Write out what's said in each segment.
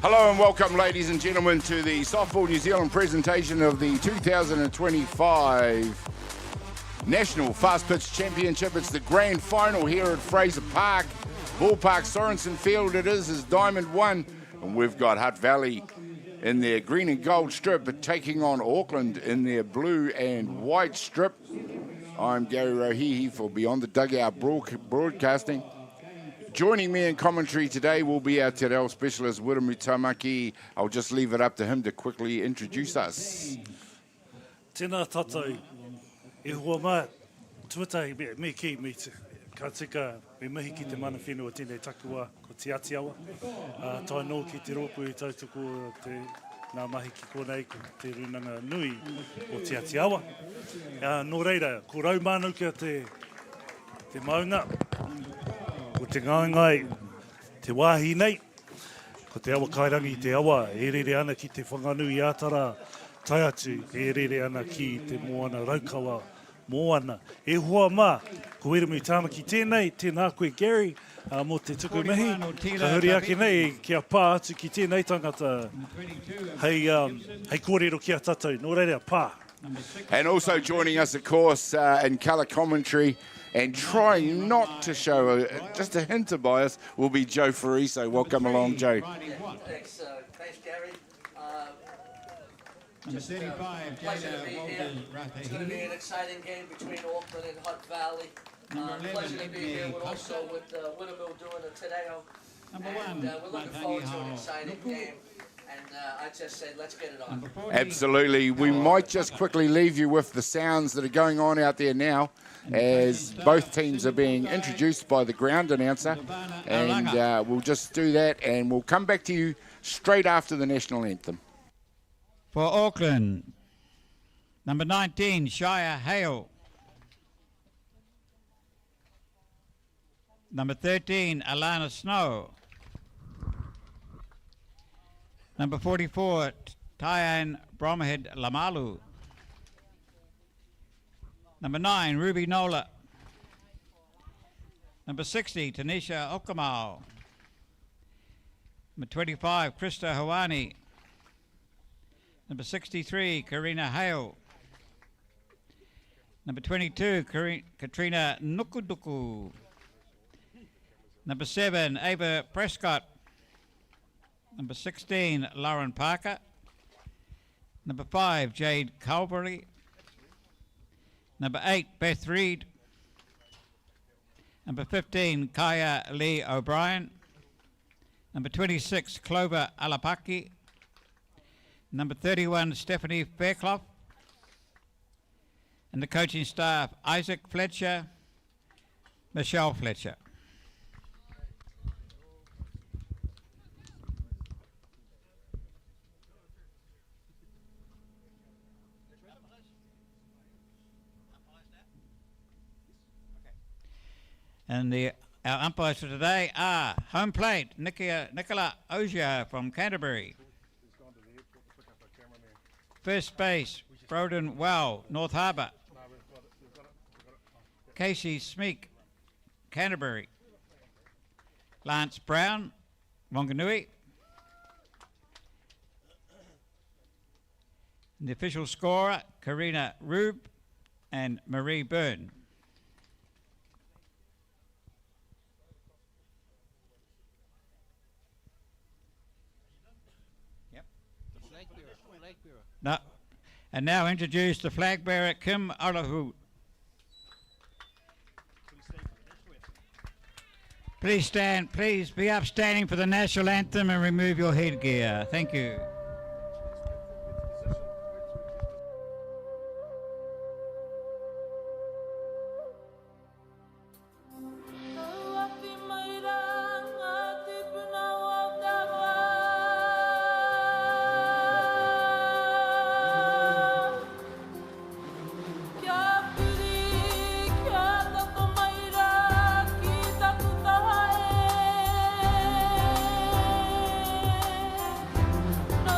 Hello and welcome, ladies and gentlemen, to the Softball New Zealand presentation of the 2025 National Fastpitch Championship. It's the grand final here at Fraser Park. Ballpark, Sorensen Field it is Diamond 1. And we've got Hutt Valley in their green and gold strip, but taking on Auckland in their blue and white strip. I'm Gary Rohihi for Beyond the Dugout Broadcasting. Joining me in commentary today will be our Te Reo specialist, Wiramu Tamaki. I'll just leave it up to him to quickly introduce us. Tēnā tātou, e hoa mā, tuatai me ki me te, ka tika me mihi ki te mana whenua tēnei takua ko te Atiawa. Tai no ki te rōpū i tautoko te nā mahi ki konei ko te runanga nui o te Atiawa. Nō reira, ko rau mānau kia te maunga, ko te ngaingai, te wāhi nei, ko te awa kairangi te awa, e rere ana ki te whanganui ātara, tai atu, e rere ana ki te moana raukawa moana. E hoa mā, ko Wiramu Tamaki tēnei, tēnā koe Gary, mō te tuku mihi, ka huri ake nei, kia pā atu ki tēnei tangata, hei kōrero kia tātou, nō reira pā. And also joining us, of course, in colour commentary, and trying not to show just a hint of bias, will be Joe Fariso. Welcome along, Joe. Thanks, Gary. Just pleasure to be here. It's going to be an exciting game between Auckland and Hutt Valley. Pleasure to be here, but also with Wiramu doing a Te Reo. And we're looking forward to an exciting game. And I just said, let's get it on. Absolutely. We might just quickly leave you with the sounds that are going on out there now as both teams are being introduced by the ground announcer. And we'll just do that and we'll come back to you straight after the national anthem. For Auckland, number 19, Shire Hale. Number 13, Alana Snow. Number 44, Tyann Bromhead Lamalu. Number 9, Ruby Nola. Number 60, Tanisha Okamau. Number 25, Krista Hawani. Number 63, Karina Hale. Number 22, Katrina Nukuduku. Number 7, Ava Prescott. Number 16, Lauren Parker. Number 5, Jade Calvary. Number 8, Beth Reed. Number 15, Kaya Lee O'Brien. Number 26, Clover Alapaki. Number 31, Stephanie Fairclough. And the coaching staff, Isaac Fletcher, Michelle Fletcher. And our umpires for today are home plate, Nicola Ogier from Canterbury. First base, Broden Well, North Harbour. Casey Smeek, Canterbury. Lance Brown, Wanganui. And the official scorer, Karina Rube and Marie Byrne. No. And now introduce the flag bearer, Kim Arahu. Please stand, please be upstanding for the national anthem and remove your headgear. Thank you. No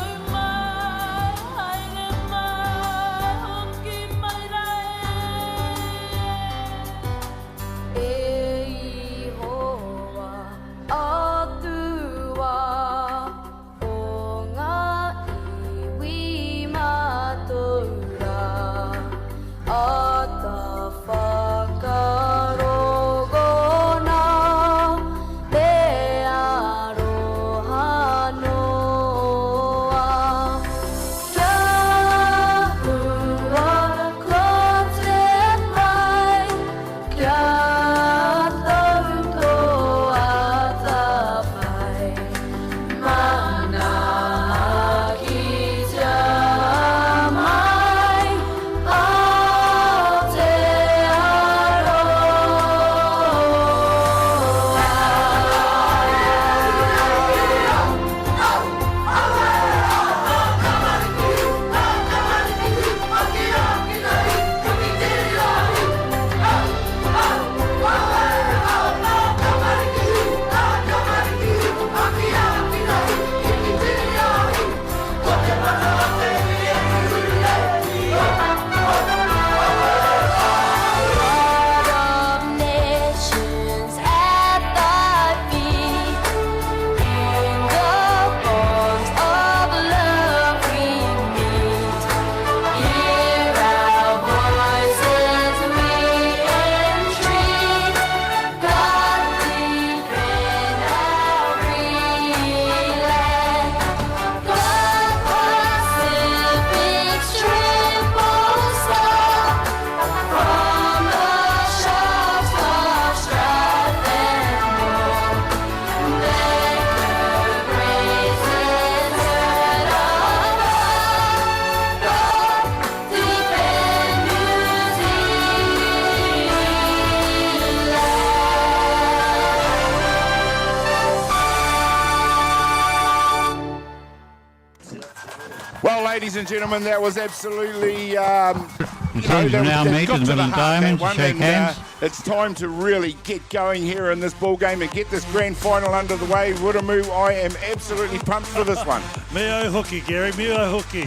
ladies and gentlemen, that was absolutely... The teams will now meet in the middle diamond to shake hands. It's time to really get going here in this ball game and get this grand final under the way. Wuramu, I am absolutely pumped for this one. Me au hoki, Gary, me au hoki.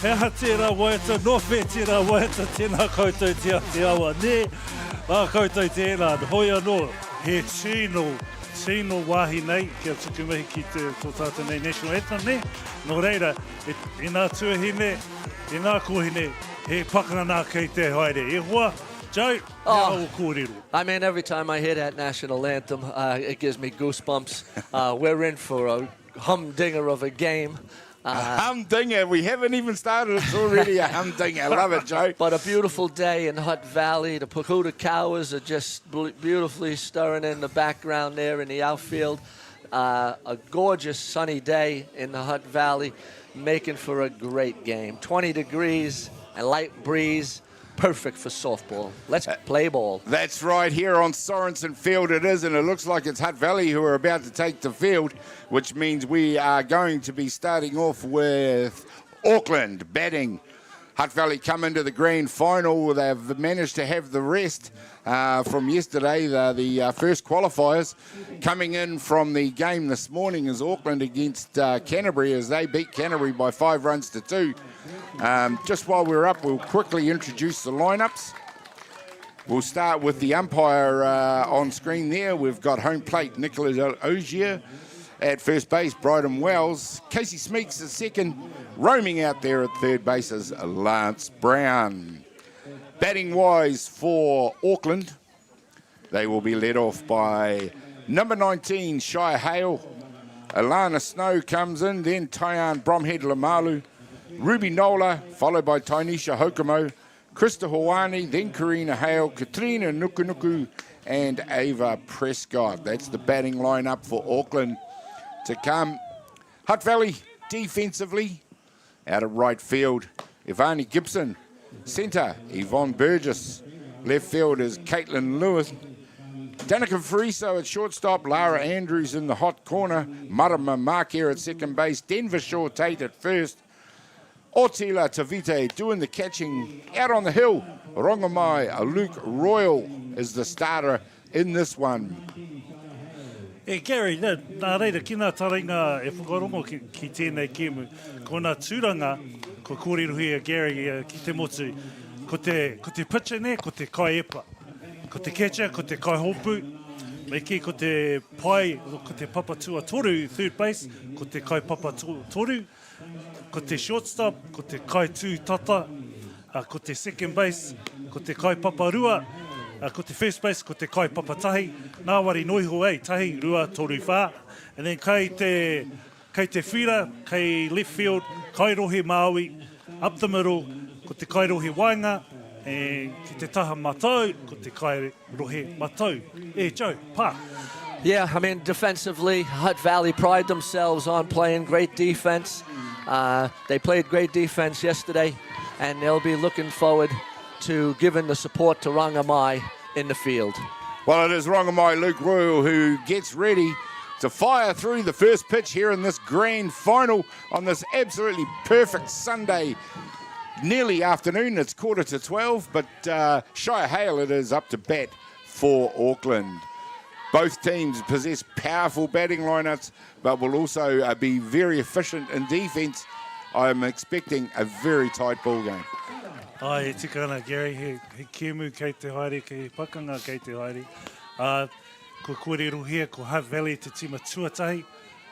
He ha tērā waita, no whē tērā waita, tēnā koutou te Atiawa. Ne, a koutou tēnā, hoi anō, he tino wāhi nei, kia tukumihi ki te tō tātou nei national anthem ne. Nō reira, i nā tuahine, i nā kohine, he pakanga nā kei te haere. E hoa, Joe, oh, I mean, every time I hear that national anthem, it gives me goosebumps. We're in for a humdinger of a game. A humdinger. We haven't even started. It's already a humdinger. I love it, Joe. But a beautiful day in Hutt Valley. The Pakuta cows are just beautifully stirring in the background there in the outfield. A gorgeous sunny day in the Hutt Valley, making for a great game. 20 degrees, a light breeze. Perfect for softball. Let's play ball. That's right, here on Sorensen Field it is, and it looks like it's Hutt Valley who are about to take the field, which means we are going to be starting off with Auckland batting. Hutt Valley come into the grand final. They've managed to have the rest from yesterday. The first qualifiers. Coming in from the game this morning is Auckland against Canterbury, as they beat Canterbury by 5 runs to 2. Just while we're up, we'll quickly introduce the lineups. We'll start with the umpire on screen there. We've got home plate Nicola Ogier. At first base, Bryden Wells. Casey Smeeks is second. Roaming out there at third base is Lance Brown. Batting-wise for Auckland, they will be led off by number 19, Shia Hale. Alana Snow comes in, then Tyann Bromhead Lamalu. Ruby Nola, followed by Tainisha Hokomo. Krista Hawani, then Karina Hale, Katrina Nukunuku, and Ava Prescott. That's the batting lineup for Auckland to come. Hutt Valley defensively, out of right field, Ivani Gibson. Centre, Yvonne Burgess. Left field is Caitlin Lewis. Danica Fariso at shortstop, Lara Andrews in the hot corner, Marama Marker at second base, Denver Shaw Tate at first. Otila Tavite doing the catching out on the hill. Rongamai, Luke Royal is the starter in this one. Hey Gary, nā reira, kina taringa e whakarongo ki tēnei kēmu. Ko nā tūranga, ko kōreruhia Gary ki te motu. Ko te pitcher ne, ko te kai epa. Ko te catcher, ko te kai hopu. Me ki ko te pai, ko te papa tua toru, third base. Ko te kai papa toru. Ko te shortstop, ko te kai tū tata. Ko te second base, ko te kai papa rua. Ko te first base, ko te kai papa tahi. Nā wari noiho ei, tahi, rua, toru, whā. And then kei te whira, kei left field, kai rohe Māui, up the middle, ko te kai rohe Wainga, and ki te taha matau, ko te kai rohe matau. Joe, pā. Yeah, I mean, defensively, Hutt Valley pride themselves on playing great defense. They played great defense yesterday, and they'll be looking forward to giving the support to Rangamai in the field. Well, it is Rangamai Luke Royal who gets ready to fire through the first pitch here in this grand final on this absolutely perfect Sunday, nearly afternoon. It's 11:45, but Shia Hale it is up to bat for Auckland. Both teams possess powerful batting lineups, but will also be very efficient in defence. I'm expecting a very tight ball game. Ai, e tika ana, Gary, he kēmu kei te haere, he pakanga kei te haere. Ko kōreruhia, ko Hutt Valley, te tima tuatahi,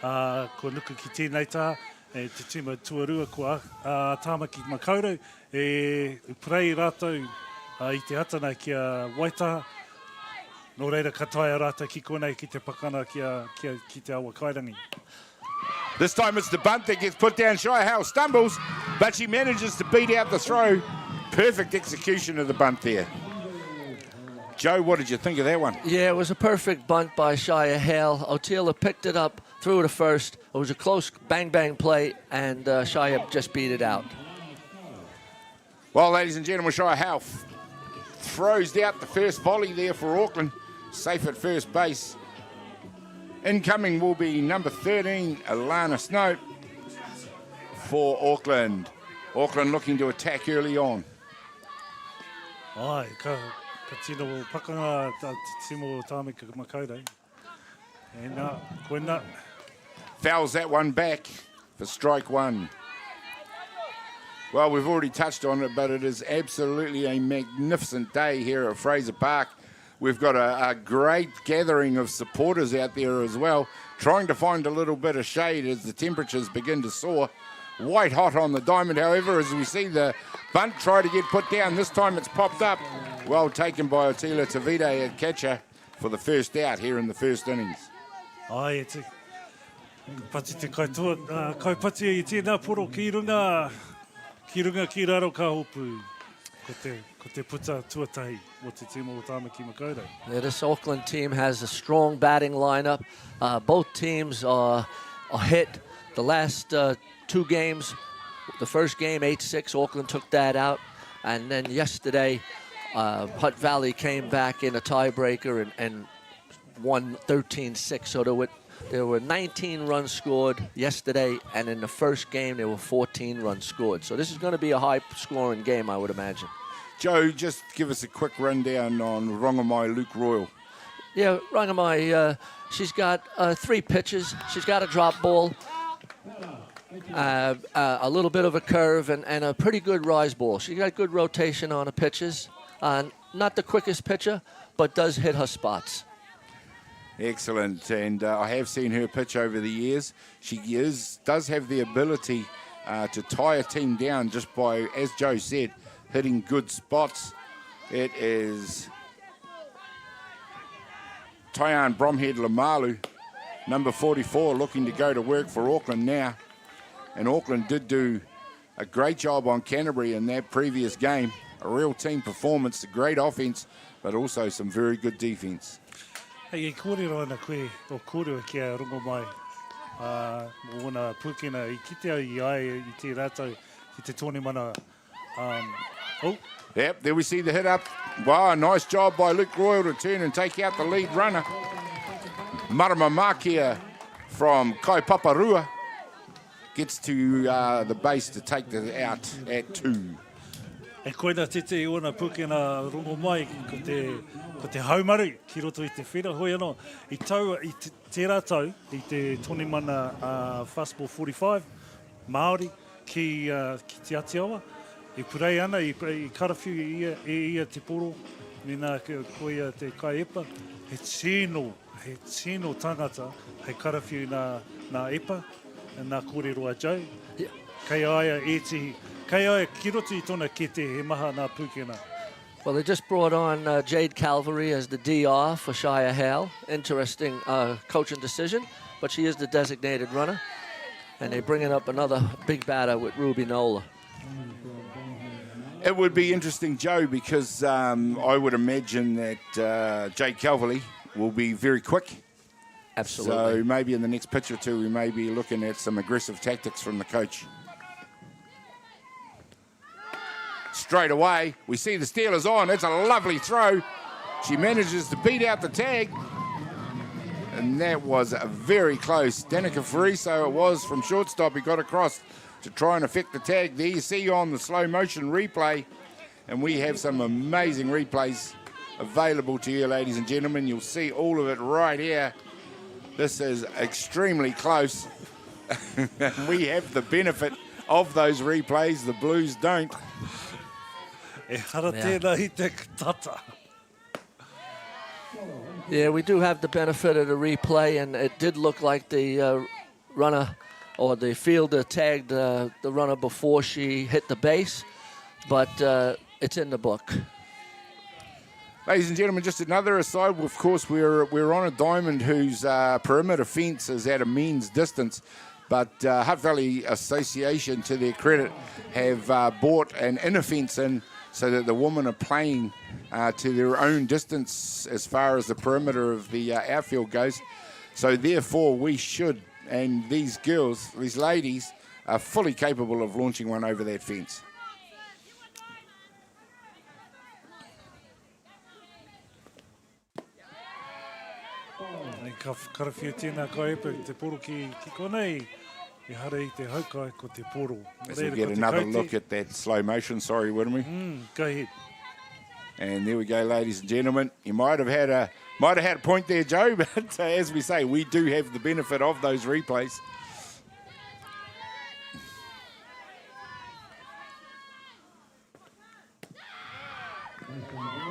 ko nuku ki tēnei tā, te tima tuarua, ko Tāmaki Makaurau, prei rātou i te hatana ki a Waitaha. Nō reira kataia rātou ki konei ki te pakana ki te awa kairangi. This time it's the bunt that gets put down. Shia Hale stumbles, but she manages to beat out the throw. Perfect execution of the bunt there. Joe, what did you think of that one? Yeah, it was a perfect bunt by Shia Hale. Otila picked it up, threw it to first. It was a close bang-bang play, and Shia just beat it out. Well, ladies and gentlemen, Shia Hale throws out the first volley there for Auckland. Safe at first base. Incoming will be number 13, Alana Snow. for Auckland. Auckland looking to attack early on. Ai, ka tino pakanga ta timo tāme ka makaurei. E nā, koe nā. Fouls that one back for strike one. Well, we've already touched on it, but it is absolutely a magnificent day here at Fraser Park. We've got a great gathering of supporters out there as well, trying to find a little bit of shade as the temperatures begin to soar. White hot on the diamond, however, as we see the bunt try to get put down. This time it's popped up. Well taken by Atiawa Toa at catcher for the first out here in the first innings. Ai, e te pati te kaitua, kai pati i tēnā poro ki runga ki raro ka hopu, ko te puta tuatahi o te timo o tāma ki makaurei. Yeah, this Auckland team has a strong batting lineup. Both teams are hit. The last two games, the first game 8-6, Auckland took that out, and then yesterday Hutt Valley came back in a tiebreaker and won 13-6. So there were 19 runs scored yesterday, and in the first game there were 14 runs scored. So this is going to be a high-scoring game, I would imagine. Joe, just give us a quick rundown on Rongamai Luke Royal. Yeah, Rongamai, she's got 3 pitches. She's got a drop ball, a little bit of a curve, and a pretty good rise ball. She got good rotation on her pitches. Not the quickest pitcher, but does hit her spots. Excellent, and I have seen her pitch over the years. She does have the ability to tie a team down just by, as Joe said, hitting good spots. It is Tyann Bromhead Lamalu, number 44, looking to go to work for Auckland now. And Auckland did do a great job on Canterbury in that previous game. A real team performance, a great offense, but also some very good defense. Hei, e kōrero ana koe, o kōrero kia rongo mai. Mo wana pūkena i kitea i ai i te rātau, i te tōne mana. Yep, there we see the hit up. Wow, nice job by Luke Royal to turn and take out the lead runner. Marama Makia from Kaipaparua gets to the base to take the out at 2. E koina tete i ona pūkena rongo mai ko te haumaru ki roto i te whera. Hoi anō, i te rātau, i te tōne mana fastball 45, Māori ki te Atiawa. I purei ana, i karawhiu ia te poro, me nā koia te kai epa. He tino tangata, hei karawhiu nā epa, nā kōrero a Joe. Yeah. Kei aia kei aia ki roto i tōna kete he maha nā pūkena. Well, they just brought on Jade Calvary as the DR for Shia Hale. Interesting coaching decision, but she is the designated runner. And they're bringing up another big batter with Ruby Nola. It would be interesting, Joe, because I would imagine that Jade Calvary will be very quick. Absolutely. So maybe in the next pitch or two, we may be looking at some aggressive tactics from the coach. Straight away, we see the Steelers on. It's a lovely throw. She manages to beat out the tag. And that was very close. Danica Fariso it was from shortstop. He got across to try and affect the tag. There you see on the slow motion replay. And we have some amazing replays available to you, ladies and gentlemen. You'll see all of it right here. This is extremely close. We have the benefit of those replays. The Blues don't. E hara tēnā i te tata. Yeah, we do have the benefit of the replay, and it did look like the runner or the fielder tagged the runner before she hit the base, but it's in the book. Ladies and gentlemen, just another aside. Of course, we're on a diamond whose perimeter fence is at a men's distance, but Hutt Valley Association, to their credit, have bought an inner fence in so that the women are playing to their own distance as far as the perimeter of the outfield goes. So therefore, we should, and these girls, these ladies, are fully capable of launching one over that fence. Ka karawhiu tēnā kai epa te poro ki konei. I hare I te haukai ko te poro. Let's get another look at that slow motion, sorry, wouldn't we? Go ahead. And there we go, ladies and gentlemen. You might have had a point there, Joe, but as we say, we do have the benefit of those replays.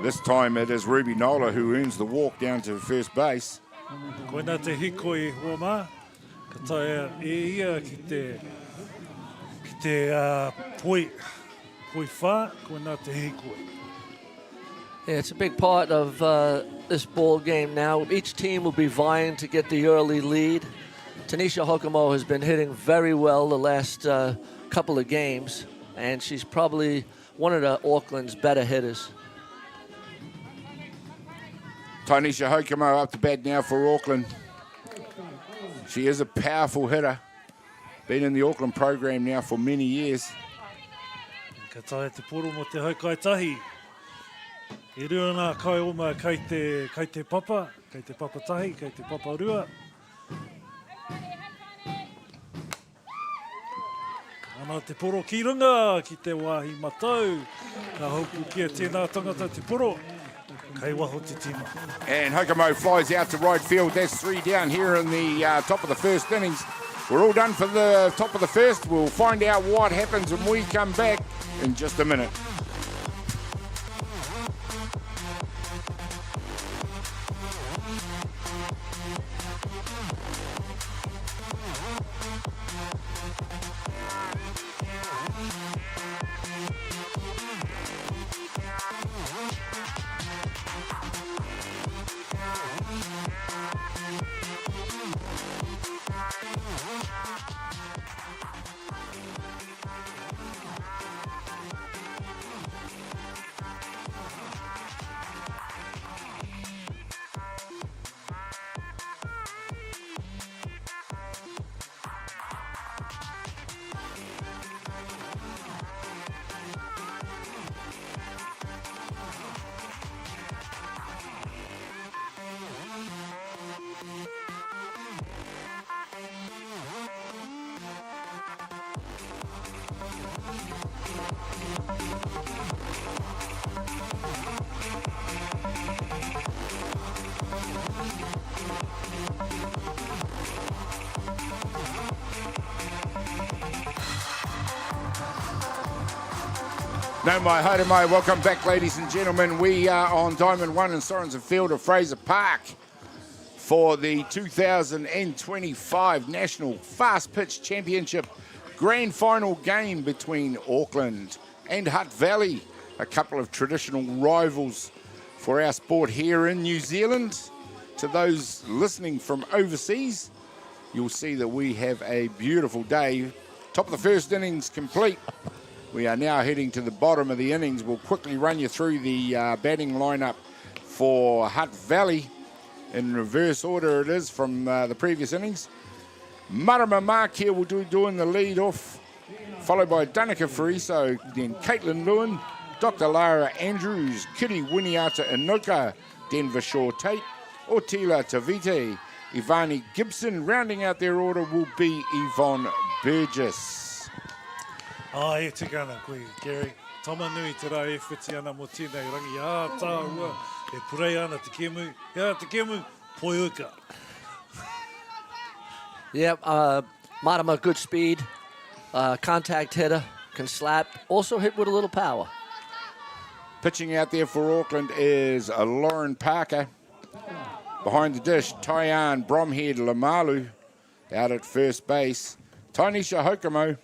This time it is Ruby Nola who earns the walk down to first base. Koina te hikoi hoa mā. Ka taia e ia ki te poi whā, koina te hikoi. Yeah, it's a big part of this ball game now. Each team will be vying to get the early lead. Tanisha Hokomo has been hitting very well the last couple of games, and she's probably one of the Auckland's better hitters. Tanisha Hokomo up to bat now for Auckland. She is a powerful hitter. Been in the Auckland program now for many years. Ka taia te poro mo te haukai tahi. I rua nā kai oma kai te papa tahi, kai te papa rua. Ana te poro ki runga ki te wāhi matau. Ka haupu kia tēnā tangata te poro. Kai waho te tima. And Hokomo flies out to right field. That's 3 down here in the top of the first innings. We're all done for the top of the first. We'll find out what happens when we come back in just a minute. No mai, haere mai. Welcome back, ladies and gentlemen. We are on Diamond 1 in Sorensen Field of Fraser Park for the 2025 National Fastpitch Championship Grand Final game between Auckland and Hutt Valley, a couple of traditional rivals for our sport here in New Zealand. To those listening from overseas, you'll see that we have a beautiful day. Top of the first innings complete. We are now heading to the bottom of the innings. We'll quickly run you through the batting lineup for Hutt Valley. In reverse order it is from the previous innings. Marama Markia will doing the lead off, followed by Danica Fariso, then Caitlin Lewin, Dr. Lara Andrews, Kitty Winiata Inoka, Denver Shaw Tate, Ortila Tavite, Ivani Gibson. Rounding out their order will be Yvonne Burgess. E te gana koe, Gary. Tama nui te rā e whiti ana mo tēnei rangi. Tā ua, e purei ana te kemu. Te kemu, poi uka. Yep, Marama, good speed, contact hitter, can slap, also hit with a little power. Pitching out there for Auckland is Lauren Parker. Behind the dish, Tyann Bromhead Lamalu out at first base. Tanisha Hokomo.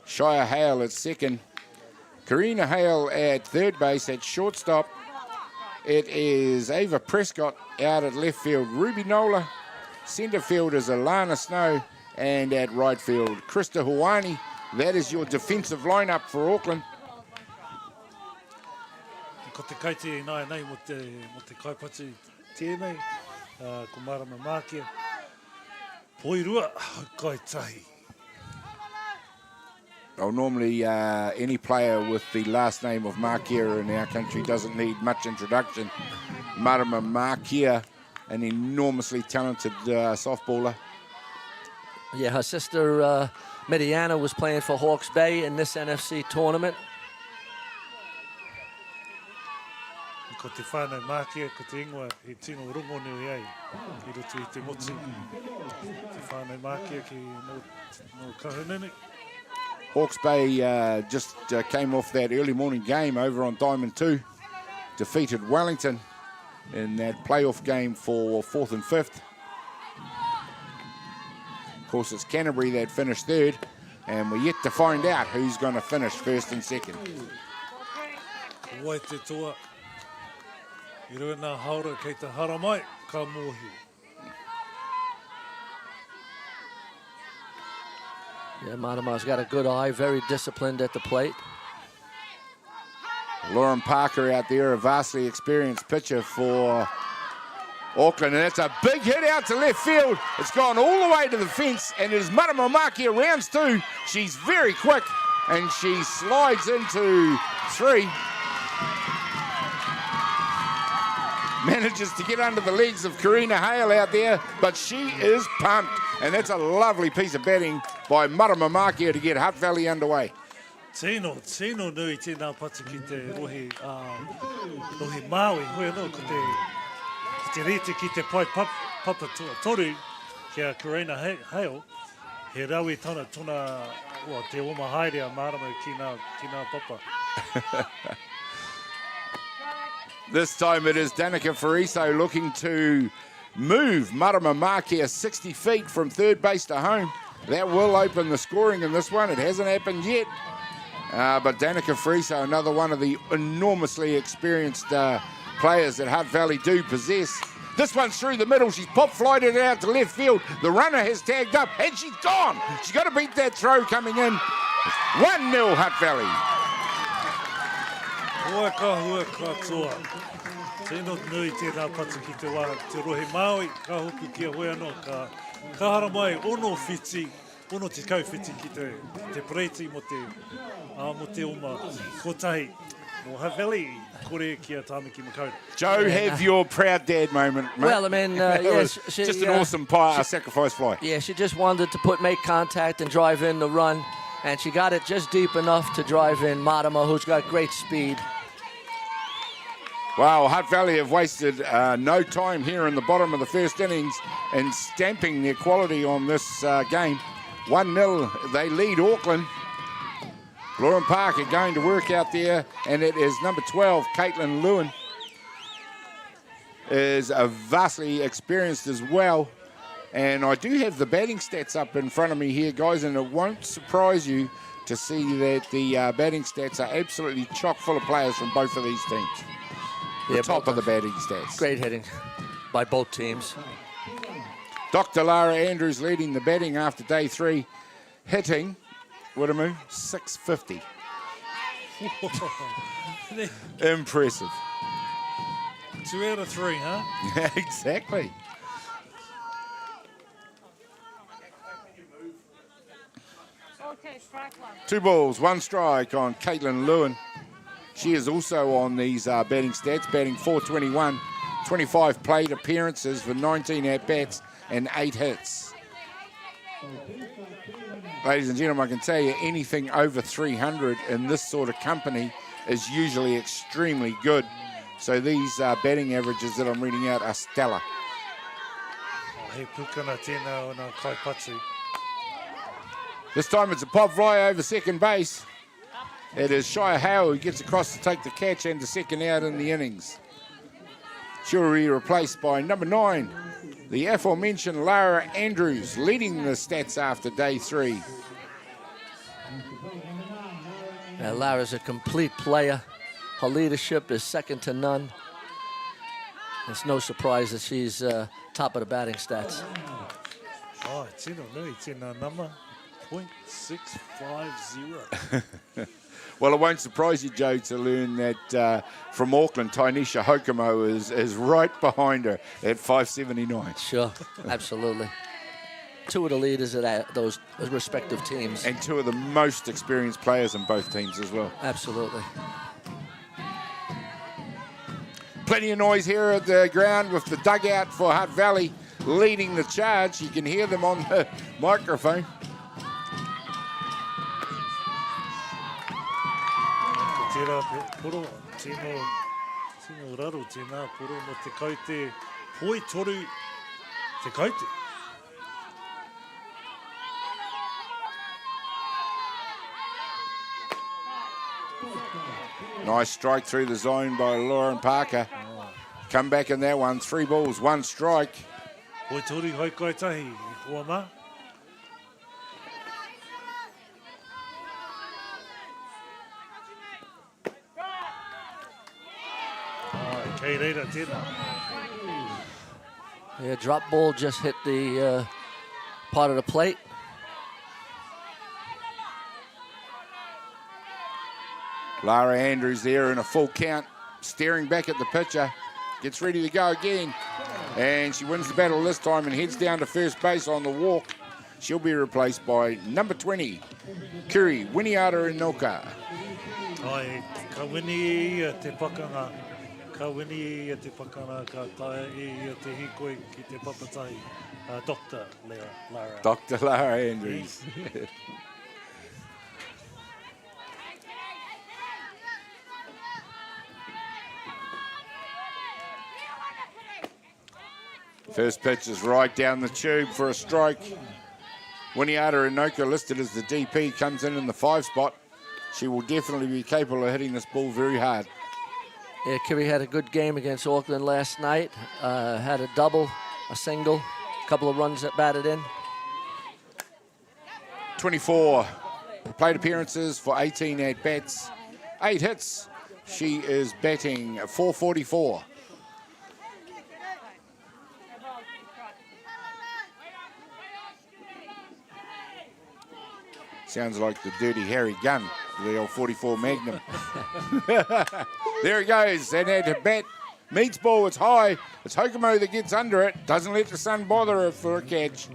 Shia Hale at second. Karina Hale at third base. At shortstop, it is Ava Prescott out at left field. Ruby Nola. Centre field is Alana Snow. And at right field, Krista Hawani. That is your defensive lineup for Auckland. Ko te kaiti nei mo te kaipatu tēnei. Ko Marama Mākia. Poirua, kai tahi. Well, normally any player with the last name of Markia in our country doesn't need much introduction. Marama Markia, an enormously talented softballer. Yeah, her sister Mediana was playing for Hawke's Bay in this NFC tournament. Ko te whānau mākia, ko te ingoa, he tino rongo nui ai, i roto I te motu. Te whānau mākia ki no kahununu. Hawke's Bay just came off that early morning game over on Diamond 2. Defeated Wellington in that playoff game for 4th and 5th. Of course, it's Canterbury that finished 3rd, and we're yet to find out who's going to finish 1st and 2nd. Wai te toa. I rua nā haura kei te hara mai, ka mōhi. Yeah, Marama's got a good eye, very disciplined at the plate. Lauren Parker out there, a vastly experienced pitcher for Auckland, and that's a big hit out to left field. It's gone all the way to the fence, and it is Matamamaki rounds 2. She's very quick, and she slides into 3. Manages to get under the legs of Karina Hale out there, but she is pumped, and that's a lovely piece of batting by Matamamaki to get Hutt Valley underway. Tino nui tēnā patu ki te rohi Māui, hoi anō ko te rete ki te pai papa toru ki a Karina Hale, he rawi tona te oma haere a Marama ki nā papa. This time it is Danica Fariso looking to move Matamamaki 60 feet from third base to home. That will open the scoring in this one. It hasn't happened yet. But Danica Fariso, another one of the enormously experienced players that Hutt Valley do possess. This one's through the middle. She's pop-flied it out to left field. The runner has tagged up, and she's gone. She's got to beat that throw coming in. 1-0 Hutt Valley. Hoa katoa. Tēnā nui tēnā patu ki te wā, te rohe Māui, ka hoki kia hoi anō, ka hara mai ono te kauwhiti ki te preiti mo te oma kotahi. Mo Hutt Valley, kore kia tāmiki makaura. Joe, have your proud dad moment, mate. Well, I mean, yes, just an awesome sacrifice fly. Yeah, she just wanted to make contact and drive in the run, and she got it just deep enough to drive in Marama, who's got great speed. Wow, Hutt Valley have wasted no time here in the bottom of the first innings and stamping their quality on this game. 1-0, they lead Auckland. Lauren Parker going to work out there, and it is number 12, Caitlin Lewin, is vastly experienced as well. And I do have the batting stats up in front of me here, guys, and it won't surprise you to see that the batting stats are absolutely chock full of players from both of these teams. The top of the batting stats. Great hitting by both teams. Dr. Lara Andrews leading the batting after day 3, hitting, Widamu, 650. Impressive. 2 out of 3, huh? Exactly. Okay, strike one. 2 balls, 1 strike on Caitlin Lewin. She is also on these batting stats, batting .421, 25 plate appearances for 19 at-bats and 8 hits. Ladies and gentlemen, I can tell you anything over 300 in this sort of company is usually extremely good. So these batting averages that I'm reading out are stellar. He pukana tēnā o nā kaipatu. This time it's a pop fly over second base. It is Shia Howe who gets across to take the catch and the second out in the innings. She'll be replaced by number 9, the aforementioned Lara Andrews, leading the stats after day 3. Lara's a complete player. Her leadership is second to none. It's no surprise that she's top of the batting stats. Oh, tino nui, tēnā nama, .650. Well, it won't surprise you, Joe, to learn that from Auckland, Tainisha Hokomo is right behind her at 579. Sure, absolutely. 2 of the leaders of those respective teams. And 2 of the most experienced players in both teams as well. Absolutely. Plenty of noise here at the ground with the dugout for Hutt Valley. leading the charge. You can hear them on the microphone. Tērā poro, tino raro, tēnā poro no te kaute, poi toru te kaute. Nice strike through the zone by Lauren Parker. Come back in that one. 3 balls, 1 strike. Poi toru hoi kai tahi, hoa mā. Kei reira tēnā. Yeah, drop ball just hit the part of the plate. Lara Andrews there in a full count, staring back at the pitcher. Gets ready to go again. And she wins the battle this time and heads down to first base on the walk. She'll be replaced by number 20, Kuri Winiata Inoka. Ai, ka wini ia te pakanga. Ka wini ia te pakanga, ka tae ia te hikoi ki te papatai. Dr. Lara. Dr. Lara Andrews. First pitch is right down the tube for a strike. Winiata Inoka, listed as the DP, comes in the 5 spot. She will definitely be capable of hitting this ball very hard. Yeah, Kiri had a good game against Auckland last night. Had a double, a single, a couple of runs that batted in. 24 plate appearances for 18 at-bats, 8 hits. She is batting .444. Sounds like the Dirty Harry gun, the old 44 Magnum. There it goes, and at bat, meets ball, it's high. It's Hokomo that gets under it, doesn't let the sun bother her for a catch.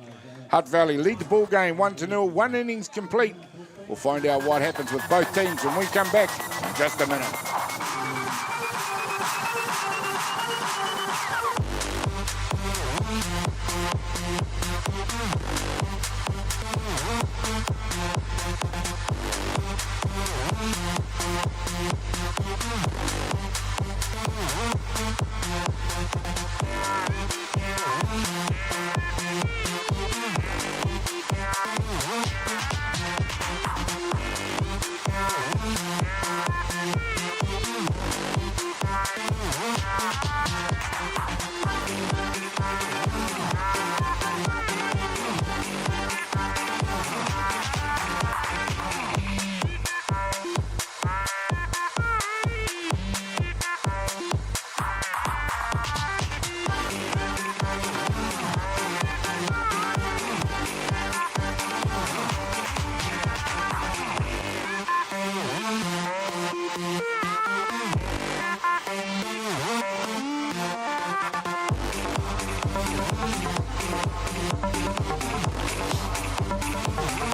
Hutt Valley lead the ball game 1-0, 1 innings complete. We'll find out what happens with both teams when we come back in just a minute.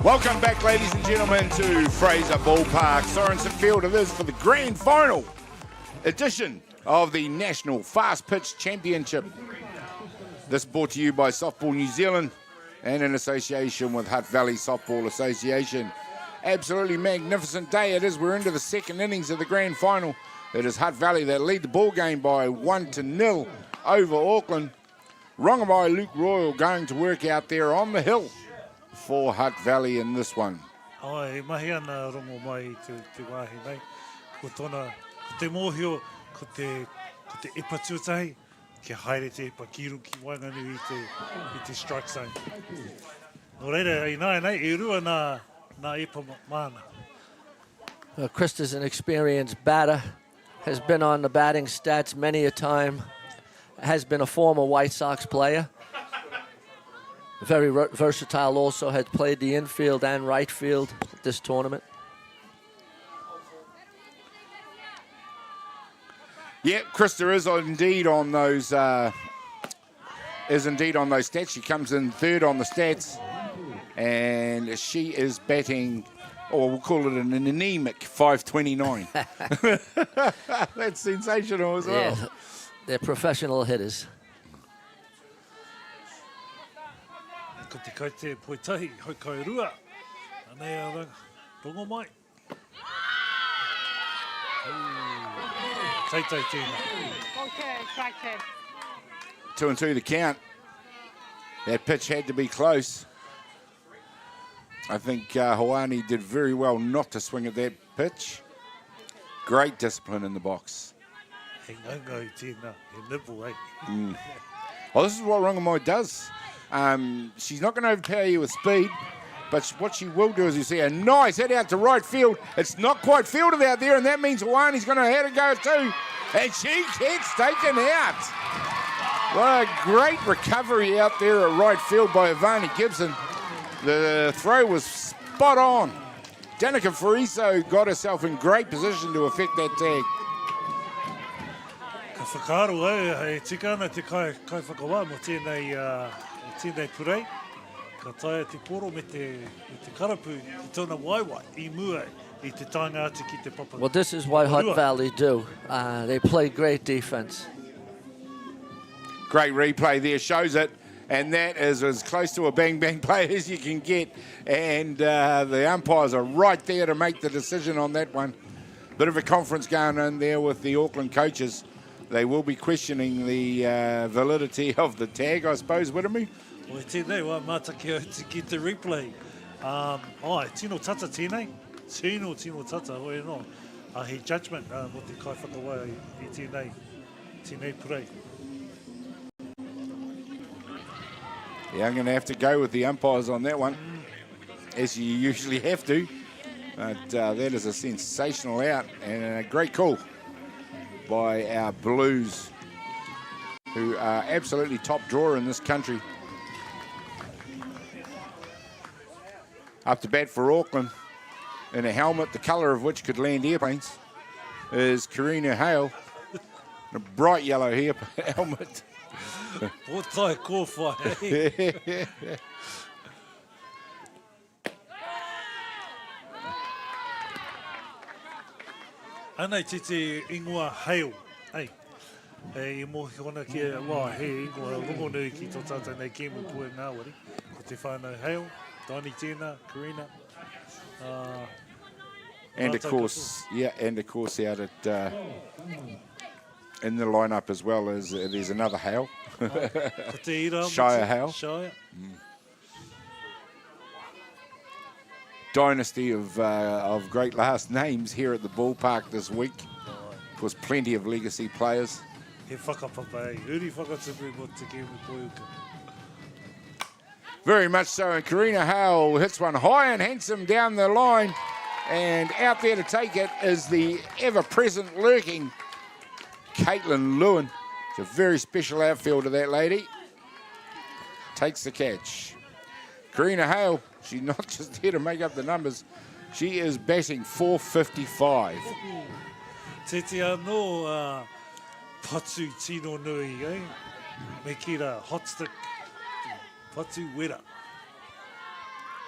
Welcome back, ladies and gentlemen, to Fraser Ballpark, Sorensen Field. It is for the grand final edition of the National Fastpitch Championship. This brought to you by Softball New Zealand and in association with Hutt Valley Softball Association. Absolutely magnificent day it is. We're into the second innings of the grand final. It is Hutt Valley that lead the ball game by 1-0 over Auckland. Rongamai Luke Royal going to work out there on the hill for Hutt Valley in this one. Ai, mahi ana rongo mai te wāhi nei. Ko tōna, ko te mōhio, ko te ipa tuatahi, ke haere te ipa kiru ki wainganu i te strike zone. No reira, ai nei, e rua nā ipa mana. Krista's an experienced batter, has been on the batting stats many a time, has been a former White Sox player. Very versatile also, has played the infield and right field this tournament. Yeah, Krista is indeed on those stats. She comes in third on the stats, and she is batting, or we'll call it an anemic 529. That's sensational as well. Yeah, they're professional hitters. ko te kaite poitahi, hau kai rua. Anei a rongo mai. Taitai tēnā. Okay, strike 10. 2-2 the count. That pitch had to be close. I think Hawani did very well not to swing at that pitch. Great discipline in the box. He ngongo i tēnā, he nibble, eh? Well, this is what Rongamai does. She's not going to overpower you with speed, but what she will do is you see a nice hit out to right field. It's not quite fielded out there, and that means Hawani's going to have to go too. And she gets taken out. What a great recovery out there at right field by Ivani Gibson. The throw was spot on. Danica Fariso got herself in great position to affect that tag. Ka whakaaro hei tika ana te kai whakawa mo tēnei purei. Ka taia te poro me te karapu i tōna waiwai, I mua I te tainga atu ki te papa. Well, this is what Hutt Valley do. They play great defense. Great replay there, shows it. And that is as close to a bang-bang play as you can get. And the umpires are right there to make the decision on that one. Bit of a conference going on there with the Auckland coaches. They will be questioning the validity of the tag, I suppose, wouldn't we? Well, tēnei wā mātaki au te ki te replay. Tino tata tēnei. Tino tata, hoi no. He judgment mo te kai whakawai I tēnei purei. Yeah, I'm going to have to go with the umpires on that one, as you usually have to. But that is a sensational out and a great call by our Blues, who are absolutely top drawer in this country. Up to bat for Auckland, in a helmet the colour of which could land airplanes, is Karina Hale, in a bright yellow helmet. O tai kōwhai. Anei te ingoa hail. Ei, I mo hona ki wā he ingoa rongonui ki tō tātou nei kēmu pua ngāwari. Ko te whānau hail, Dani tēnā, Karina. And of course, out at in the lineup as well as there's another Hale. Shire Hale. Shire. Dynasty of great last names here at the ballpark this week. Of course, plenty of legacy players. He whakapapa e. Uri whakatupu mo te kēmu poiuka. Very much so. And Karina Hale hits one high and handsome down the line. And out there to take it is the ever-present lurking Caitlin Lewin. It's a very special outfielder, that lady. Takes the catch. Karina Hale, she's not just here to make up the numbers. She is batting 455. Te anō patu tino nui, eh? Me kira hot stick, patu wera.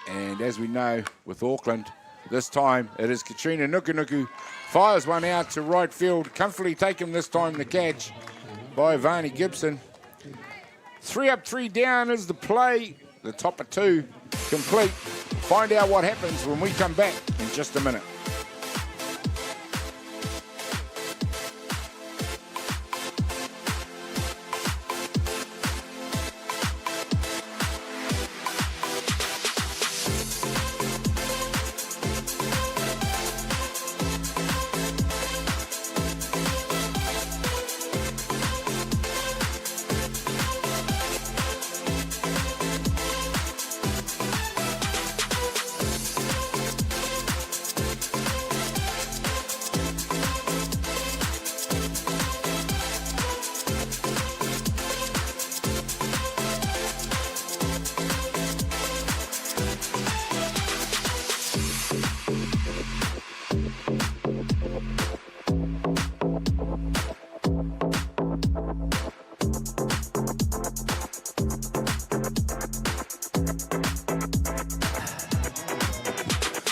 And as we know, with Auckland, this time it is Katrina Nukunuku. Fires one out to right field. Comfortably taken this time, the catch by Ivani Gibson. 3 up, 3 down is the play. The top of 2 complete. Find out what happens when we come back in just a minute.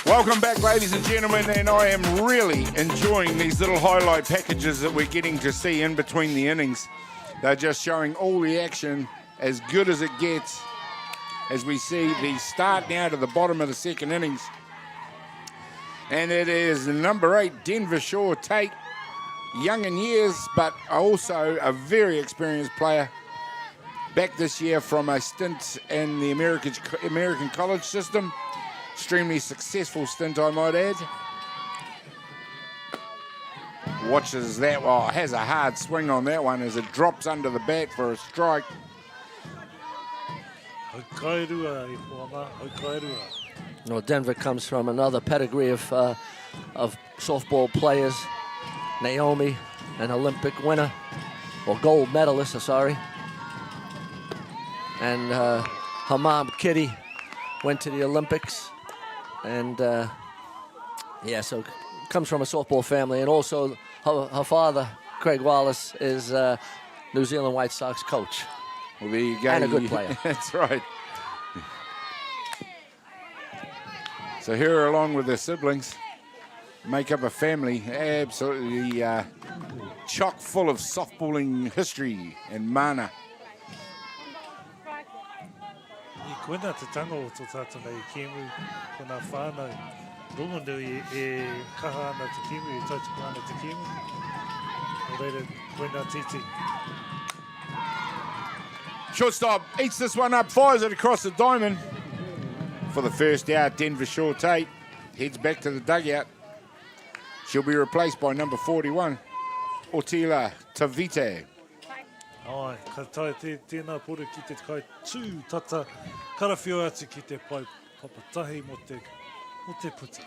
Welcome back, ladies and gentlemen, and I am really enjoying these little highlight packages that we're getting to see in between the innings. They're just showing all the action as good as it gets as we see the start now to the bottom of the second innings. And it is number 8, Denver Shaw Tate, young in years, but also a very experienced player. Back this year from a stint in the American college system. Extremely successful stint, I might add. Watches that, has a hard swing on that one as it drops under the bat for a strike. Well, Denver comes from another pedigree of softball players. Naomi, an Olympic winner, or gold medalist, sorry. And her mom, Kitty, went to the Olympics. And, so comes from a softball family. And also her father, Craig Wallace, is New Zealand White Sox coach. Well, there you go. And a good player. That's right. So her, along with their siblings, make up a family absolutely chock full of softballing history and mana. I koena te tanga o tō tātou nei Kēmu, kona whānau rongondu e kaha ana te Kēmu, e tautoko ana te Kēmu. O reira, koena titi. Shortstop eats this one up, fires it across the diamond. For the first out, Denver Shaw Tate heads back to the dugout. She'll be replaced by number 41, Atiawa Toa. Ai, ka tae tēnā pore ki te kai tū tata, karawhio atu ki te pai papatahi mo te puta.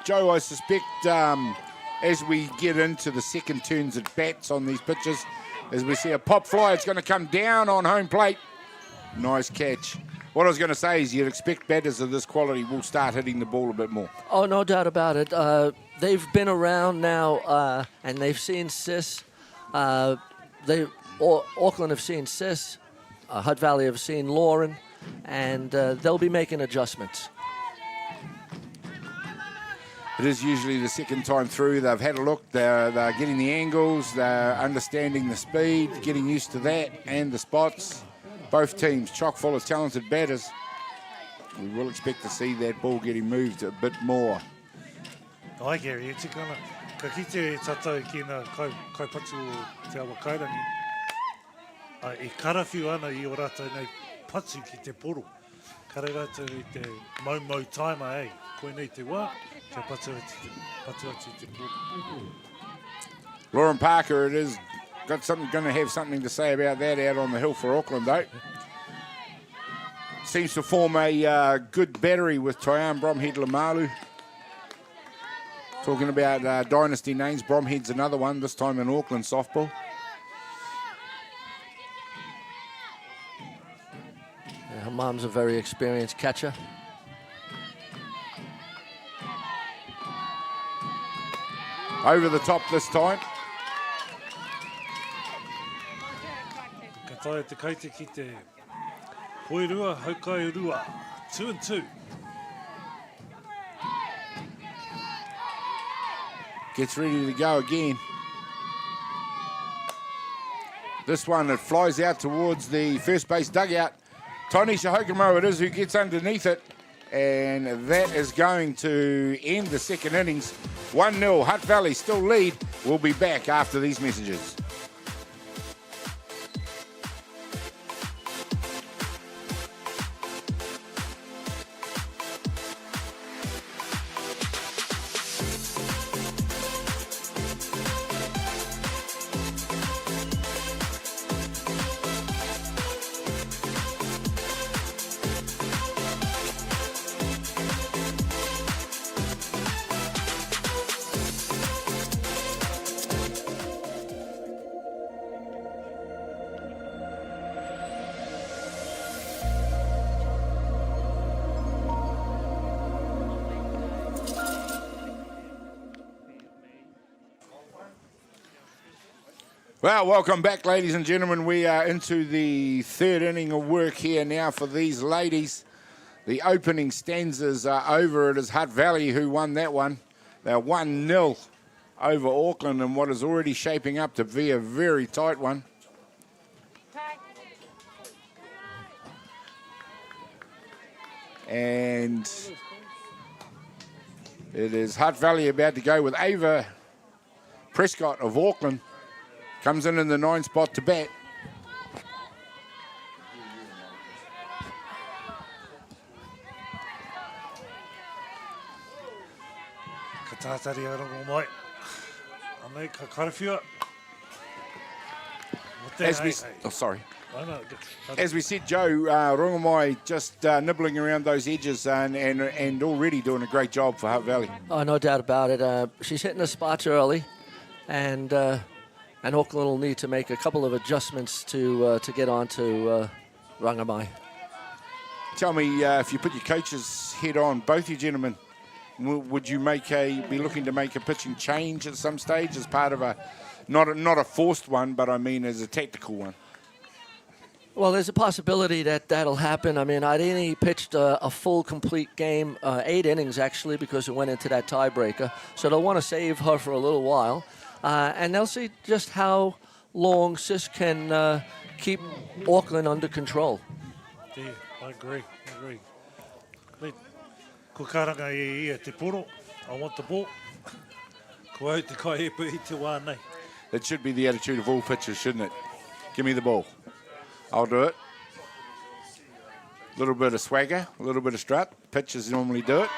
Joe, I suspect as we get into the second turns at bats on these pitches, as we see a pop fly, it's going to come down on home plate. Nice catch. What I was going to say is you'd expect batters of this quality will start hitting the ball a bit more. Oh, no doubt about it. They've been around now, and they've seen Sis. Auckland have seen Sis. Hutt Valley have seen Lauren, and they'll be making adjustments. It is usually the second time through. They've had a look. They're getting the angles. They're understanding the speed, getting used to that and the spots. Both teams chock full of talented batters. We will expect to see that ball getting moved a bit more. Ai, Gary, e tikana. Ka kite tatau ki nā kaipatu o te awa kairangi. E karawhiu ana I o rātou nei patu ki te poro. Kare rātou I te mau taima, koe nei te wā, kia patu atu te poro. Lauren Parker, it is going to have something to say about that out on the hill for Auckland, though. Seems to form a good battery with Taiwan Bromhead Lamalu. Talking about dynasty names, Bromhead's another one, this time in Auckland softball. Yeah, her mom's a very experienced catcher. Over the top this time. Ka tae te kaite ki te Poirua, Haukai Rua, 2-2. Gets ready to go again. This one, it flies out towards the first base dugout. Tanisha Hokumaro it is who gets underneath it. And that is going to end the second innings. 1-0, Hutt Valley still lead. We'll be back after these messages. Well, welcome back, ladies and gentlemen. We are into the third inning of work here now for these ladies. The opening stanzas are over. It is Hutt Valley who won that one. They're 1-0 over Auckland in what is already shaping up to be a very tight one. And it is Hutt Valley about to go with Ava Prescott of Auckland. Comes in the 9 spot to bat. Tātari arongo mai. Anei, ka karawhia. Sorry. As we said, Joe, Rungomai just nibbling around those edges and already doing a great job for Hutt Valley. Oh, no doubt about it. She's hitting the spots early, and Auckland will need to make a couple of adjustments to get on to Rungomai. Tell me, if you put your coach's head on, both you gentlemen, would you be looking to make a pitching change at some stage as part of not a forced one, but I mean as a tactical one? Well, there's a possibility that'll happen. I mean, Irene pitched a full, complete game, 8 innings actually, because it went into that tiebreaker. So they'll want to save her for a little while, and they'll see just how long Sis can keep Auckland under control. Yeah, I agree. Ko karanga e te poro, I want the ball. Ko au te kai e pu i te wā nei. That should be the attitude of all pitchers, shouldn't it? Give me the ball. I'll do it. A little bit of swagger, a little bit of strut. Pitchers normally do it.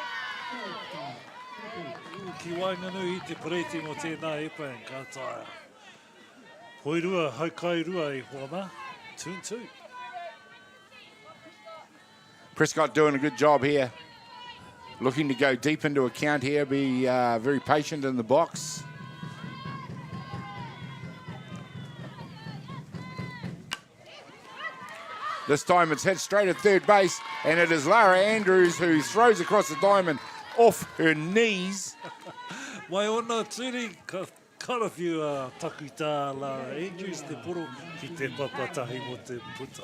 Ki wainganu i te pareti mo tēnā e pai ka taia. Hoirua, haukai rua e hoa 2-2. Prescott doing a good job here. Looking to go deep into a count here, be very patient in the box. This time it's hit straight at third base, and it is Lara Andrews who throws across the diamond off her knees. Mai ona tūri, ka karawhiu taku tā Lara Andrews te poro ki te papatahi mo te puta.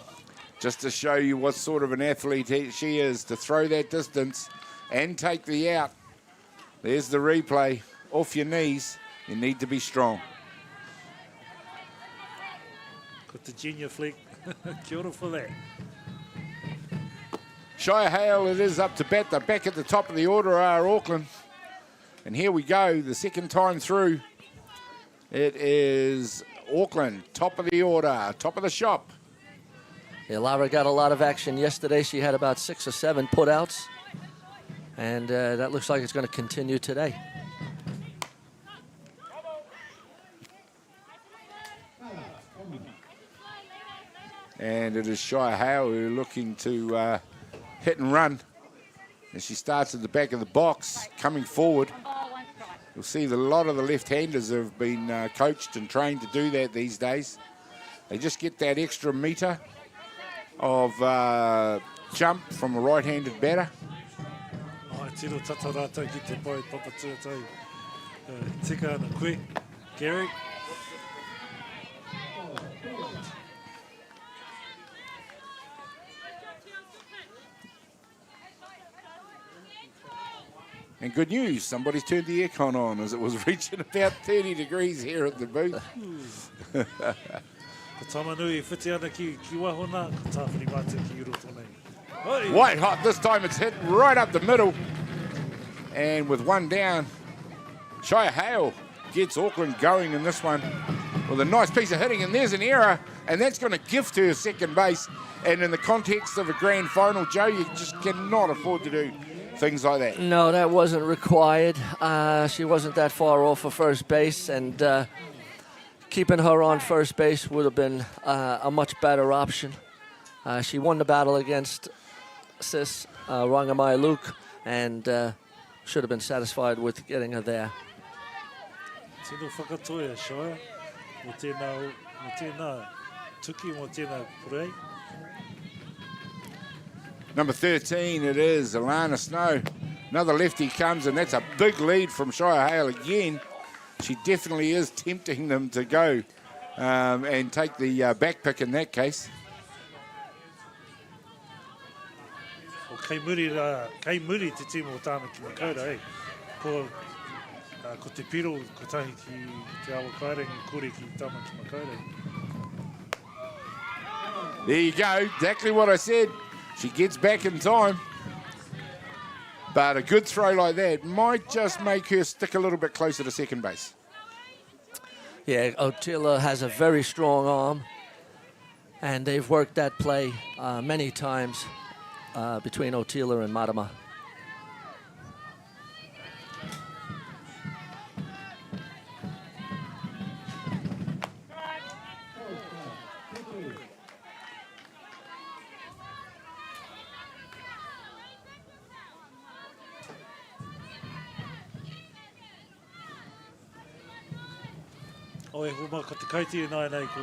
Just to show you what sort of an athlete she is, to throw that distance and take the out. There's the replay. Off your knees, you need to be strong. Got the junior fleck. Kia ora for that. Shire Hale, it is up to bat. They're back at the top of the order are Auckland. And here we go, the second time through. It is Auckland, top of the order, top of the shop. Yeah, Lara got a lot of action yesterday. She had about 6 or 7 putouts. And that looks like it's going to continue today. And it is Shire Hale who are looking to hit and run. And she starts at the back of the box, coming forward. You'll see that a lot of the left-handers have been coached and trained to do that these days. They just get that extra metre of jump from a right-handed batter. Tiro tata rātou ki te pai papa tuatau. Tika ana koe, Gary. And good news, somebody's turned the aircon on as it was reaching about 30 degrees here at the booth. Ka tamanui whiti ana ki wahona, ka tāwhiri mātou ki roto nei. White hot, this time it's hit right up the middle. And with one down, Shire Hale gets Auckland going in this one with a nice piece of hitting. And there's an error, and that's going to gift her second base. And in the context of a grand final, Joe, you just cannot afford to do things like that. No, that wasn't required. She wasn't that far off of first base, and keeping her on first base would have been a much better option. She won the battle against Sis Rangamai Luke, and should have been satisfied with getting her there. Tino whakatoia, Shire. Mo tēnā tuki, mo tēnā purei. Number 13, it is Alana Snow. Another lefty comes, and that's a big lead from Shire Hale again. She definitely is tempting them to go and take the back pick in that case. Kei muri te timo o tāna ki makaura, eh? Ko te piro, ko tahi ki te awa kairangi, kore ki tama ki makaura. There you go, exactly what I said. She gets back in time. But a good throw like that might just make her stick a little bit closer to second base. Yeah, Atiawa has a very strong arm, and they've worked that play many times between Atiawa and Marama. Oe huma ko te kaiti e nei ko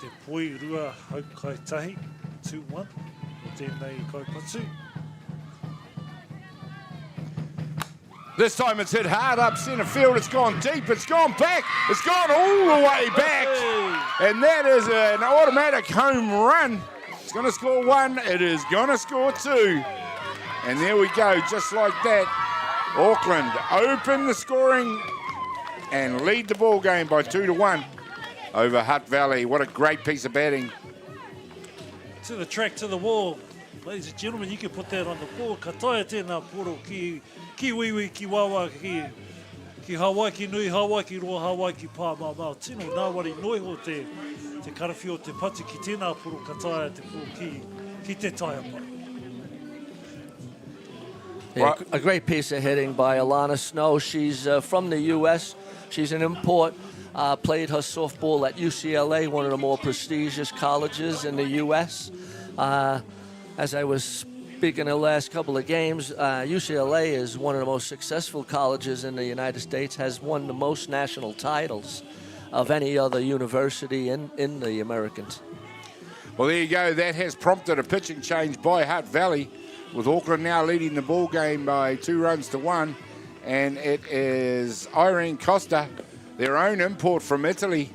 te poi rua hau kai tahi, 2-1, o tēnei kaupatu. This time it's hit hard up centre field. It's gone deep. It's gone back. It's gone all the way back. And that is an automatic home run. It's going to score 1. It is going to score 2. And there we go, just like that. Auckland open the scoring and lead the ball game by 2-1 over Hutt Valley. What a great piece of batting. To the track, to the wall. Ladies and gentlemen, you can put that on the board. Ka taia tēnā poro ki wiwi, ki wawa, ki Hawaii, ki nui Hawaii, ki roa Hawaii, ki pā mau tino. Nā wari noi ho te karawhi o te patu ki tēnā poro ka taia te poro ki te taia pa. Yeah, a great piece of hitting by Alana Snow. She's from the U.S. She's an import. Played her softball at UCLA, one of the more prestigious colleges in the U.S. As I was speaking the last couple of games, UCLA is one of the most successful colleges in the United States, has won the most national titles of any other university in the Americas. Well, there you go. That has prompted a pitching change by Hutt Valley, with Auckland now leading the ball game by 2-1. And it is Irene Costa, their own import from Italy,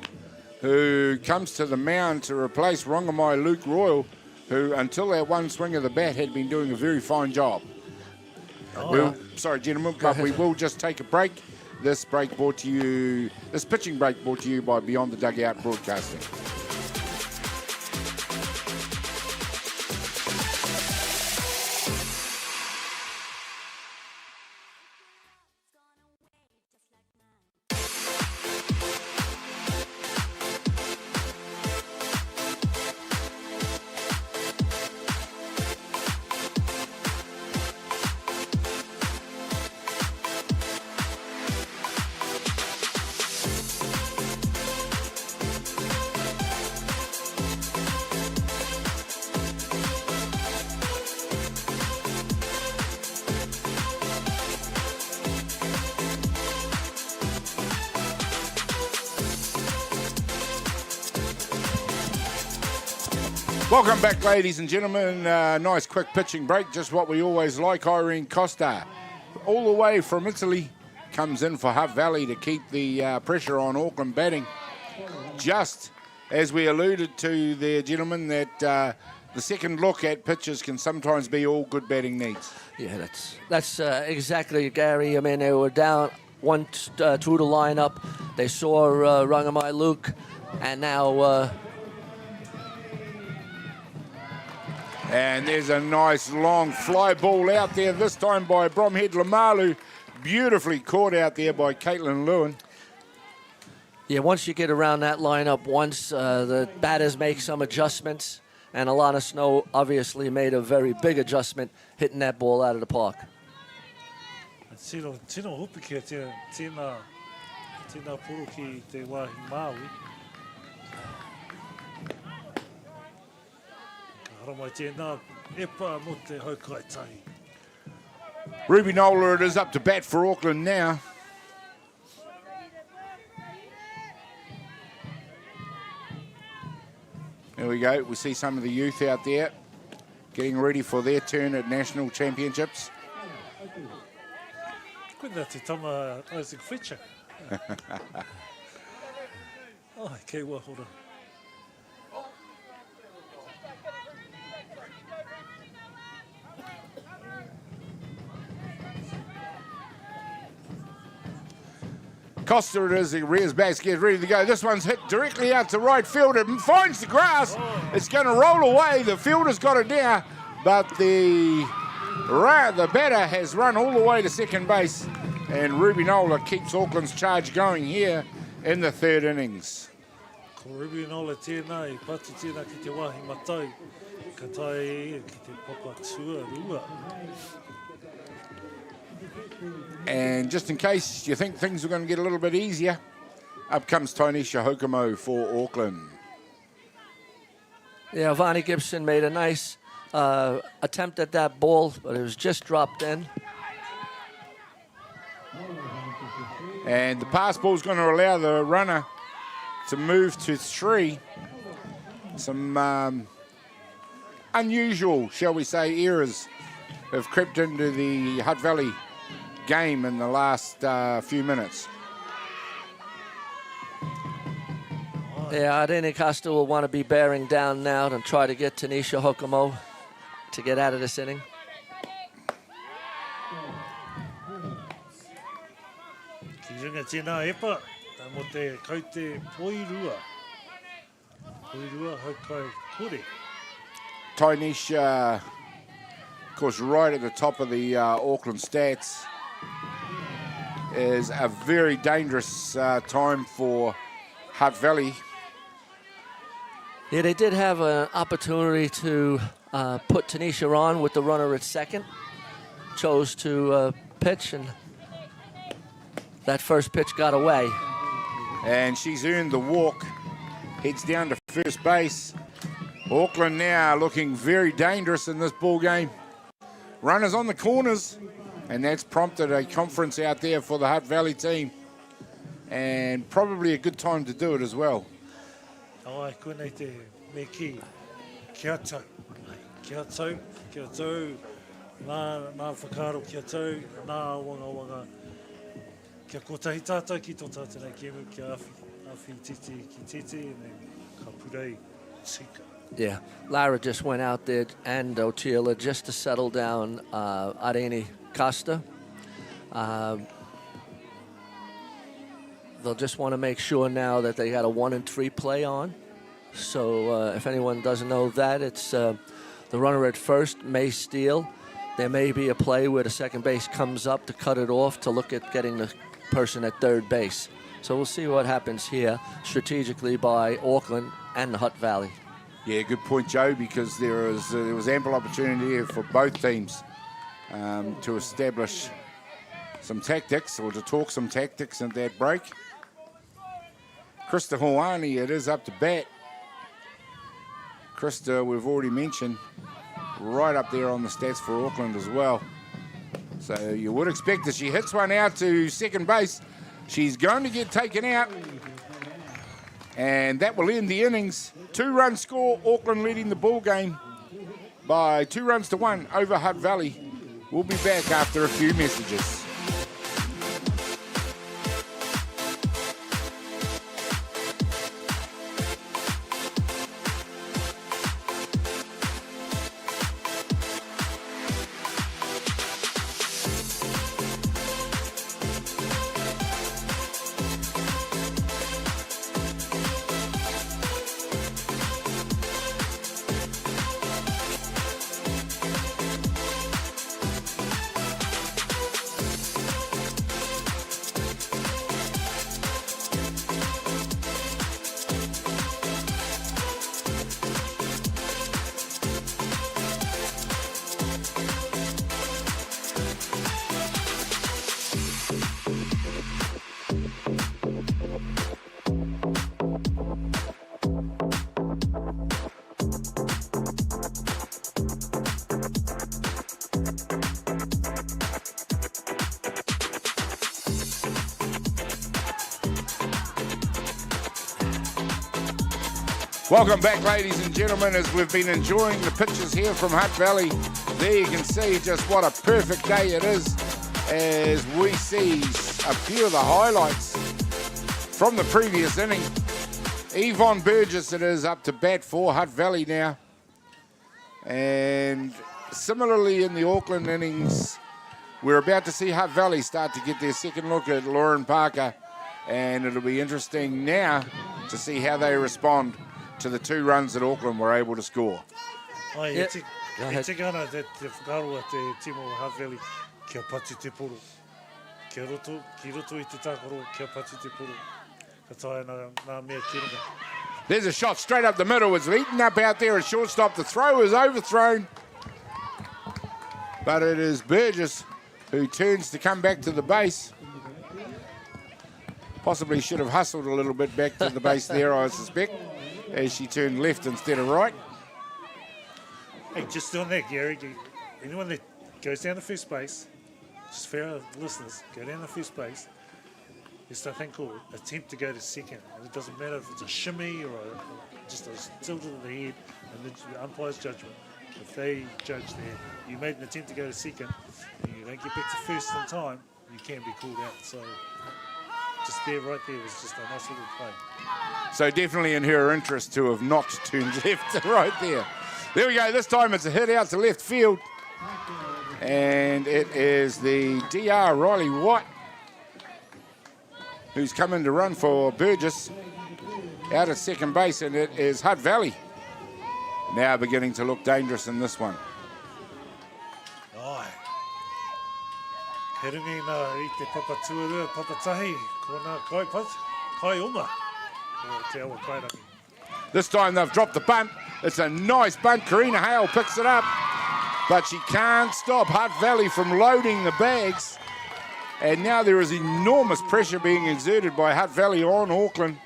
who comes to the mound to replace Rongamai Luke Royal, who until that one swing of the bat had been doing a very fine job. Sorry, gentlemen, but we will just take a break. This pitching break brought to you by Beyond the Dugout Broadcasting. Welcome back, ladies and gentlemen. Nice quick pitching break, just what we always like. Irene Costa, all the way from Italy, comes in for Hutt Valley to keep the pressure on Auckland batting. Just as we alluded to there, gentlemen, that the second look at pitches can sometimes be all good batting needs. Yeah, that's exactly, Gary. I mean, they were down 1-2 to lineup. They saw Rangamai Luke, and now... And there's a nice long fly ball out there, this time by Bromhead Lamalu. Beautifully caught out there by Caitlin Lewin. Yeah, once you get around that lineup, once the batters make some adjustments, and Alana Snow obviously made a very big adjustment, hitting that ball out of the park. Tino hupi kia tēnā puru ki te wāhi Māui. Ruby Nola, it is up to bat for Auckland now. There we go. We see some of the youth out there getting ready for their turn at national championships. Kuina te tama Isaac Fletcher. Oh, kei wā, hold on. Costa it is, he rears back, gets ready to go. This one's hit directly out to right field. It finds the grass. It's going to roll away. The fielder's got it now, but the The batter has run all the way to second base, and Ruby Nola keeps Auckland's charge going here in the third innings. Ko Ruby Nola tēnā, I patu tēnā ki te wahi matau, ka tae ki te papa tuarua. And just in case you think things are going to get a little bit easier, up comes Tanisha Hokomo for Auckland. Yeah, Vani Gibson made a nice attempt at that ball, but it was just dropped in. And the pass ball is going to allow the runner to move to 3. Some unusual, shall we say, errors have crept into the Hutt Valley game in the last few minutes. Yeah, Arene Costa will want to be bearing down now and try to get Tanisha Hokomo to get out of this inning. Ki runga tēnā epa, tā mo te kaute poirua. Poirua haukai kore. Tanisha, of course, right at the top of the Auckland stats, is a very dangerous time for Hutt Valley. Yeah, they did have an opportunity to put Tanisha on with the runner at second. Chose to pitch, and that first pitch got away. And she's earned the walk, heads down to first base. Auckland now looking very dangerous in this ball game. Runners on the corners, and that's prompted a conference out there for the Hutt Valley team. And probably a good time to do it as well. Ai, koenei te me ki, kia tau. Kia tau, nā whakaro kia tau, nā wanga. Kia kotahi tātou ki tō tātou kemu, kia awhi titi ki titi, and then ka purei tika. Yeah, Lara just went out there, and Oteila, just to settle down Arene Costa. They'll just want to make sure now that they got a 1-3 play on. So if anyone doesn't know that, it's the runner at first may steal. There may be a play where the second base comes up to cut it off to look at getting the person at third base. So we'll see what happens here strategically by Auckland and the Hutt Valley. Yeah, good point, Joe, because there was ample opportunity here for both teams to establish some tactics, or to talk some tactics at that break. Krista Hawani, it is up to bat. Krista, we've already mentioned, right up there on the stats for Auckland as well. So you would expect that she hits one out to second base. She's going to get taken out. And that will end the innings. 2-run score, Auckland leading the ball game by 2-1 over Hutt Valley. We'll be back after a few messages. Welcome back, ladies and gentlemen, as we've been enjoying the pictures here from Hutt Valley. There you can see just what a perfect day it is as we see a few of the highlights from the previous inning. Yvonne Burgess, it is up to bat for Hutt Valley now. And similarly in the Auckland innings, we're about to see Hutt Valley start to get their second look at Lauren Parker. And it'll be interesting now to see how they respond to the 2 runs that Auckland were able to score. Ai, Yeah. Go E ahead. te gana te whakaroa te timo o Hutt Valley kia patu te poro. Ki roto I te tākaro kia patu te poro. Ka tae nā mea ki runga. There's a shot straight up the middle. It's eaten up out there at shortstop. The throw is overthrown. But it is Burgess who turns to come back to the base. Possibly should have hustled a little bit back to the base there, I suspect, as she turned left instead of right. Hey, just on that, Gary, anyone that goes down to first base, just for our listeners, go down to first base, there's something called attempt to go to second. And it doesn't matter if it's a shimmy or just a tilt of the head and the umpire's judgment. If they judge that you made an attempt to go to second and you don't get back to first in time, you can be called out. So just there, right there, was just a nice little play. So definitely in her interest to have not turned left right there. There we go. This time it's a hit out to left field. And it is the DR Riley White who's coming to run for Burgess out at second base, and it is Hutt Valley now beginning to look dangerous in this one. Ai. He ringi nā I te papatuarua, papatahi, ko nā kai oma, o te awa kairangi. This time they've dropped the bunt. It's a nice bunt. Karina Hale picks it up, but she can't stop Hutt Valley from loading the bags. And now there is enormous pressure being exerted by Hutt Valley on Auckland.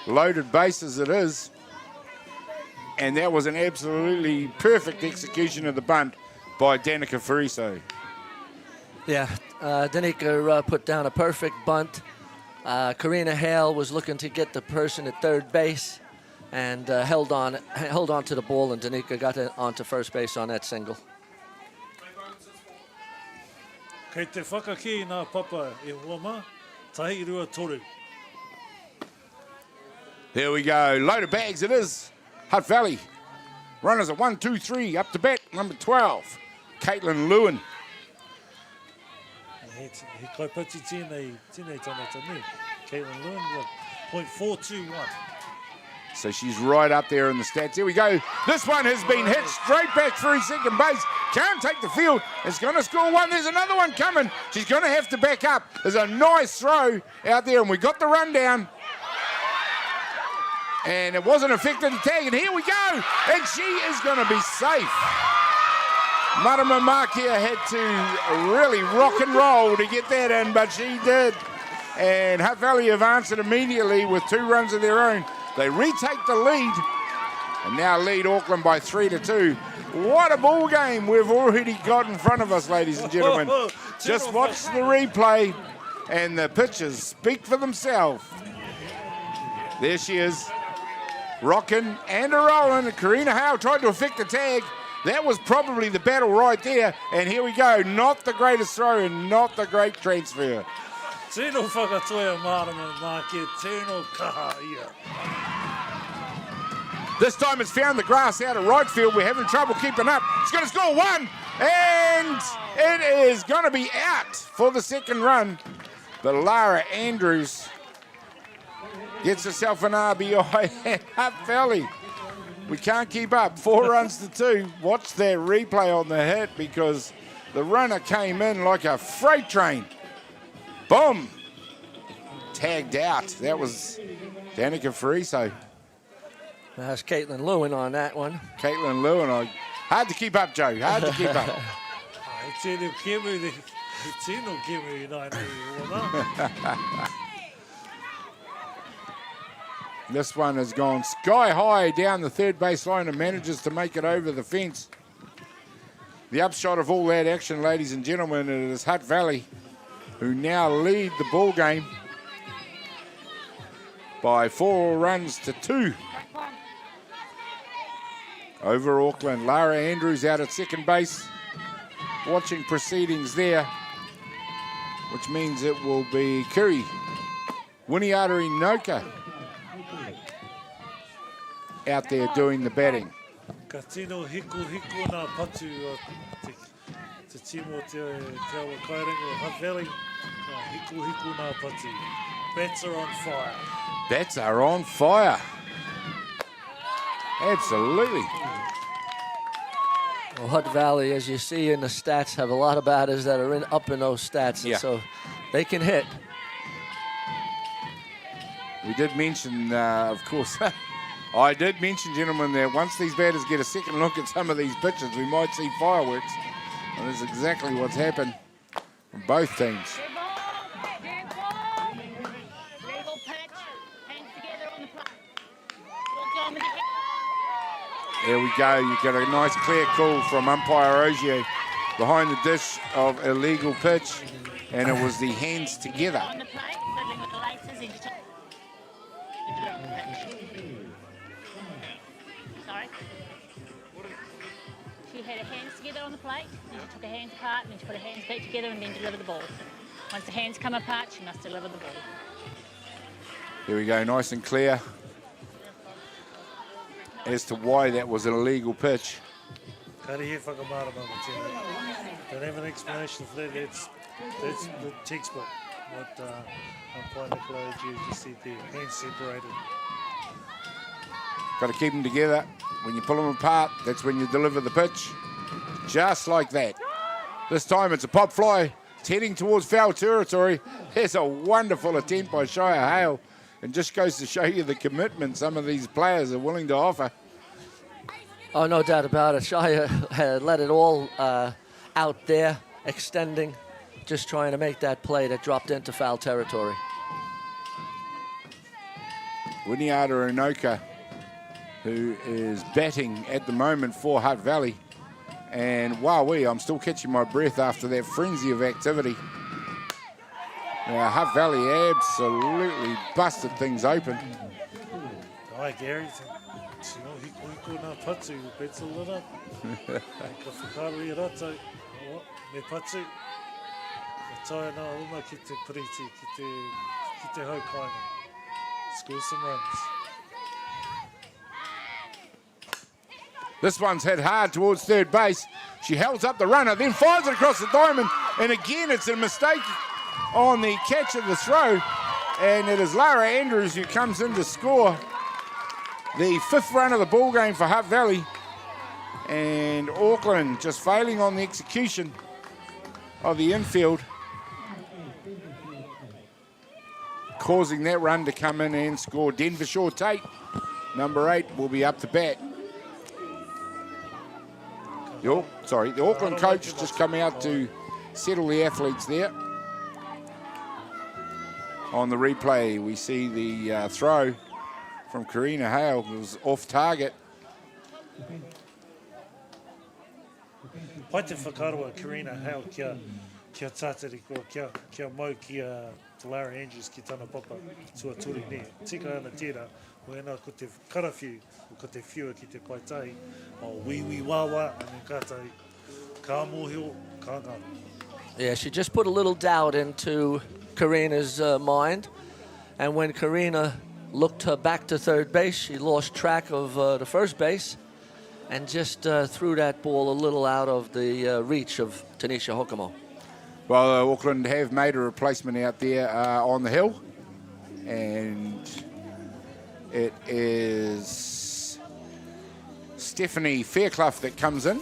Loaded base as it is. And that was an absolutely perfect execution of the bunt by Danica Fariso. Yeah, Danica put down a perfect bunt. Karina Hale was looking to get the person at third base and held on to the ball, and Danica got it onto first base on that single. Kei te whakaki nā papa e hoa mā, tahi rua toru. There we go. Loaded bags it is. Hutt Valley. Runners at 1, 2, 3. Up to bat, number 12. Caitlin Lewin. He kaipati tēnei tāngata me. Caitlin Lewin, what, .421. So she's right up there in the stats. Here we go. This one has been hit straight back through second base. Can't take the field. It's going to score one. There's another one coming. She's going to have to back up. There's a nice throw out there, and we got the rundown. And it wasn't affected the tag, and here we go. And she is going to be safe. Marama Makia had to really rock and roll to get that in, but she did. And Hutt Valley have answered immediately with 2 runs of their own. They retake the lead and now lead Auckland by 3-2. What a ball game we've already got in front of us, ladies and gentlemen. Just watch the replay and the pictures speak for themselves. There she is, rocking and a-rolling. Karina Hale tried to affect the tag. That was probably the battle right there. And here we go, not the greatest throw and not the great transfer. Tēnō whakatoia Marama Māke, tēnō kaha ia. This time it's found the grass out of right field. We're having trouble keeping up. It's going to score one, and it is going to be out for the second run. But Lara Andrews gets herself an RBI at Hutt Valley. We can't keep up. 4 runs to 2. Watch that replay on the hit because the runner came in like a freight train. Boom! Tagged out. That was Danica Fariso. That's Caitlin Lewin on that one. Caitlin Lewin. Hard to keep up, Joe. Hard to keep up. Ai tēnō kemu, tēnō kemu nai nei. This one has gone sky high down the third baseline and manages to make it over the fence. The upshot of all that action, ladies and gentlemen, it is Hutt Valley who now lead the ball game by 4 runs to 2 over Auckland. Lara Andrews out at second base, watching proceedings there, which means it will be Kiri Winiara Inoka out there doing the batting. Ka tino hiku nā patu te timo te awa kairangi o Hutt Valley. Ka hiku nā patu. Bats are on fire. Bats are on fire. Absolutely. Well, Hutt Valley, as you see in the stats, have a lot of batters that are up in those stats, and so they can hit. We did mention, of course, I did mention, gentlemen, that once these batters get a second look at some of these pitches, we might see fireworks. And that's exactly what's happened from both teams. Good ball. Good ball. Legal pitch. Hands together on the plate. Walk on with the There we go. You got a nice clear call from umpire Ogier behind the dish of illegal pitch, and it was the hands together. on the plate. Fiddling with the laces into top. Sorry. She had her hands together on the plate, and she took her hands apart, and then she put her hands back together and then delivered the ball. Once the hands come apart, she must deliver the ball. Here we go, nice and clear as to why that was an illegal pitch. Don't have an explanation for that. That's the textbook. What umpire Nicola just said there. Hands separated. Got to keep them together. When you pull them apart, that's when you deliver the pitch. Just like that. This time it's a pop fly. It's heading towards foul territory. There's a wonderful attempt by Shire Hale. And just goes to show you the commitment some of these players are willing to offer. Oh, no doubt about it. Shire had let it all out there, extending, just trying to make that play that dropped into foul territory. Winiata Inoka, who is batting at the moment for Hutt Valley. And wowee, I'm still catching my breath after that frenzy of activity. Now, Hutt Valley absolutely busted things open. Hi, Gary. Tino hiko nā patu, betsa lura. Ka whakaru I rata. Me patu. E taia nā uma ki te priti, ki te hau kainga. Score some runs. This one's hit hard towards third base. She holds up the runner, then fires it across the diamond. And again, it's a mistake on the catch of the throw. And it is Lara Andrews who comes in to score the fifth run of the ball game for Hutt Valley. And Auckland just failing on the execution of the infield, causing that run to come in and score. Denver Shaw Tate, number 8, will be up to bat. The Auckland coach just come out to settle the athletes there. On the replay, we see the throw from Karina Hale. It was off target. Pai te whakaroa Karina Hale kia tātari kua kia mau kia te Lara Andrews ki tana papa tuaturi ne. Tika ana tērā, o ena ko te karawhiu, o ko te whiua ki te paitai, o wiwi wawa, ane kātai, ka mōhio, ka ngā. Yeah, she just put a little doubt into Karina's mind. And when Karina looked her back to third base, she lost track of the first base and just threw that ball a little out of the reach of Tanisha Hokomo. Well, Auckland have made a replacement out there on the hill. And it is Stephanie Fairclough that comes in,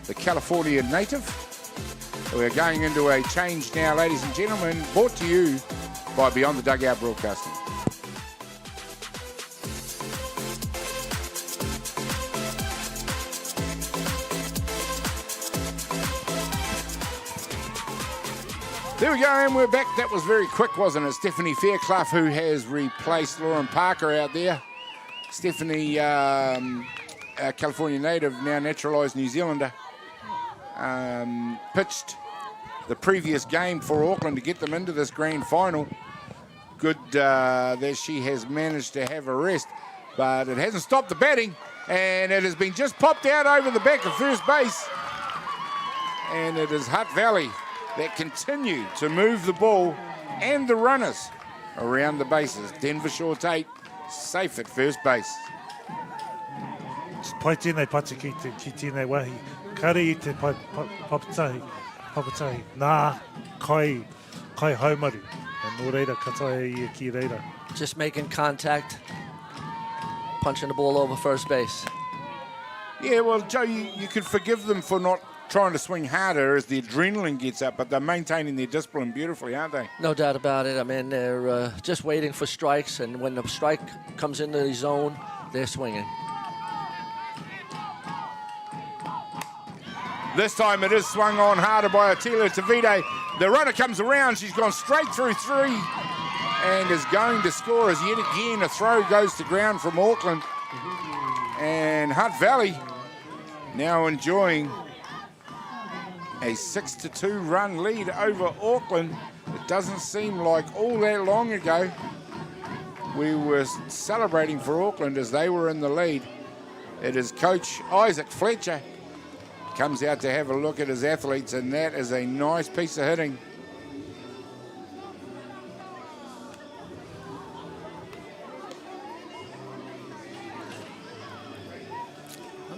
the Californian native. We're going into a change now, ladies and gentlemen, brought to you by Beyond the Dugout Broadcasting. There we go, and we're back. That was very quick, wasn't it? Stephanie Fairclough, who has replaced Lauren Parker out there. Stephanie, California native, now naturalised New Zealander, pitched the previous game for Auckland to get them into this grand final. Good that she has managed to have a rest, but it hasn't stopped the batting, and it has been just popped out over the back of first base. And it is Hutt Valley that continue to move the ball and the runners around the bases. Denver Shaw Tate safe at first base. Pai tēnei patu ki tēnei wahi. Kare I te papatahi. Nā, kai haumaru. And nō reira, katai I ki reira. Just making contact, punching the ball over first base. Yeah, well, Joe, you could forgive them for not trying to swing harder as the adrenaline gets up, but they're maintaining their discipline beautifully, aren't they? No doubt about it. I mean, they're just waiting for strikes, and when the strike comes into the zone, they're swinging. This time it is swung on harder by Atiawa Toa. The runner comes around. She's gone straight through 3 and is going to score as yet again a throw goes to ground from Auckland. And Hutt Valley now enjoying a 6-2 run lead over Auckland. It doesn't seem like all that long ago we were celebrating for Auckland as they were in the lead. It is Coach Isaac Fletcher comes out to have a look at his athletes, and that is a nice piece of hitting.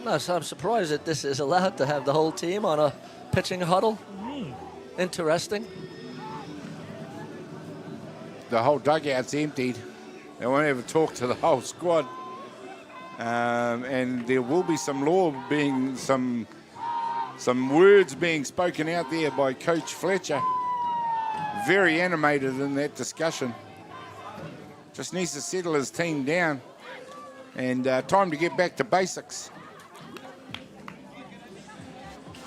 I'm surprised that this is allowed to have the whole team on a pitching huddle. Interesting. The whole dugout's emptied. They won't ever talk to the whole squad. And there will be some words being spoken out there by Coach Fletcher. Very animated in that discussion. Just needs to settle his team down. And time to get back to basics.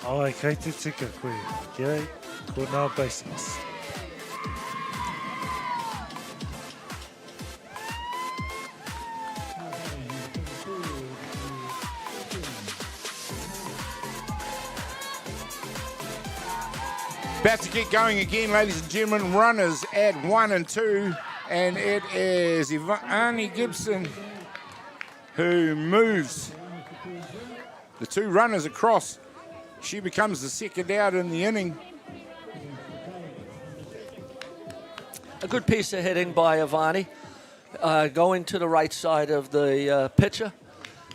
Ai, kei te tika koe. Kia, ko nā basics. About to get going again, ladies and gentlemen. Runners at 1 and 2. And it is Ivani Gibson who moves the 2 runners across. She becomes the second out in the inning. A good piece of hitting by Ivani, going to the right side of the pitcher,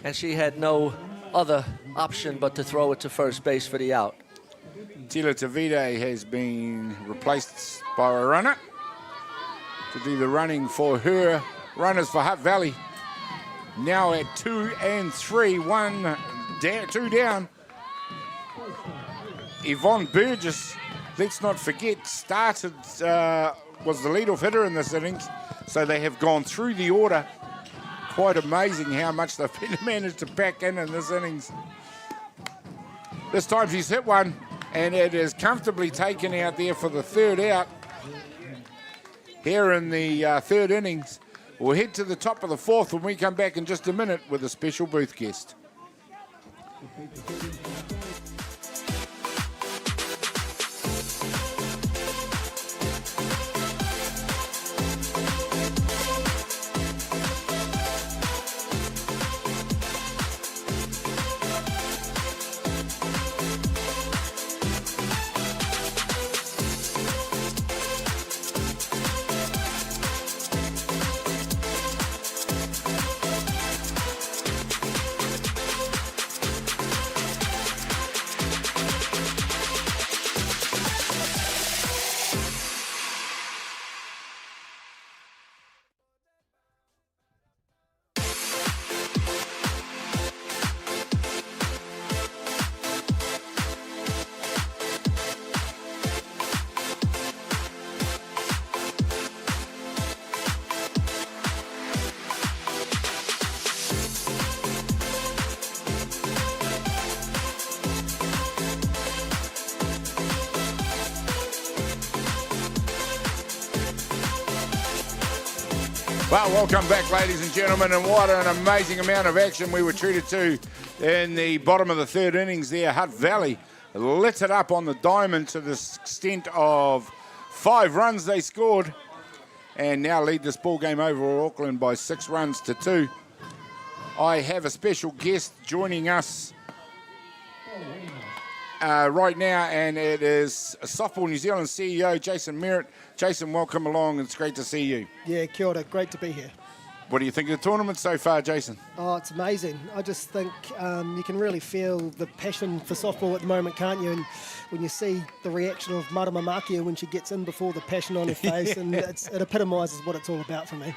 and she had no other option but to throw it to first base for the out. Atiawa Toa has been replaced by a runner to do the running for her. Runners for Hutt Valley now at 2 and 3, 2 down. Yvonne Burgess, let's not forget, started, was the leadoff hitter in this innings, so they have gone through the order. Quite amazing how much they've managed to pack in this innings. This time she's hit one, and it is comfortably taken out there for the third out. Here in the third innings, we'll head to the top of the fourth when we come back in just a minute with a special booth guest. Well, welcome back, ladies and gentlemen, and what an amazing amount of action we were treated to in the bottom of the third innings there. Hutt Valley lit it up on the diamond to the extent of 5 runs they scored, and now lead this ball game over Auckland by 6 runs to 2. I have a special guest joining us right now, and it is Softball New Zealand CEO Jason Merritt. Jason, welcome along. It's great to see you. Yeah, kia ora. Great to be here. What do you think of the tournament so far, Jason? Oh, it's amazing. I just think you can really feel the passion for softball at the moment, can't you? And when you see the reaction of Marama Makia when she gets in before, the passion on her face, and it epitomises what it's all about for me.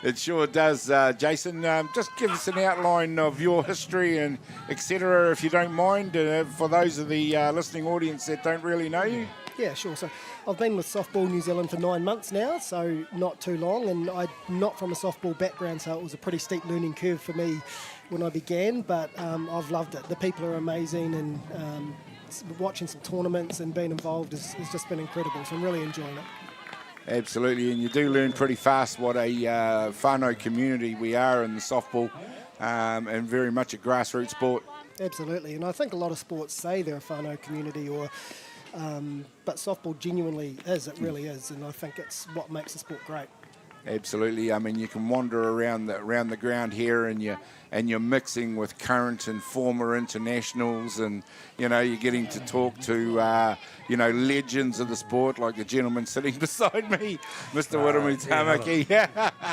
It sure does, Jason. Just give us an outline of your history and etc., if you don't mind, for those of the listening audience that don't really know you. Yeah, sure. So I've been with Softball New Zealand for 9 months now, so not too long, and I'm not from a softball background, so it was a pretty steep learning curve for me when I began, but I've loved it. The people are amazing, and watching some tournaments and being involved has just been incredible, so I'm really enjoying it. Absolutely, and you do learn pretty fast what a whānau community we are in the softball, and very much a grassroots sport. Absolutely, and I think a lot of sports say they're a whānau community, but softball genuinely is, it really is, and I think it's what makes the sport great. Absolutely, I mean, you can wander around the ground here, and you're mixing with current and former internationals, and you're getting to talk to legends of the sport, like the gentleman sitting beside me, Mr. Wiramu Tamaki.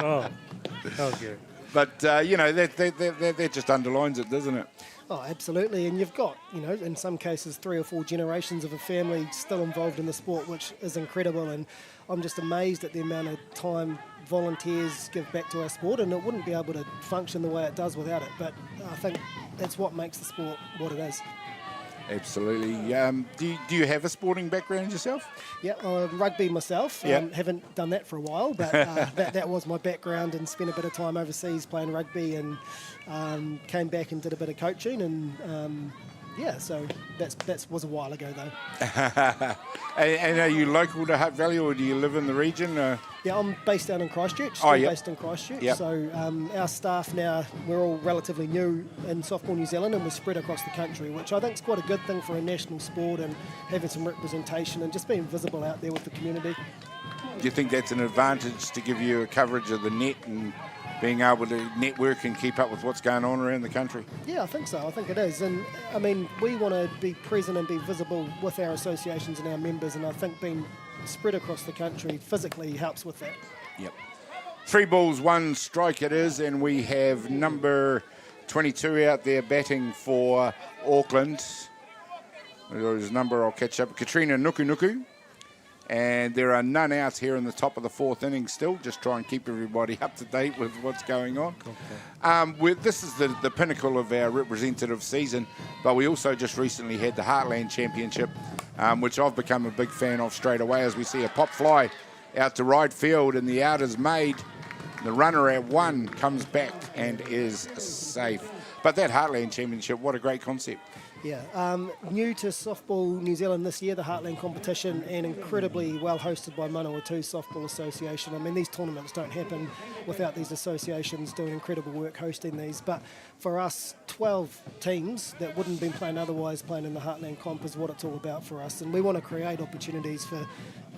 Oh, okay. But that just underlines it, doesn't it? Oh, absolutely, and you've got, in some cases 3 or 4 generations of a family still involved in the sport, which is incredible, and I'm just amazed at the amount of time volunteers give back to our sport, and it wouldn't be able to function the way it does without it, but I think that's what makes the sport what it is. Absolutely. Do you have a sporting background yourself? Yeah, rugby myself. Yep. Haven't done that for a while, but that was my background, and spent a bit of time overseas playing rugby, and came back and did a bit of coaching, and so that was a while ago though. And are you local to Hutt Valley, or do you live in the region? Yeah, I'm based down in Christchurch. Based in Christchurch. Yep. So our staff now, we're all relatively new in Softball New Zealand, and we're spread across the country, which I think is quite a good thing for a national sport, and having some representation and just being visible out there with the community. Do you think that's an advantage to give you a coverage of the net and being able to network and keep up with what's going on around the country? Yeah, I think so. I think it is. And, I mean, we want to be present and be visible with our associations and our members, and I think being spread across the country physically helps with that. Yep. 3 balls, 1 strike it is, and we have number 22 out there batting for Auckland. His number, I'll catch up, Katrina Nuku. And there are none outs here in the top of the 4th inning still. Just try and keep everybody up to date with what's going on. Okay. This is the pinnacle of our representative season, but we also just recently had the Heartland Championship, which I've become a big fan of straight away, as we see a pop fly out to right field, and the out is made. The runner at 1 comes back and is safe. But that Heartland Championship, what a great concept. Yeah, new to Softball New Zealand this year, the Heartland competition, and incredibly well hosted by Manawatu Softball Association. I mean, these tournaments don't happen without these associations doing incredible work hosting these. But for us, 12 teams that wouldn't have been playing otherwise playing in the Heartland comp is what it's all about for us. And we want to create opportunities for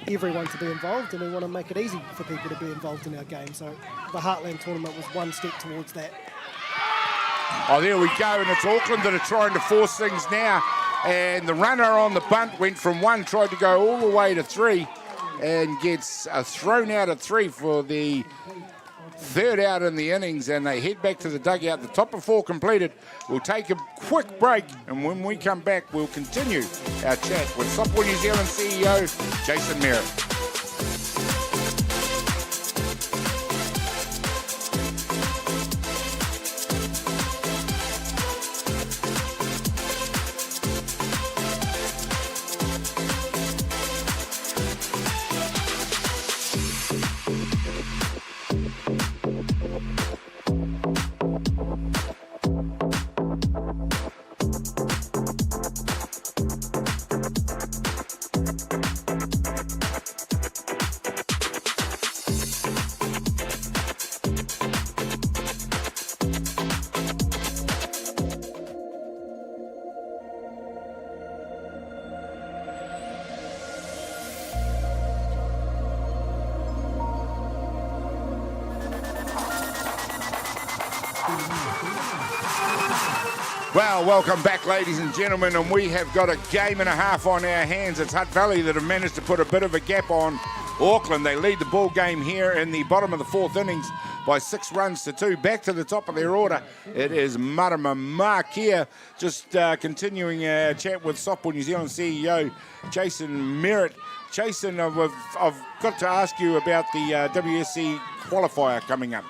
everyone to be involved, and we want to make it easy for people to be involved in our game. So the Heartland tournament was one step towards that. Oh, there we go, and it's Auckland that are trying to force things now. And the runner on the bunt went from 1, tried to go all the way to 3, and gets thrown out at 3 for the 3rd out in the innings, and they head back to the dugout. The top of 4 completed. We'll take a quick break, and when we come back, we'll continue our chat with Softball New Zealand CEO, Jason Merritt. Well, welcome back, ladies and gentlemen, and we have got a game and a half on our hands. It's Hutt Valley that have managed to put a bit of a gap on Auckland, they lead the ball game here in the bottom of the fourth innings by 6 runs to 2. Back to the top of their order, it is Marama Markia. Just continuing our chat with Softball New Zealand CEO Jason Merritt. Jason, I've got to ask you about the WSC qualifier coming up.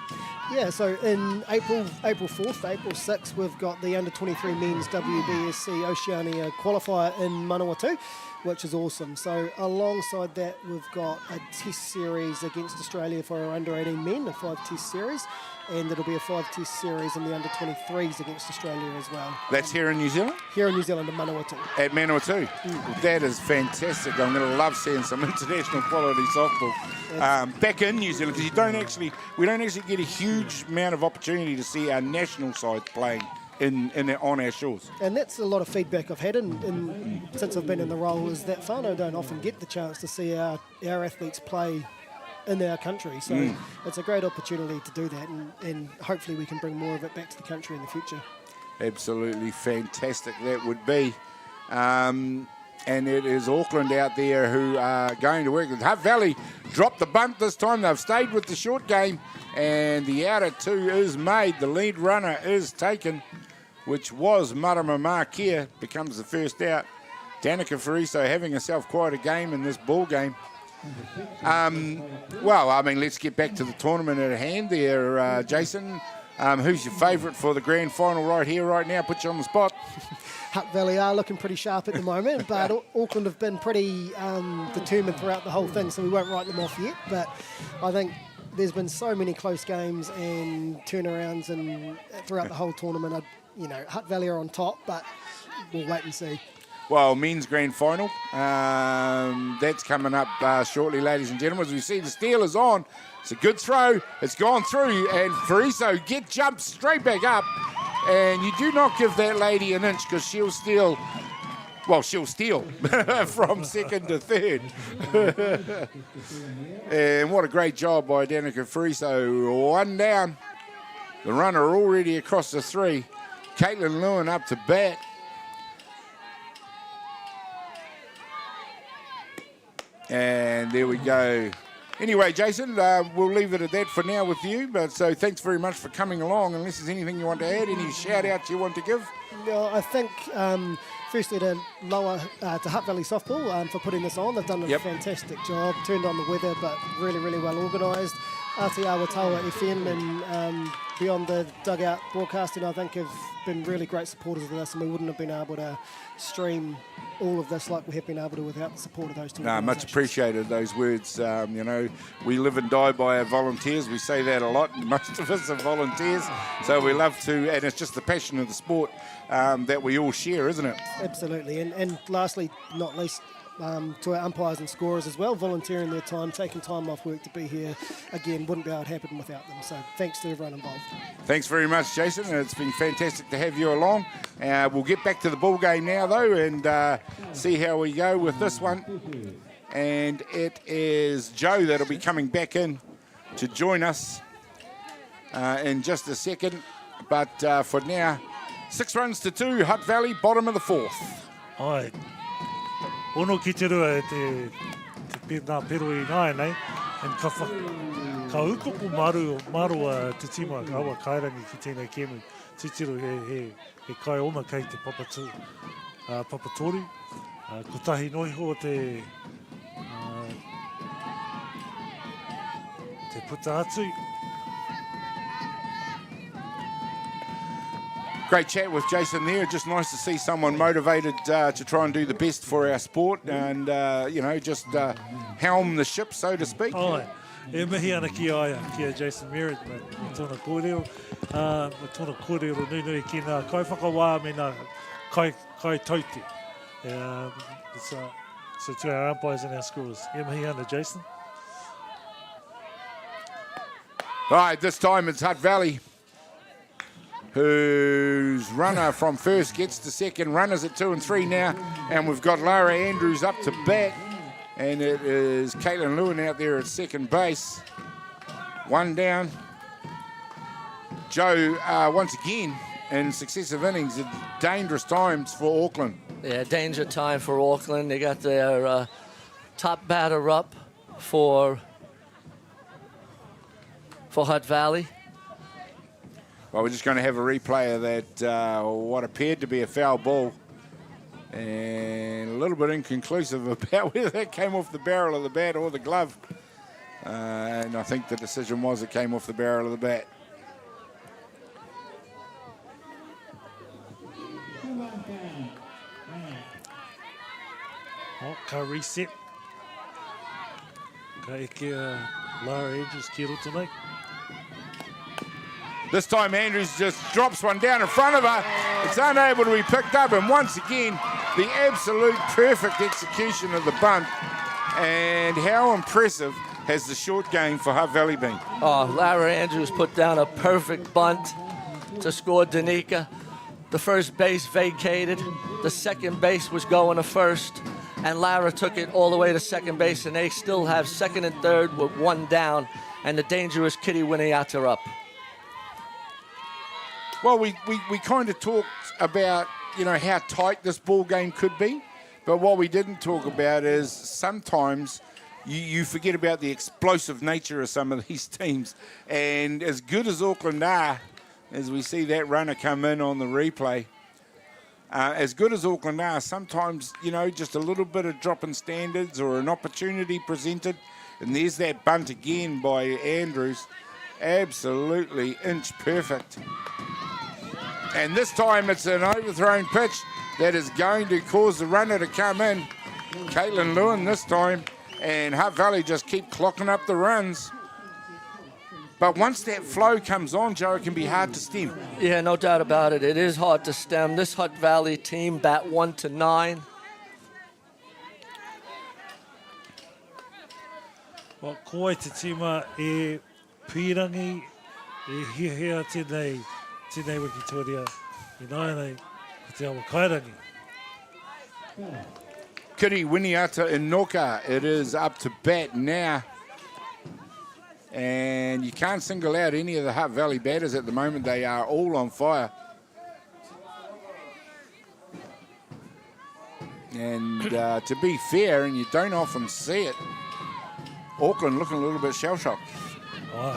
Yeah, so in April 4th, April 6th, we've got the under-23 men's WBSC Oceania qualifier in Manawatu, which is awesome. So alongside that, we've got a test series against Australia for our under-18 men, a 5-test series, and it'll be a 5-test series in the under-23s against Australia as well. That's here in New Zealand? Here in New Zealand, in Manawatu. At Manawatu. That is fantastic. I'm going to love seeing some international quality softball back in New Zealand, because we don't actually get a huge amount of opportunity to see our national sides playing on our shores. And that's a lot of feedback I've had since I've been in the role, is that whānau don't often get the chance to see our athletes play in our country. So it's a great opportunity to do that, and hopefully we can bring more of it back to the country in the future. Absolutely fantastic that would be. And it is Auckland out there who are going to work. Hutt Valley dropped the bunt this time. They've stayed with the short game, and the out at 2 is made. The lead runner is taken, which was Marama Markia, becomes the first out. Danica Fariso having herself quite a game in this ball game. Let's get back to the tournament at hand there, Jason. Who's your favourite for the grand final right here, right now? Put you on the spot. Hutt Valley are looking pretty sharp at the moment, but Auckland have been pretty determined throughout the whole thing, so we won't write them off yet. But I think there's been so many close games and turnarounds and throughout the whole tournament. Hutt Valley are on top, but we'll wait and see. Well, men's grand final, that's coming up shortly, ladies and gentlemen. As we see the steal is on, it's a good throw, it's gone through, and Fariso jumps straight back up, and you do not give that lady an inch, because she'll steal from second to third. And what a great job by Danica Fariso. 1 down, the runner already across the 3. Caitlin Lewin up to bat. And there we go. Anyway, Jason, we'll leave it at that for now with you. But so thanks very much for coming along. Unless there's anything you want to add, any shout-outs you want to give? No, I think firstly to Hutt Valley Softball for putting this on. They've done a fantastic job. Turned on the weather, but really, really well organised. Atiawa Toa FM and Beyond the Dugout broadcasting, I think, have been really great supporters of this, and we wouldn't have been able to stream all of this like we have been able to without the support of those two organisations. Much appreciated, those words. We live and die by our volunteers. We say that a lot. Most of us are volunteers, so we love to, and it's just the passion of the sport that we all share, isn't it? Absolutely. And lastly, not least, to our umpires and scorers as well, volunteering their time, taking time off work to be here. Again, wouldn't be able to happen without them. So thanks to everyone involved. Thanks very much, Jason. It's been fantastic to have you along. We'll get back to the ball game now, though, and see how we go with this one. And it is Joe that'll be coming back in to join us in just a second. But for now, 6 runs to 2, Hutt Valley, bottom of the 4th. Ai. Ono ki te rua nā pero I nai nei, and ka ukopu maru te tima awa kairangi ki tēnei kēmu. Titiru he kai oma kei te papatori. Ko tahi noi ho te puta atu. Great chat with Jason there. Just nice to see someone motivated to try and do the best for our sport and, just helm the ship, so to speak. Ai, e mihi ana ki a Jason Merritt, me tōna kōrero nui ki nā kaiwhakawā me nā kai tauti. So to our umpires and our scorers. E mihi ana, Jason. All right, this time it's Hutt Valley, whose runner from first gets to second. Runners at 2 and 3 now, and we've got Lara Andrews up to bat, and it is Caitlin Lewin out there at second base. 1 down. Joe, once again, in successive innings, dangerous times for Auckland. Yeah, danger time for Auckland. They got their top batter up, for Hutt Valley. Well, we're just going to have a replay of that, what appeared to be a foul ball. And a little bit inconclusive about whether that came off the barrel of the bat or the glove. And I think the decision was it came off the barrel of the bat. Oh, ka reset. Ka eke Lara Andrews ki roto nei. This time Andrews just drops one down in front of her. It's unable to be picked up, and once again, the absolute perfect execution of the bunt. And how impressive has the short game for Hutt Valley been? Oh, Lara Andrews put down a perfect bunt to score Danica. The first base vacated. The second base was going to first. And Lara took it all the way to second base, and they still have second and third with one down. And the dangerous Kitty Winiata up. Well, we kind of talked about, you know, how tight this ball game could be. But what we didn't talk about is sometimes you forget about the explosive nature of some of these teams. And as good as Auckland are, as we see that runner come in on the replay, as good as Auckland are, sometimes, you know, just a little bit of drop in standards or an opportunity presented. And there's that bunt again by Andrews. Absolutely inch perfect. And this time it's an overthrown pitch that is going to cause the runner to come in. Caitlin Lewin this time. And Hutt Valley just keep clocking up the runs. But once that flow comes on, Joe, it can be hard to stem. Yeah, no doubt about it. It is hard to stem. This Hutt Valley team bat 1-9. Well, ko ai te tima e pirangi e hihea tēnei Wikitoria i nānei ki te awa kairangi. Kiri Winiata in Noka, it is up to bat now. And you can't single out any of the Hutt Valley batters at the moment. They are all on fire. And to be fair, and you don't often see it, Auckland looking a little bit shell-shocked. Oh,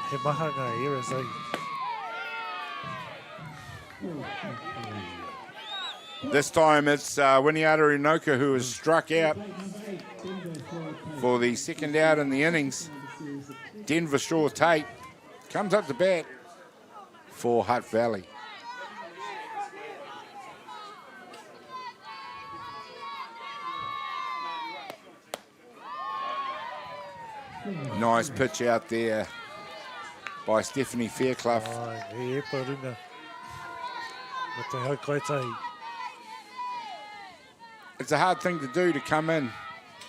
he maha ngā eras, eh? This time it's Winiata Inoka who has struck out for the second out in the innings. Denver Shaw Tate comes up to bat for Hutt Valley. Nice pitch out there by Stephanie Fairclough. Oh, he epa runga. Mo te hau kaitahi. It's a hard thing to do to come in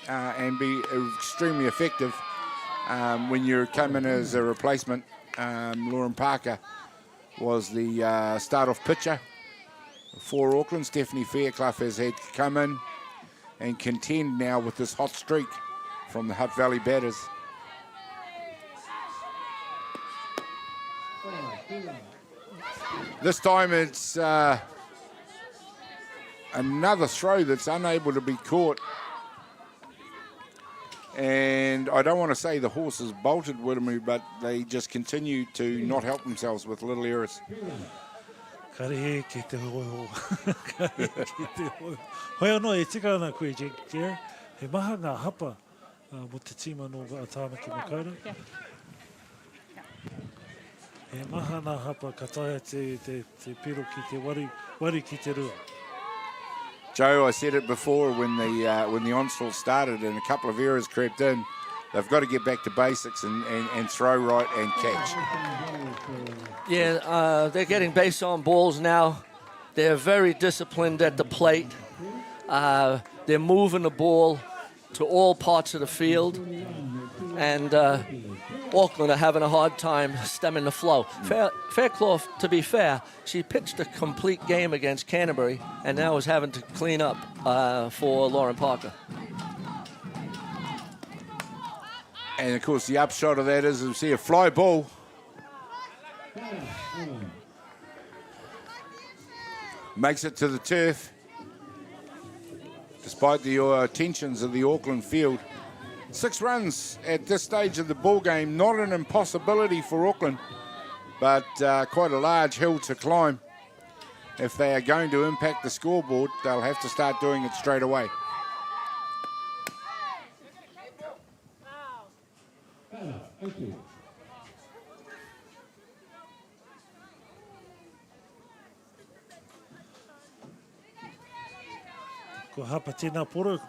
and be extremely effective when you're coming as a replacement. Lauren Parker was the start-off pitcher for Auckland. Stephanie Fairclough has had to come in and contend now with this hot streak from the Hutt Valley batters. This time it's another throw that's unable to be caught. And I don't want to say the horses bolted with me, but they just continue to not help themselves with little errors. Kare ki te hoiho. Kare ki te hoiho. Hoi anō e tika ana koe, Jerry. He maha ngā hapa mo te tima no Atāmaki Makaurau. He maha ngā hapa ka taia te piro ki te wari ki te rua. Joe, I said it before when the onslaught started and a couple of errors crept in. They've got to get back to basics and throw right and catch. Yeah, they're getting base on balls now. They're very disciplined at the plate. They're moving the ball to all parts of the field. And Auckland are having a hard time stemming the flow. Fairclough, to be fair, she pitched a complete game against Canterbury and now is having to clean up for Lauren Parker. And, of course, the upshot of that is we see a fly ball. Makes it to the turf. Despite the tensions of the Auckland field, 6 runs at this stage of the ball game, not an impossibility for Auckland, but quite a large hill to climb. If they are going to impact the scoreboard, they'll have to start doing it straight away. Ko hapa tēnā poro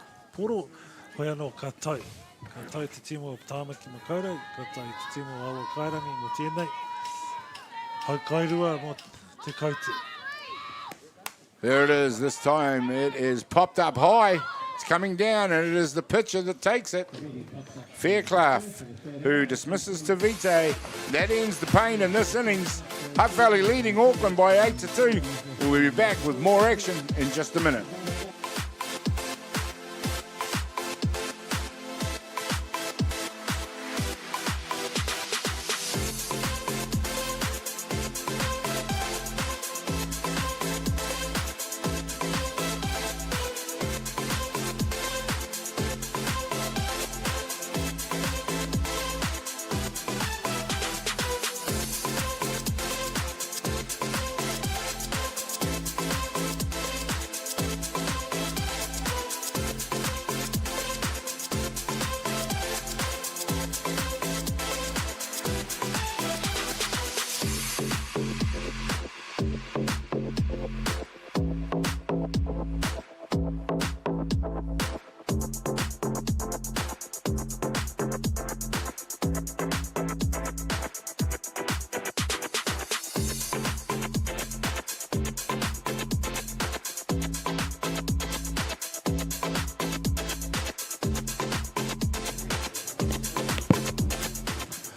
hoi anō ka tai. Ka tai te timo o Tāmaki Makaurau, ka tai te timo o Awa Kairangi mo tēnei. Hau kairua mo te kaute. There it is. This time it is popped up high. It's coming down, and it is the pitcher that takes it. Fairclough, who dismisses to Vitae. That ends the pain in this innings. Hutt Valley leading Auckland by 8-2. We'll be back with more action in just a minute.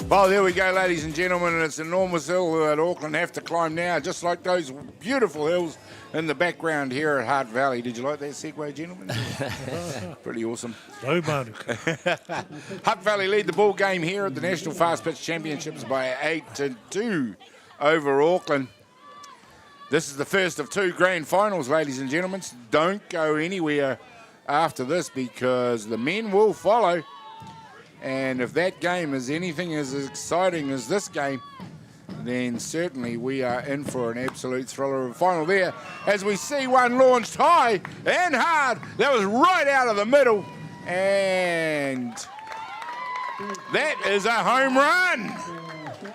Well, there we go, ladies and gentlemen, and it's an enormous hill that Auckland have to climb now, just like those beautiful hills in the background here at Hutt Valley. Did you like that segue, gentlemen? Pretty awesome. Hutt Valley lead the ball game here at the National Fastpitch Championships by 8-2 over Auckland. This is the first of 2 grand finals, ladies and gentlemen. So don't go anywhere after this because the men will follow. And if that game is anything as exciting as this game, then certainly we are in for an absolute thriller of a final there. As we see one launched high and hard. That was right out of the middle. And that is a home run.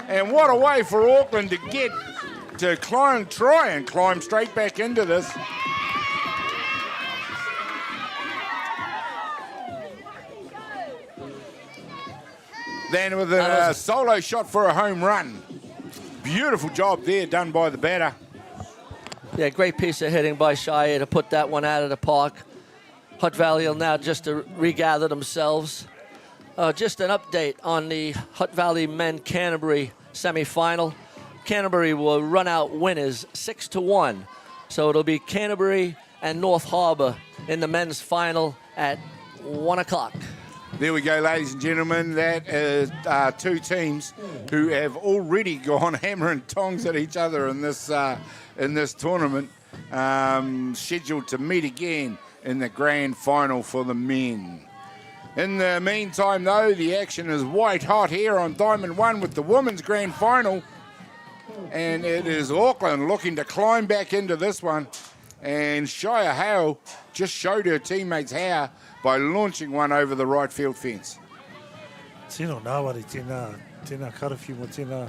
And what a way for Auckland to get to try and climb straight back into this. Then with a solo shot for a home run. Beautiful job there done by the batter. Yeah, great piece of hitting by Shia to put that one out of the park. Hutt Valley will now just to regather themselves. Just an update on the Hutt Valley Men Canterbury semi-final. Canterbury will run out winners 6-1. So it'll be Canterbury and North Harbour in the men's final at 1 o'clock. There we go, ladies and gentlemen. That is 2 teams who have already gone hammer and tongs at each other in this tournament, scheduled to meet again in the grand final for the men. In the meantime, though, the action is white hot here on Diamond 1 with the women's grand final, and it is Auckland looking to climb back into this one. And Shia Hale just showed her teammates how by launching one over the right field fence. Tino nāwari, tēnā karawhi mo tēnā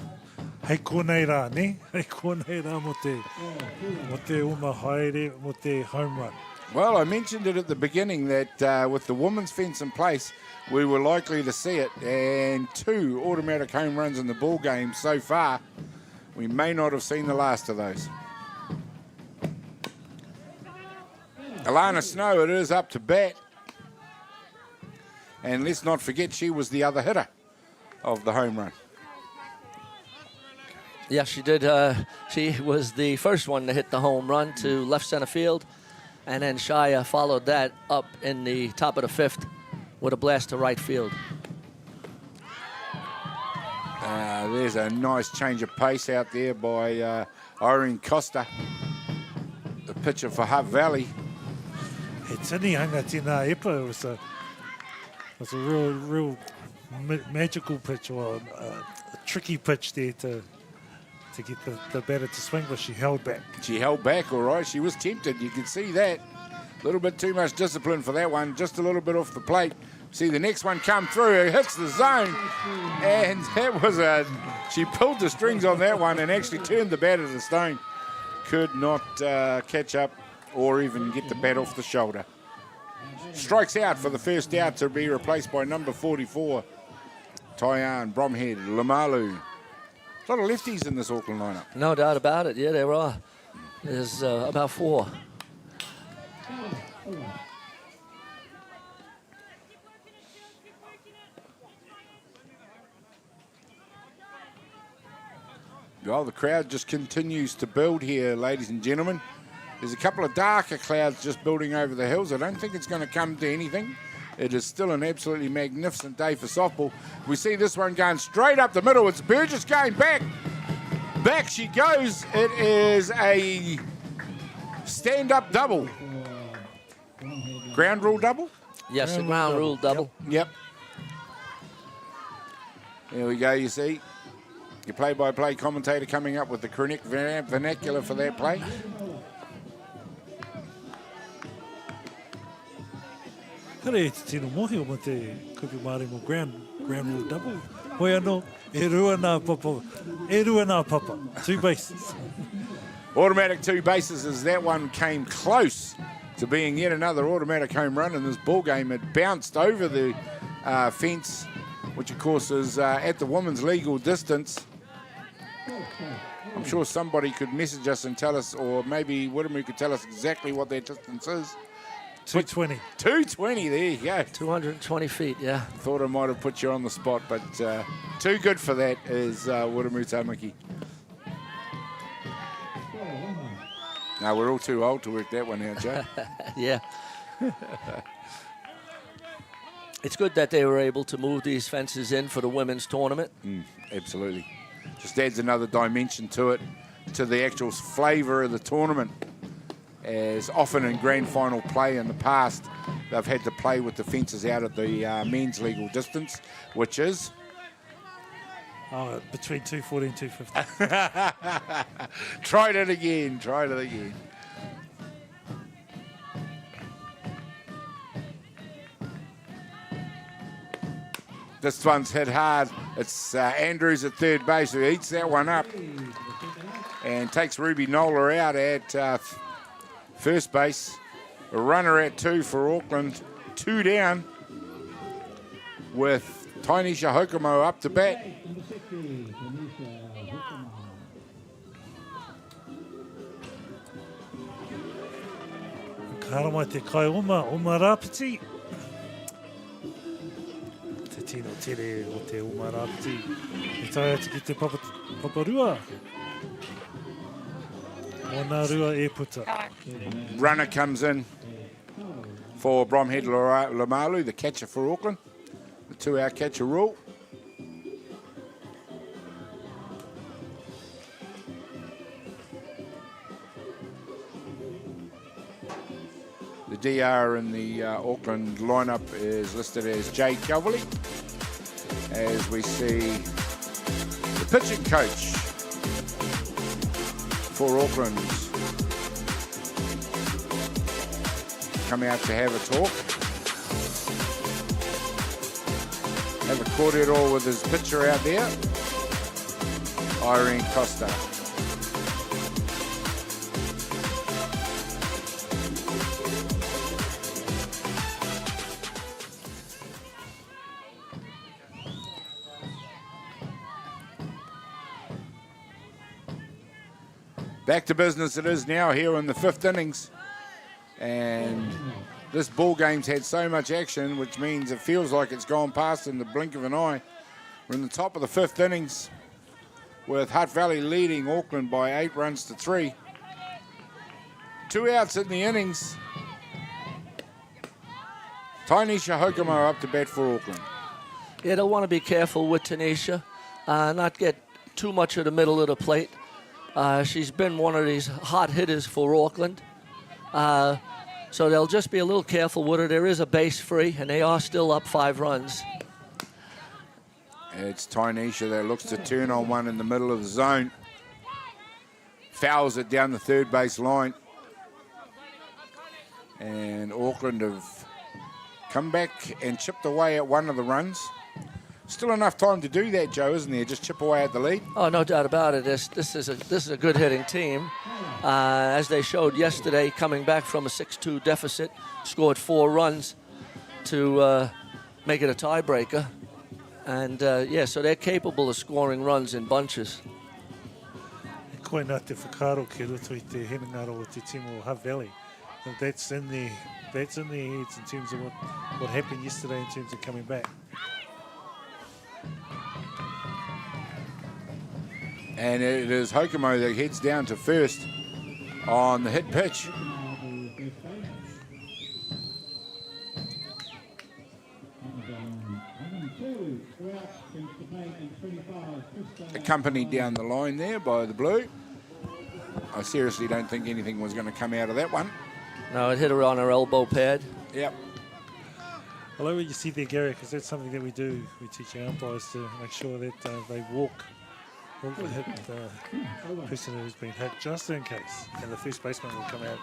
hei kōnei rā, ne? Hei kōnei rā mo te uma haere, mo te home run. Well, I mentioned it at the beginning that with the women's fence in place, we were likely to see it, and 2 automatic home runs in the ball game so far. We may not have seen the last of those. Alana Snow, it is up to bat. And let's not forget she was the other hitter of the home run. Yeah, she did. She was the first one to hit the home run to left center field. And then Shia followed that up in the top of the 5th with a blast to right field. There's a nice change of pace out there by Irene Costa, the pitcher for Hutt Valley. He tini hanga tēnā epa, It's a real magical pitch, or a tricky pitch there to get the batter to swing, but she held back. She held back, all right. She was tempted. You can see that. A little bit too much discipline for that one. Just a little bit off the plate. See the next one come through. It hits the zone. And that was she pulled the strings on that one and actually turned the batter to stone. Could not catch up or even get the bat off the shoulder. Strikes out for the first out to be replaced by number 44. Tyann, Bromhead, Lamalu. A lot of lefties in this Auckland lineup. No doubt about it. Yeah, there are. There's about 4. Well, the crowd just continues to build here, ladies and gentlemen. There's a couple of darker clouds just building over the hills. I don't think it's going to come to anything. It is still an absolutely magnificent day for softball. We see this one going straight up the middle. It's Burgess going back. Back she goes. It is a stand-up double. Ground rule double? Yes, a ground rule double. Yep. There we go, you see. Your play-by-play commentator coming up with the correct vernacular for that play. Kare e te tino mohi o mo te kupi Māori mo ground rule double. Hoi anō, e rua nā papa. 2 bases. Automatic 2 bases as that one came close to being yet another automatic home run in this ball game. It bounced over the fence, which of course is at the women's legal distance. I'm sure somebody could message us and tell us, or maybe Wiremu could tell us exactly what their distance is. 220. 220, there you go. 220 feet, yeah. Thought I might have put you on the spot, but too good for that is Wiremu Tamaki. No, we're all too old to work that one out, Joe. Yeah. It's good that they were able to move these fences in for the women's tournament. Absolutely. Just adds another dimension to it, to the actual flavour of the tournament. As often in grand final play in the past, they've had to play with the fences out at the men's legal distance, which is? Between 240 and 250. Tried it again. This one's hit hard. It's Andrews at third base who eats that one up and takes Ruby Nola out at first base. A runner at 2 for Auckland. 2 down with Tainisha Hokomo up to bat. Karamai te kai oma Rapiti. Te tino tere o te oma Rapiti. E tai ati ki te paparua. O nā rua e puta. Runner comes in for Bromhead Lamalu, the catcher for Auckland. The 2-out catcher rule. The DR in the Auckland lineup is listed as Jay Calverley. As we see the pitching coach for Auckland come out to have a talk. Have a cordial with his pitcher out there, Irene Costa. Back to business it is now here in the 5th innings. And this ball game's had so much action, which means it feels like it's gone past in the blink of an eye. We're in the top of the 5th innings with Hutt Valley leading Auckland by 8 runs to 3. 2 outs in the innings. Tainisha Hokomo up to bat for Auckland. Yeah, they'll want to be careful with Tanisha, not get too much of the middle of the plate. She's been one of these hot hitters for Auckland. So they'll just be a little careful with it. There is a base free, and they are still up 5 runs. It's Tynesha that looks to turn on one in the middle of the zone. Fouls it down the third base line. And Auckland have come back and chipped away at one of the runs. Still enough time to do that, Joe, isn't there? Just chip away at the lead. Oh, no doubt about it. This is a good hitting team. As they showed yesterday, coming back from a 6-2 deficit, scored 4 runs to make it a tiebreaker. And, so they're capable of scoring runs in bunches. Koe nā te whakaro ki roto I te henengaro o te timo o Hutt Valley. That's in their heads in terms of what happened yesterday in terms of coming back. And it is Hokomo that heads down to first on the hit pitch. Accompanied down the line there by the blue. I seriously don't think anything was going to come out of that one. No, it hit her on her elbow pad. Yep. I like what you see there, Gary, because that's something that we do. We teach our umpires to make sure that they walk the hit person who's been hit just in case. And the first baseman will come out,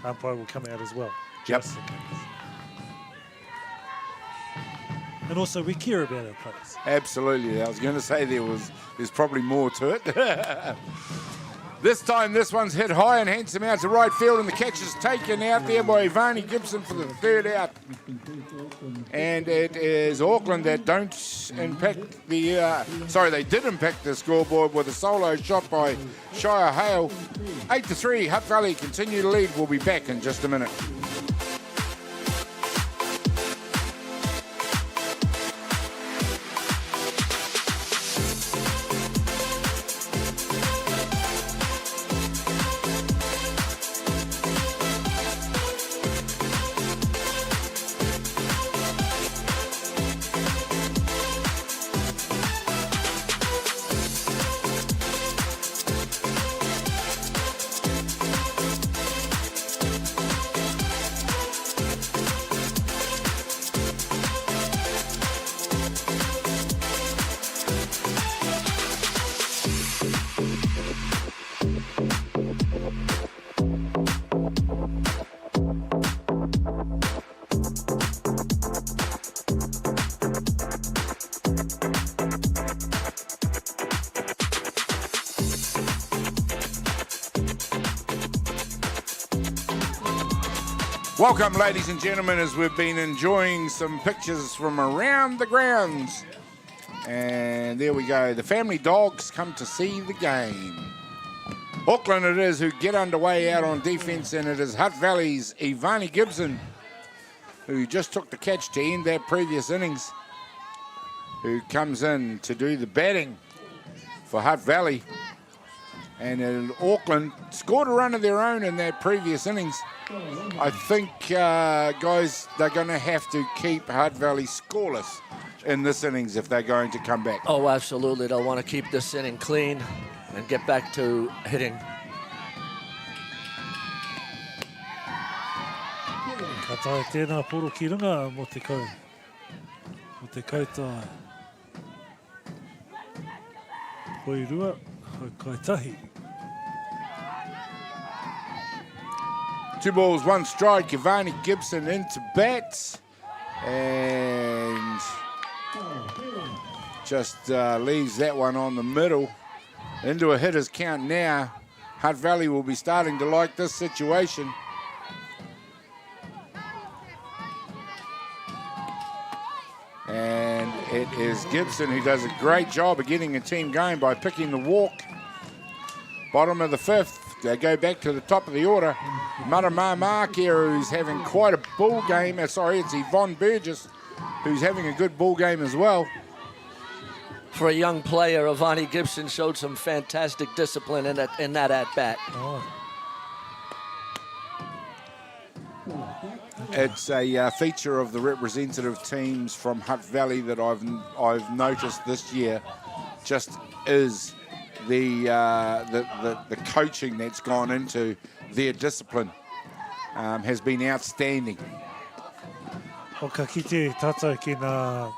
umpire will come out as well, just in case. And also we care about our players. Absolutely. I was going to say there's probably more to it. This time, this one's hit high and handsome out to right field, and the catch is taken out there by Ivani Gibson for the third out. And it is Auckland that don't impact the... they did impact the scoreboard with a solo shot by Shire Hale. 8-3, Hutt Valley continue to lead. We'll be back in just a minute. Welcome, ladies and gentlemen, as we've been enjoying some pictures from around the grounds. And there we go. The family dogs come to see the game. Auckland it is who get underway out on defence, and it is Hutt Valley's Ivani Gibson, who just took the catch to end that previous innings, who comes in to do the batting for Hutt Valley. And Auckland scored a run of their own in that previous innings. I think, guys, they're going to have to keep Hutt Valley scoreless in this innings if they're going to come back. Oh, absolutely. They'll want to keep this inning clean and get back to hitting. Ka tae tēnā poro ki runga mo te kau. Mo te kauta. Hoi rua, hoi kaitahi. 2 balls, 1 strike. Ivani Gibson into bat. And just leaves that one on the middle. Into a hitter's count now. Hutt Valley will be starting to like this situation. And it is Gibson who does a great job of getting a team going by picking the walk. Bottom of the 5th. They go back to the top of the order. Marama Markia, who's having quite a bull game. Sorry, it's Yvonne Burgess, who's having a good ball game as well. For a young player, Ivani Gibson showed some fantastic discipline in that at-bat. Oh. It's a feature of the representative teams from Hutt Valley that I've noticed this year. Just is the coaching that's gone into their discipline. has been outstanding. O ka kite tātou ki nā...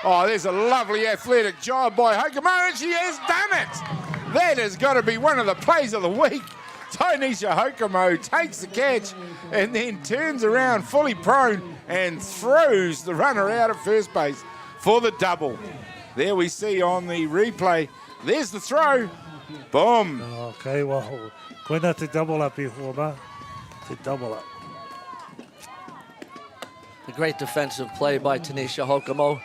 Oh, there's a lovely athletic job by Hokomo, and she has done it. That has got to be one of the plays of the week. Tanisha Hokomo takes the catch and then turns around fully prone and throws the runner out of first base for the double. There we see on the replay. There's the throw. Boom. Okay, well, koina te double up I hoa, te double up. A great defensive play by Tanisha Hokomo.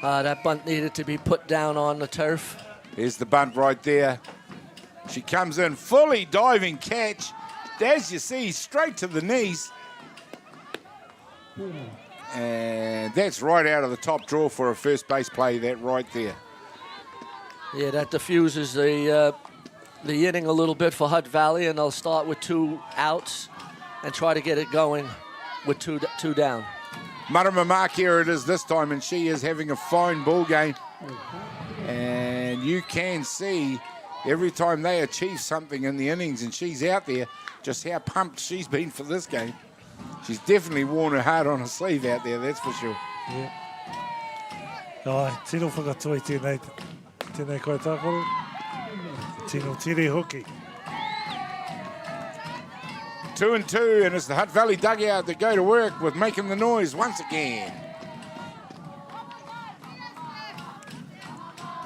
That bunt needed to be put down on the turf. Here's the bunt right there. She comes in, fully diving catch. As you see, straight to the knees. And that's right out of the top draw for a first base play, that right there. Yeah, that diffuses the inning a little bit for Hutt Valley, and they'll start with 2 outs and try to get it going with two down. Marama Markera it is this time, and she is having a fine ball game. And you can see every time they achieve something in the innings and she's out there, just how pumped she's been for this game. She's definitely worn her heart on her sleeve out there, that's for sure. Yeah. Ai, tino whakatoi tēnei koe tākoro. Tino tere hoki. 2-2, and it's the Hutt Valley dugout that go to work with making the noise once again.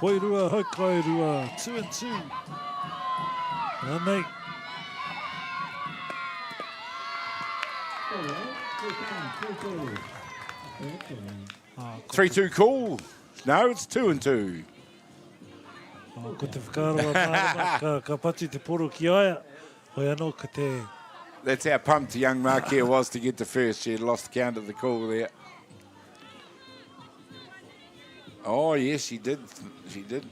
Poirua, Hokairua, 2-2. Anei. 3-2 cool. No, it's 2-2. Ko te whakaroa pārama, ka pati te poro ki aia, hoi anō ka te... That's how pumped young Markia was to get to first. She had lost count of the call there. Oh, yes, she did. She did.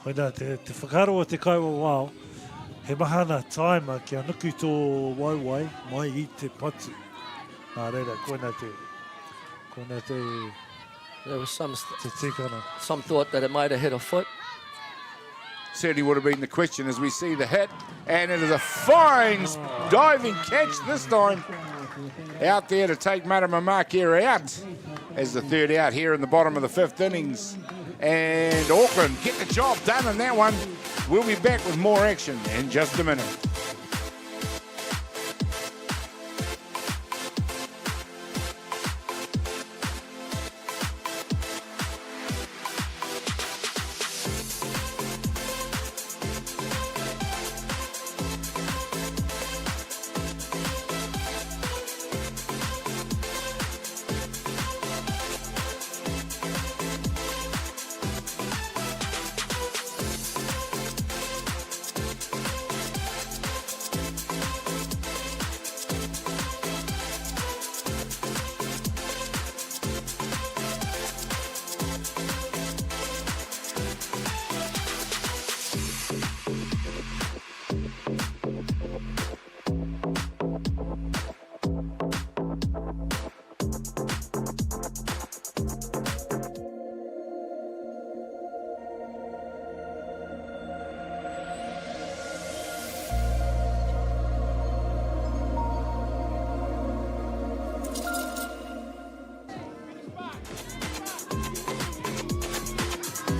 Hoi nā, te whakaroa te kaiwa wao, he mahana taima kia nuku tō waiwai mai I te patu. Nā reira, koina te There was some tikana. thought that it might have hit a foot. Certainly would have been the question as we see the hit. And it is a fine diving catch this time. Out there to take Marama Markera out as the third out here in the bottom of the 5th innings. And Auckland get the job done in that one. We'll be back with more action in just a minute.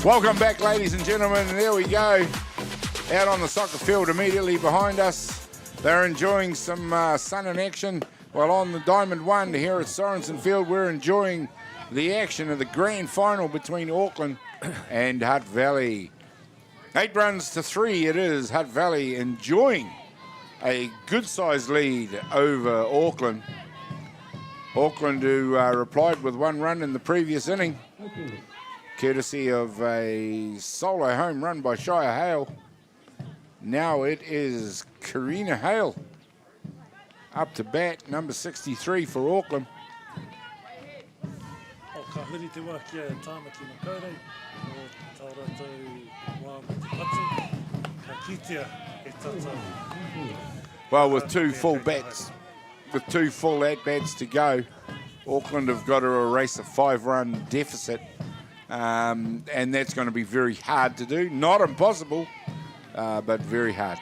Welcome back, ladies and gentlemen. There we go. Out on the soccer field immediately behind us. They're enjoying some sun and action. While on the Diamond One here at Sorensen Field, we're enjoying the action of the grand final between Auckland and Hutt Valley. 8-3 it is. Hutt Valley enjoying a good-sized lead over Auckland. Auckland, who replied with 1 run in the previous inning, courtesy of a solo home run by Shire Hale. Now it is Karina Hale up to bat, number 63 for Auckland. O ka huri te wā kia tāmaki makaurei, o tā rātou wā mo te patu, ka kitea e tātou. Well, with 2 full bats, with 2 full at-bats to go, Auckland have got to erase a 5-run deficit And that's going to be very hard to do. Not impossible, but very hard.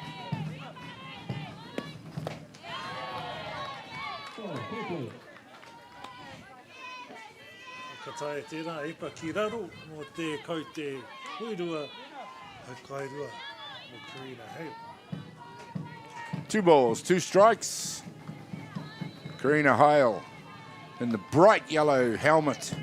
Ka tae tēnā epa ki raro mō te kau te huirua au kairua mō Karina Hale. 2 balls, 2 strikes. Karina Hale in the bright yellow helmet.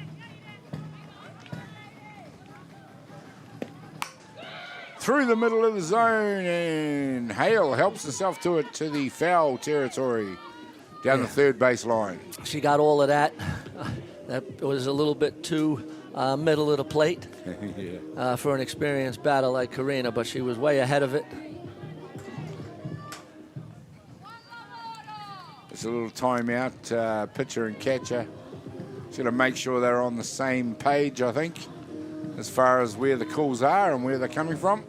Through the middle of the zone, and Hale helps herself to it to the foul territory down the third base line. She got all of that. That was a little bit too middle of the plate for an experienced batter like Karina, but she was way ahead of it. It's a little timeout, pitcher and catcher. Just got to make sure they're on the same page, I think, as far as where the calls are and where they're coming from.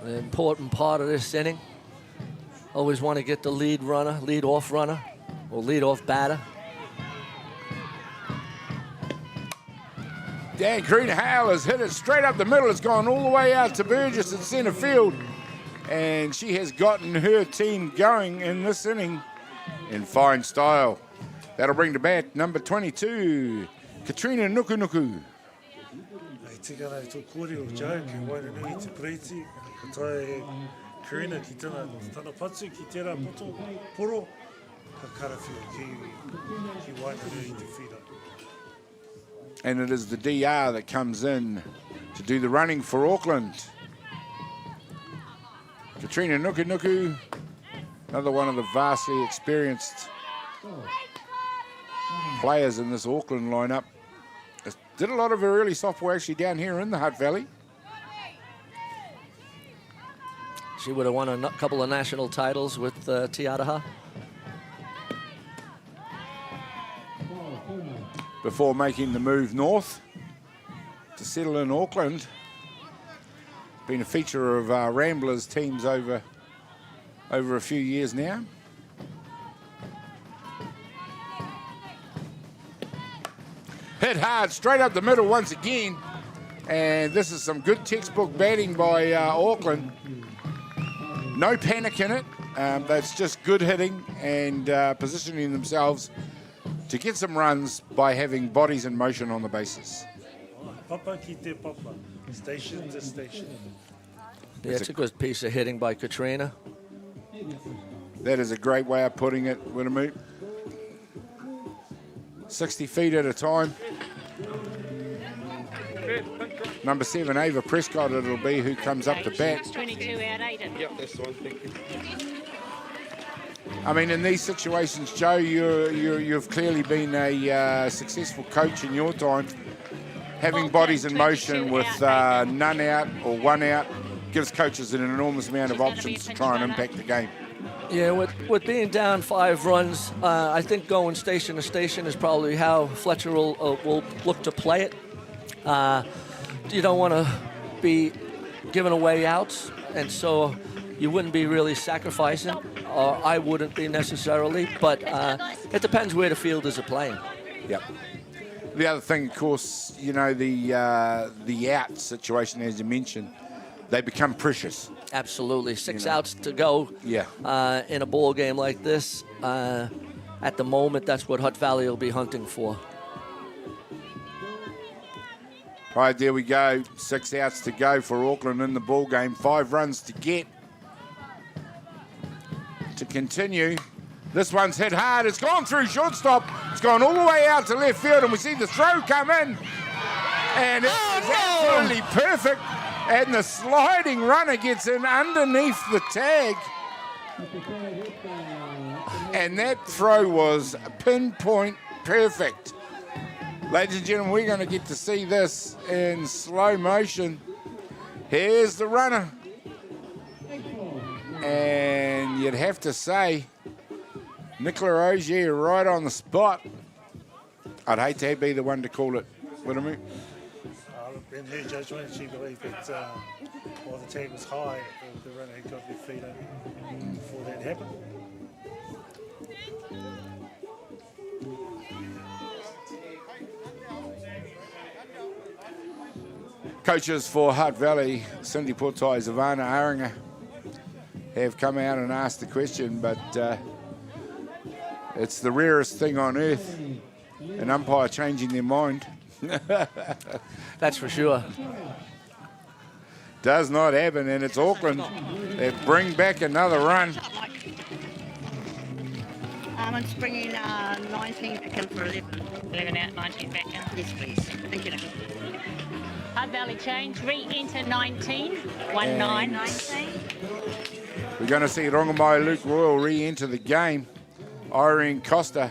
An important part of this inning. Always want to get the lead off runner, or lead off batter. Dan Karina Hale has hit it straight up the middle. It's gone all the way out to Burgess in centre field. And she has gotten her team going in this inning in fine style. That'll bring to bat number 22, Katrina Nukunuku. Hei tika nei tō kore o Joe, ki Wairanui te Preeti, ka tae Karina ki tana patu ki tērā poro, ka karawhia ki Wairanui te whira. And it is the DR that comes in to do the running for Auckland. Katrina Nukunuku, another one of the vastly experienced players in this Auckland lineup. Did a lot of her early softball actually down here in the Hutt Valley. She would have won a couple of national titles with Atiawa. Before making the move north to settle in Auckland. Been a feature of Ramblers teams over a few years now. Hit hard, straight up the middle once again. And this is some good textbook batting by Auckland. No panic in it. That's just good hitting and positioning themselves to get some runs by having bodies in motion on the bases. Papa ki te papa, station to station. Yeah, it's a good piece of hitting by Katrina. That is a great way of putting it, Winnamoot. 60 feet at a time. Number 7, Ava Prescott, it'll be who comes up to bat. 22 out, Aiden. Yep, that's the one, thank you. I mean, in these situations, Joe, you've clearly been a successful coach in your time. Having bodies in motion with none out or one out gives coaches an enormous amount of options to try and impact the game. Yeah, with being down 5 runs, I think going station to station is probably how Fletcher will look to play it. You don't want to be giving away outs, and so you wouldn't be really sacrificing, or I wouldn't be necessarily, but it depends where the fielders are playing. Yep. The other thing, of course, you know, the out situation, as you mentioned, they become precious. Absolutely. 6 outs to go in a ball game like this. At the moment, that's what Hutt Valley will be hunting for. All right, there we go. 6 outs to go for Auckland in the ball game. 5 runs to get. To continue. This one's hit hard. It's gone through shortstop. It's gone all the way out to left field, and we see the throw come in. And it's absolutely perfect. And the sliding runner gets in underneath the tag. And that throw was pinpoint perfect. Ladies and gentlemen, we're going to get to see this in slow motion. Here's the runner. And you'd have to say, Nicola Ogier right on the spot. I'd hate to be the one to call it. What do I mean? In her judgment, she believed that while the tag was high, the runner had got their feet up before that happened. Coaches for Hutt Valley, Cindy Portai, Zavana Aringa, have come out and asked the question, but it's the rarest thing on earth, an umpire changing their mind. That's for sure. Does not happen, and it's Auckland. They bring back another run. It's bringing 19 back in for 11. 11 out, 19 back in. Yes, please. Thank you. Hutt Valley change, re-enter 19, 1-9. 19. We're going to see Rongamai Luke Royal re-enter the game. Irene Costa,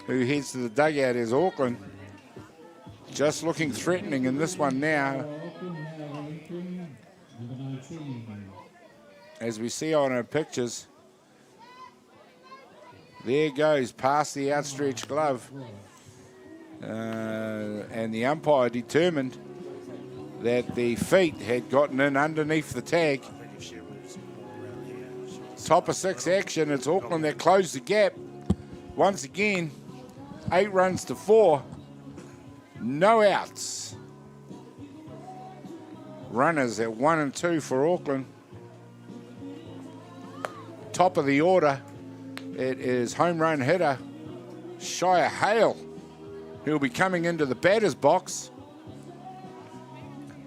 who heads to the dugout, is Auckland. Just looking threatening in this one now. As we see on our pictures, there goes past the outstretched glove. And the umpire determined that the feet had gotten in underneath the tag. Top of 6 action, it's Auckland that closed the gap. Once again, 8 runs to 4. No outs. Runners at 1 and 2 for Auckland. Top of the order, it is home run hitter Shia Hale, who'll be coming into the batter's box.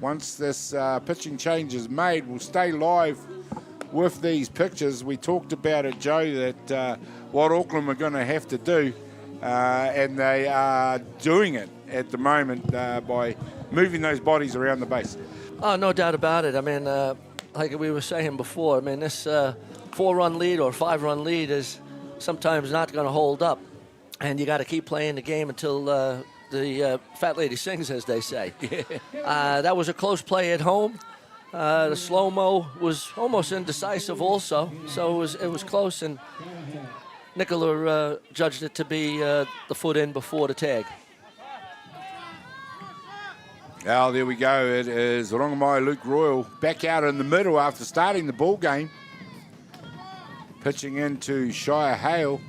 Once this pitching change is made, we'll stay live with these pictures. We talked about it, Joe, that what Auckland were going to have to do, and they are doing it at the moment by moving those bodies around the base. Oh, no doubt about it. I mean, like we were saying before, I mean, this 4-run lead or 5-run lead is sometimes not going to hold up, and you got to keep playing the game until the fat lady sings, as they say. That was a close play at home. The slow-mo was almost indecisive also, so it was close, and Nicola judged it to be the foot in before the tag. Oh, there we go. It is Rongamai Luke Royal back out in the middle after starting the ball game. Pitching into Shia Hale.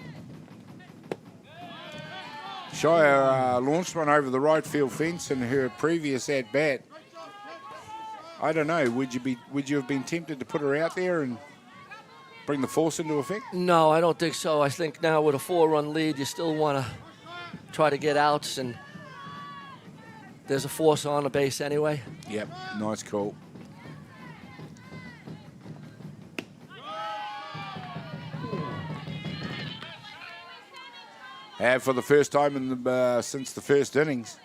Shia launched one over the right field fence in her previous at-bat. I don't know, would you have been tempted to put her out there and bring the force into effect? No, I don't think so. I think now with a 4-run lead, you still want to try to get outs, and there's a force on the base anyway. Yep, nice call. And for the first time since the first innings,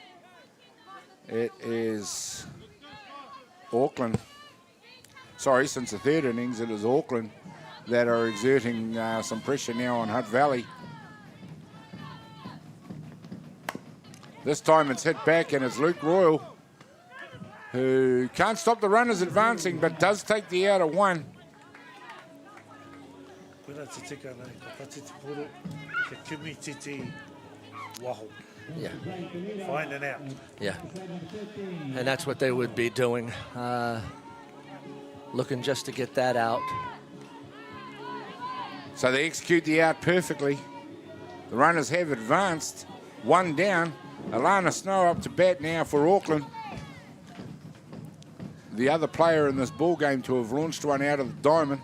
it is Auckland. Sorry, since the third innings, it is Auckland that are exerting some pressure now on Hutt Valley. This time it's hit back, and it's Luke Royal, who can't stop the runners advancing, but does take the out of 1. Yeah. Find an out. Yeah. And that's what they would be doing, looking just to get that out. So they execute the out perfectly. The runners have advanced. 1 down. Alana Snow up to bat now for Auckland. The other player in this ball game to have launched one out of the diamond.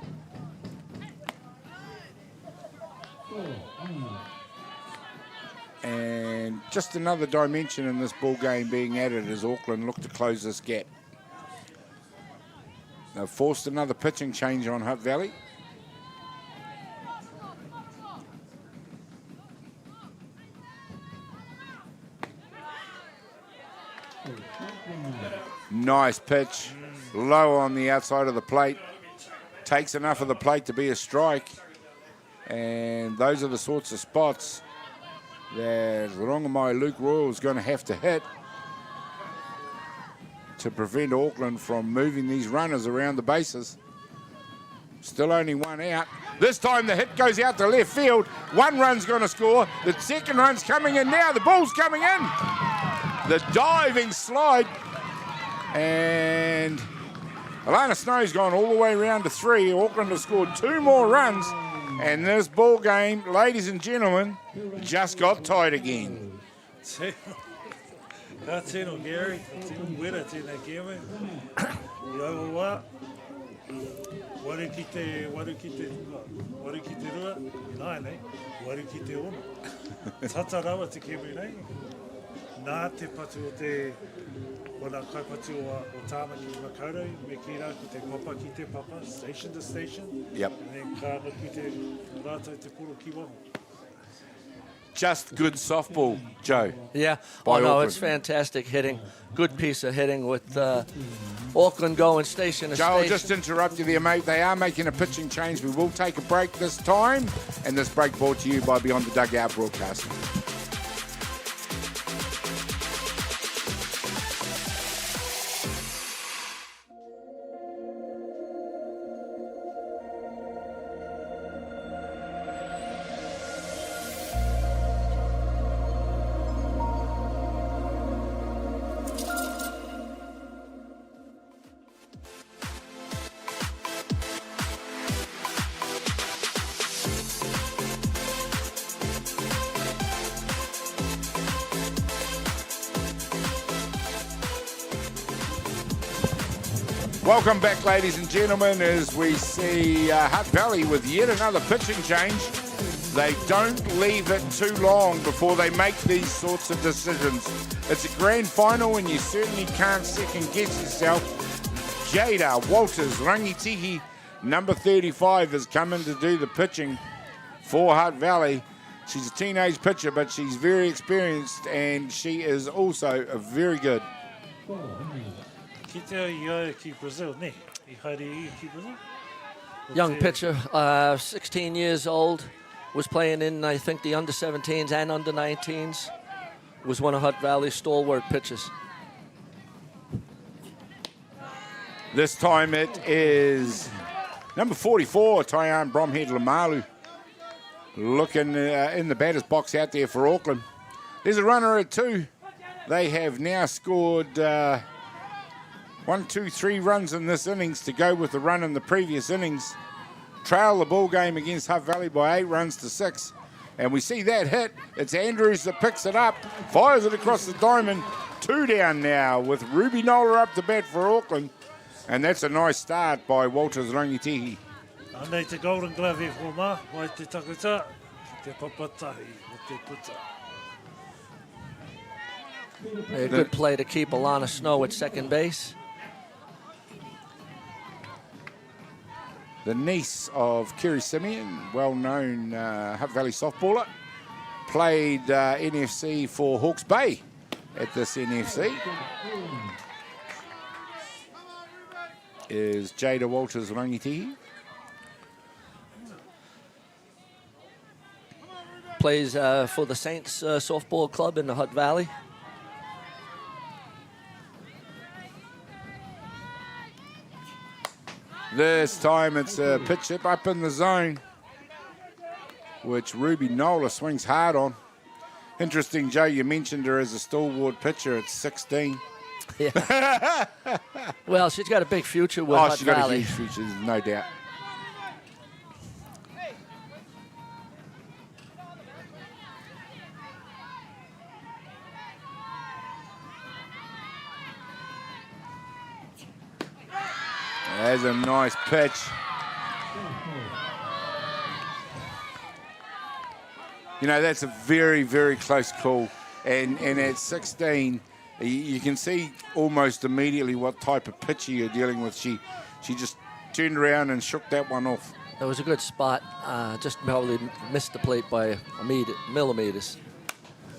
And just another dimension in this ball game being added as Auckland look to close this gap. They've forced another pitching change on Hutt Valley. Nice pitch, low on the outside of the plate. Takes enough of the plate to be a strike. And those are the sorts of spots that Rongamai Luke Royal is going to have to hit to prevent Auckland from moving these runners around the bases. Still only 1 out. This time the hit goes out to left field. 1 run's going to score. The second run's coming in now. The ball's coming in. The diving slide. And Alana Snow's gone all the way around to 3. Auckland has scored 2 more runs And this ball game, ladies and gentlemen, just got tied again. Ka tino Gary, ka tino wera tēnei kewe. I aua wā. Waru ki te rua. Nāi nei, waru ki te ono. Tata rawa te kewe nei. Nā te patu o te ona kaipatu o tāmaki ki makaurau, me ki rā ki te papa ki te papa, station to station. Yep. And then ka ki te rātou te puro ki waho. Just good softball, Joe. Yeah, By no, Auckland. it's fantastic hitting. Good piece of hitting with Auckland going station to Joe, I'll station. just interrupt you there, mate. They are making a pitching change. We will take a break this time, and this break brought to you by Beyond the Dugout Broadcasting. Welcome back, ladies and gentlemen, as we see Hutt Valley with yet another pitching change. They don't leave it too long before they make these sorts of decisions. It's a grand final and you certainly can't second guess yourself. Jada Walters Rangitihi, number 35, has come in to do the pitching for Hutt Valley. She's a teenage pitcher, but she's very experienced and she is also very good. Ki te ia ki Brazil, ne? I haere ia ki Brazil? Young pitcher, 16 years old, was playing in, I think, the under-17s and under-19s. Was one of Hutt Valley's stalwart pitchers. This time it is number 44, Tyann Bromhead Lamalu, looking in the batter's box out there for Auckland. There's a runner at 2. They have now scored 1, 2, 3 runs in this innings to go with the run in the previous innings. Trail the ball game against Hutt Valley by 8 runs to 6. And we see that hit. It's Andrews that picks it up, fires it across the diamond. 2 down now with Ruby Nola up to bat for Auckland. And that's a nice start by Walters Rangitihi. Anei te Golden Glove e Homa, mai te takuta, ki te papatahi o te puta. A good play to keep Alana Snow at second base. The niece of Kerry Simeon, well-known Hutt Valley softballer, played NFC for Hawke's Bay at this NFC. Is Jada Walters Rangitihi. Plays for the Saints softball club in the Hutt Valley. This time it's a pitch hit up in the zone, which Ruby Nola swings hard on. Interesting, Joe, you mentioned her as a stalwart pitcher at 16. Yeah. Well, she's got a big future with Hutt She's got Valley. a huge future, there's no doubt. There's a nice pitch. You know, that's a very, very close call. And at 16, you can see almost immediately what type of pitcher you're dealing with. She just turned around and shook that one off. That was a good spot. Just probably missed the plate by millimeters.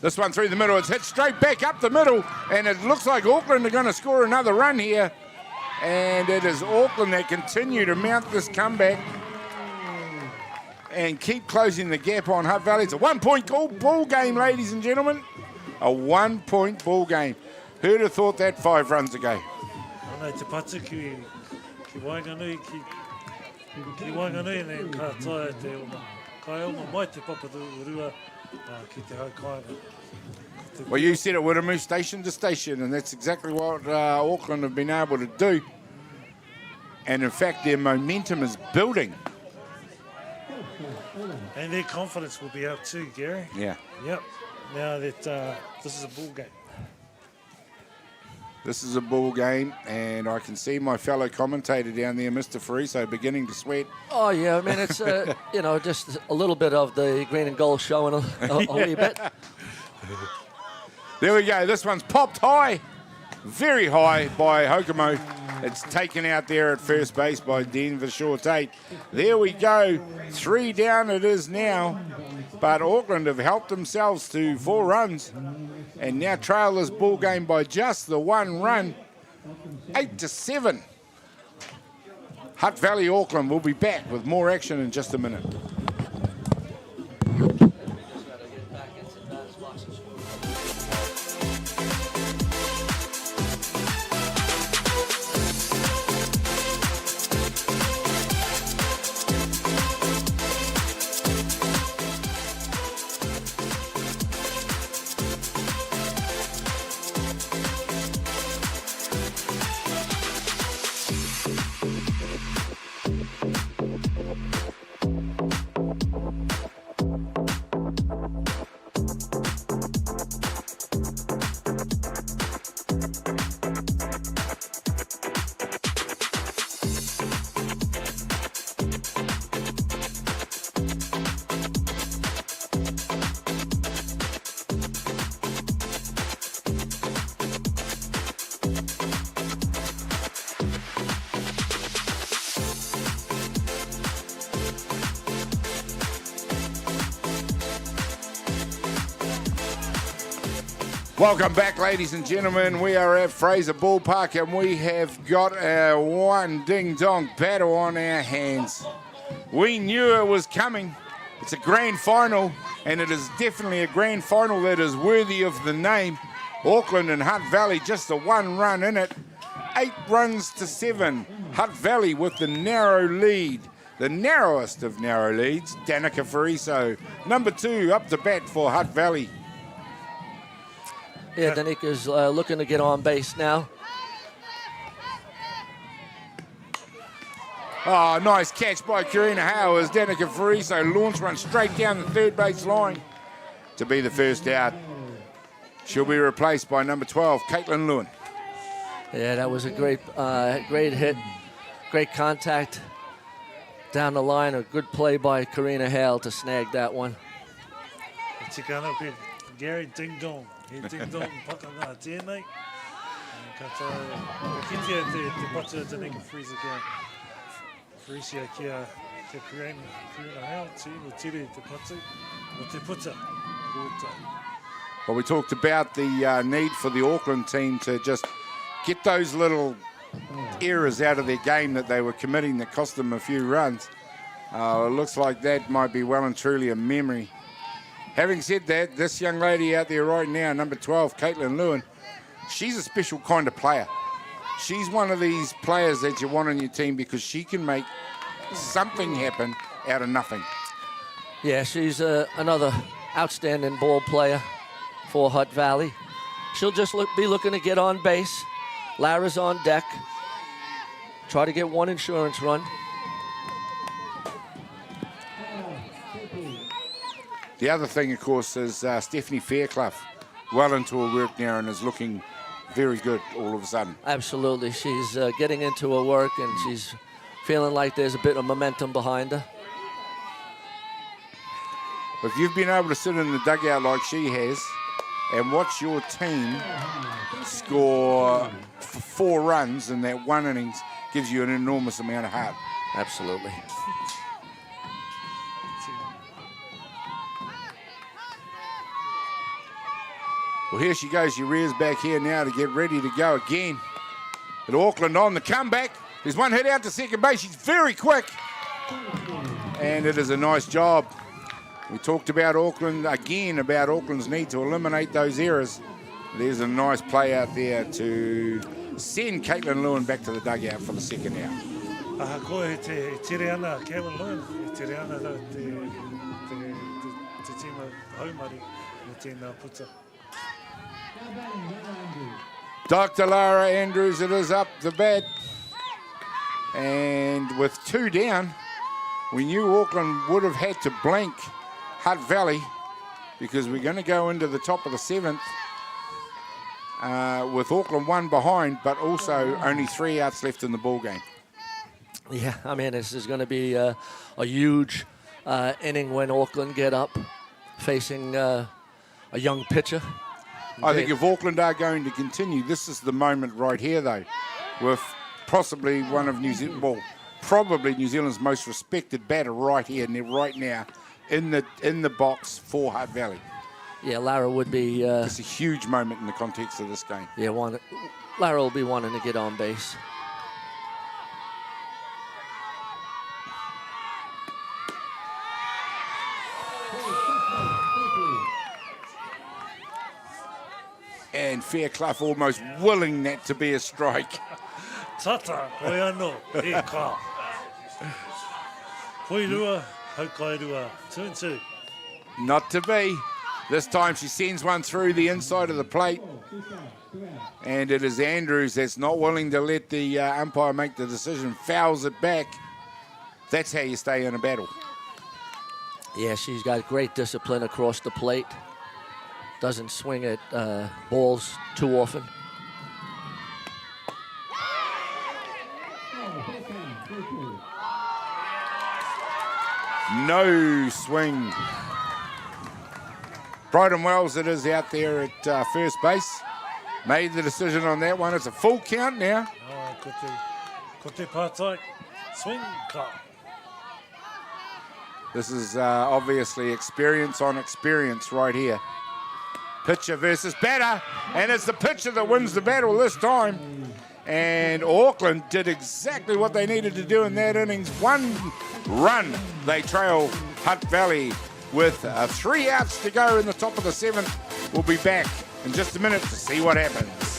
This one through the middle. It's hit straight back up the middle. And it looks like Auckland are going to score another run here. And it is Auckland that continue to mount this comeback and keep closing the gap on Hutt Valley. It's a 1-point ball game, ladies and gentlemen. A 1-point ball game. Who'd have thought that 5 runs ago? Anei te patu ki Wainganui, ki Wainganui, ne ka tae te oma. Kai oma mai te paparua ki te haukainga. Well, you said it would have moved station to station, and that's exactly what Auckland have been able to do. And in fact, their momentum is building. And their confidence will be up too, Gary. Yeah. Yep. Now that this is a ball game. This is a ball game, and I can see my fellow commentator down there, Mr. Friso, beginning to sweat. Oh, yeah, I mean, it's, you know, just a little bit of the green and gold showing a wee bit. There we go. This one's popped high, very high by Hokomo. It's taken out there at first base by Denver Short-Tate. There we go. 3 down it is now, but Auckland have helped themselves to 4 runs. And now trail this ball game by just the 1 run, 8-7. Hutt Valley, Auckland will be back with more action in just a minute. Welcome back, ladies and gentlemen. We are at Fraser Ballpark, and we have got our one ding-dong battle on our hands. We knew it was coming. It's a grand final, and it is definitely a grand final that is worthy of the name. Auckland and Hutt Valley, just a 1 run in it. 8 runs to 7. Hutt Valley with the narrow lead. The narrowest of narrow leads, Danica Friso. Number 2 up to bat for Hutt Valley. Yeah, Danica's looking to get on base now. Oh, nice catch by Karina Howe as Danica Friso launch run straight down the third base line to be the first out. She'll be replaced by number 12, Caitlin Lewin. Yeah, that was a great hit, great contact down the line. A good play by Karina Hale to snag that one. Gary Ding Dong. He Ding Dong pakanga tēnei. Ka kitea te pata te neka Fraser kia. Fraser kia te Karina Hale, te mo tere te pata, mo te puta. Well, we talked about the need for the Auckland team to just get those little errors out of their game that they were committing that cost them a few runs. It looks like that might be well and truly a memory. Having said that, this young lady out there right now, number 12, Caitlin Lewin, she's a special kind of player. She's one of these players that you want on your team because she can make something happen out of nothing. Yeah, she's another outstanding ball player for Hutt Valley. She'll just be looking to get on base. Lara's on deck. Try to get 1 insurance run. The other thing, of course, is Stephanie Fairclough, well into her work now and is looking very good all of a sudden. Absolutely. She's getting into her work, and she's feeling like there's a bit of momentum behind her. If you've been able to sit in the dugout like she has and watch your team score 4 runs in that 1 innings, gives you an enormous amount of heart. Absolutely. Well, here she goes. She rears back here now to get ready to go again. But Auckland on the comeback. There's one hit out to second base. She's very quick. And it is a nice job. We talked about Auckland again, about Auckland's need to eliminate those errors. There's a nice play out there to send Caitlin Lewin back to the dugout for the second out. Koe te tere ana Caitlin Lewin, te tere ana te tima haumari o tēnā puta. Dr. Lara Andrews, it is up the bat. And with 2 down, we knew Auckland would have had to blank Hutt Valley because we're going to go into the top of the 7th with Auckland 1 behind, but also only 3 outs left in the ball game. Yeah, I mean, this is going to be a huge inning when Auckland get up facing a young pitcher. I think if Auckland are going to continue, this is the moment right here, though, with possibly one of probably New Zealand's most respected batter right here, right now, in the box for Hutt Valley. Yeah, Lara would be... it's a huge moment in the context of this game. Yeah, Lara will be wanting to get on base. And Fairclough almost willing that to be a strike. Tata, koe anō, e kā. Koe rua, hau kai rua, 2-2. Not to be. This time she sends one through the inside of the plate. And it is Andrews that's not willing to let the umpire make the decision, fouls it back. That's how you stay in a battle. Yeah, she's got great discipline across the plate. Doesn't swing at balls too often. No swing. Bryden Wells it is out there at first base. Made the decision on that one. It's a full count now. Ko te pātai, swing kā. This is obviously experience on experience right here. Pitcher versus batter, and it's the pitcher that wins the battle this time. And Auckland did exactly what they needed to do in that innings. 1 run, they trail Hutt Valley with 3 outs to go in the top of the 7th. We'll be back in just a minute to see what happens.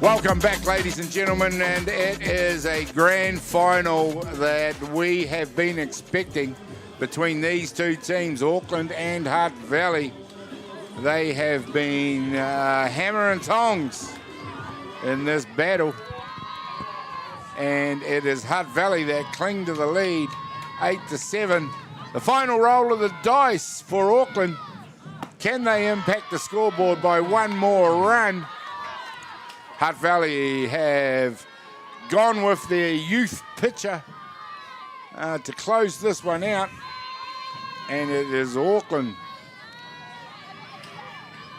Welcome back, ladies and gentlemen, and it is a grand final that we have been expecting between these two teams, Auckland and Hutt Valley. They have been hammer and tongs in this battle, and it is Hutt Valley that cling to the lead, 8-7. The final roll of the dice for Auckland. Can they impact the scoreboard by one more run? Hutt Valley have gone with their youth pitcher to close this one out. And it is Auckland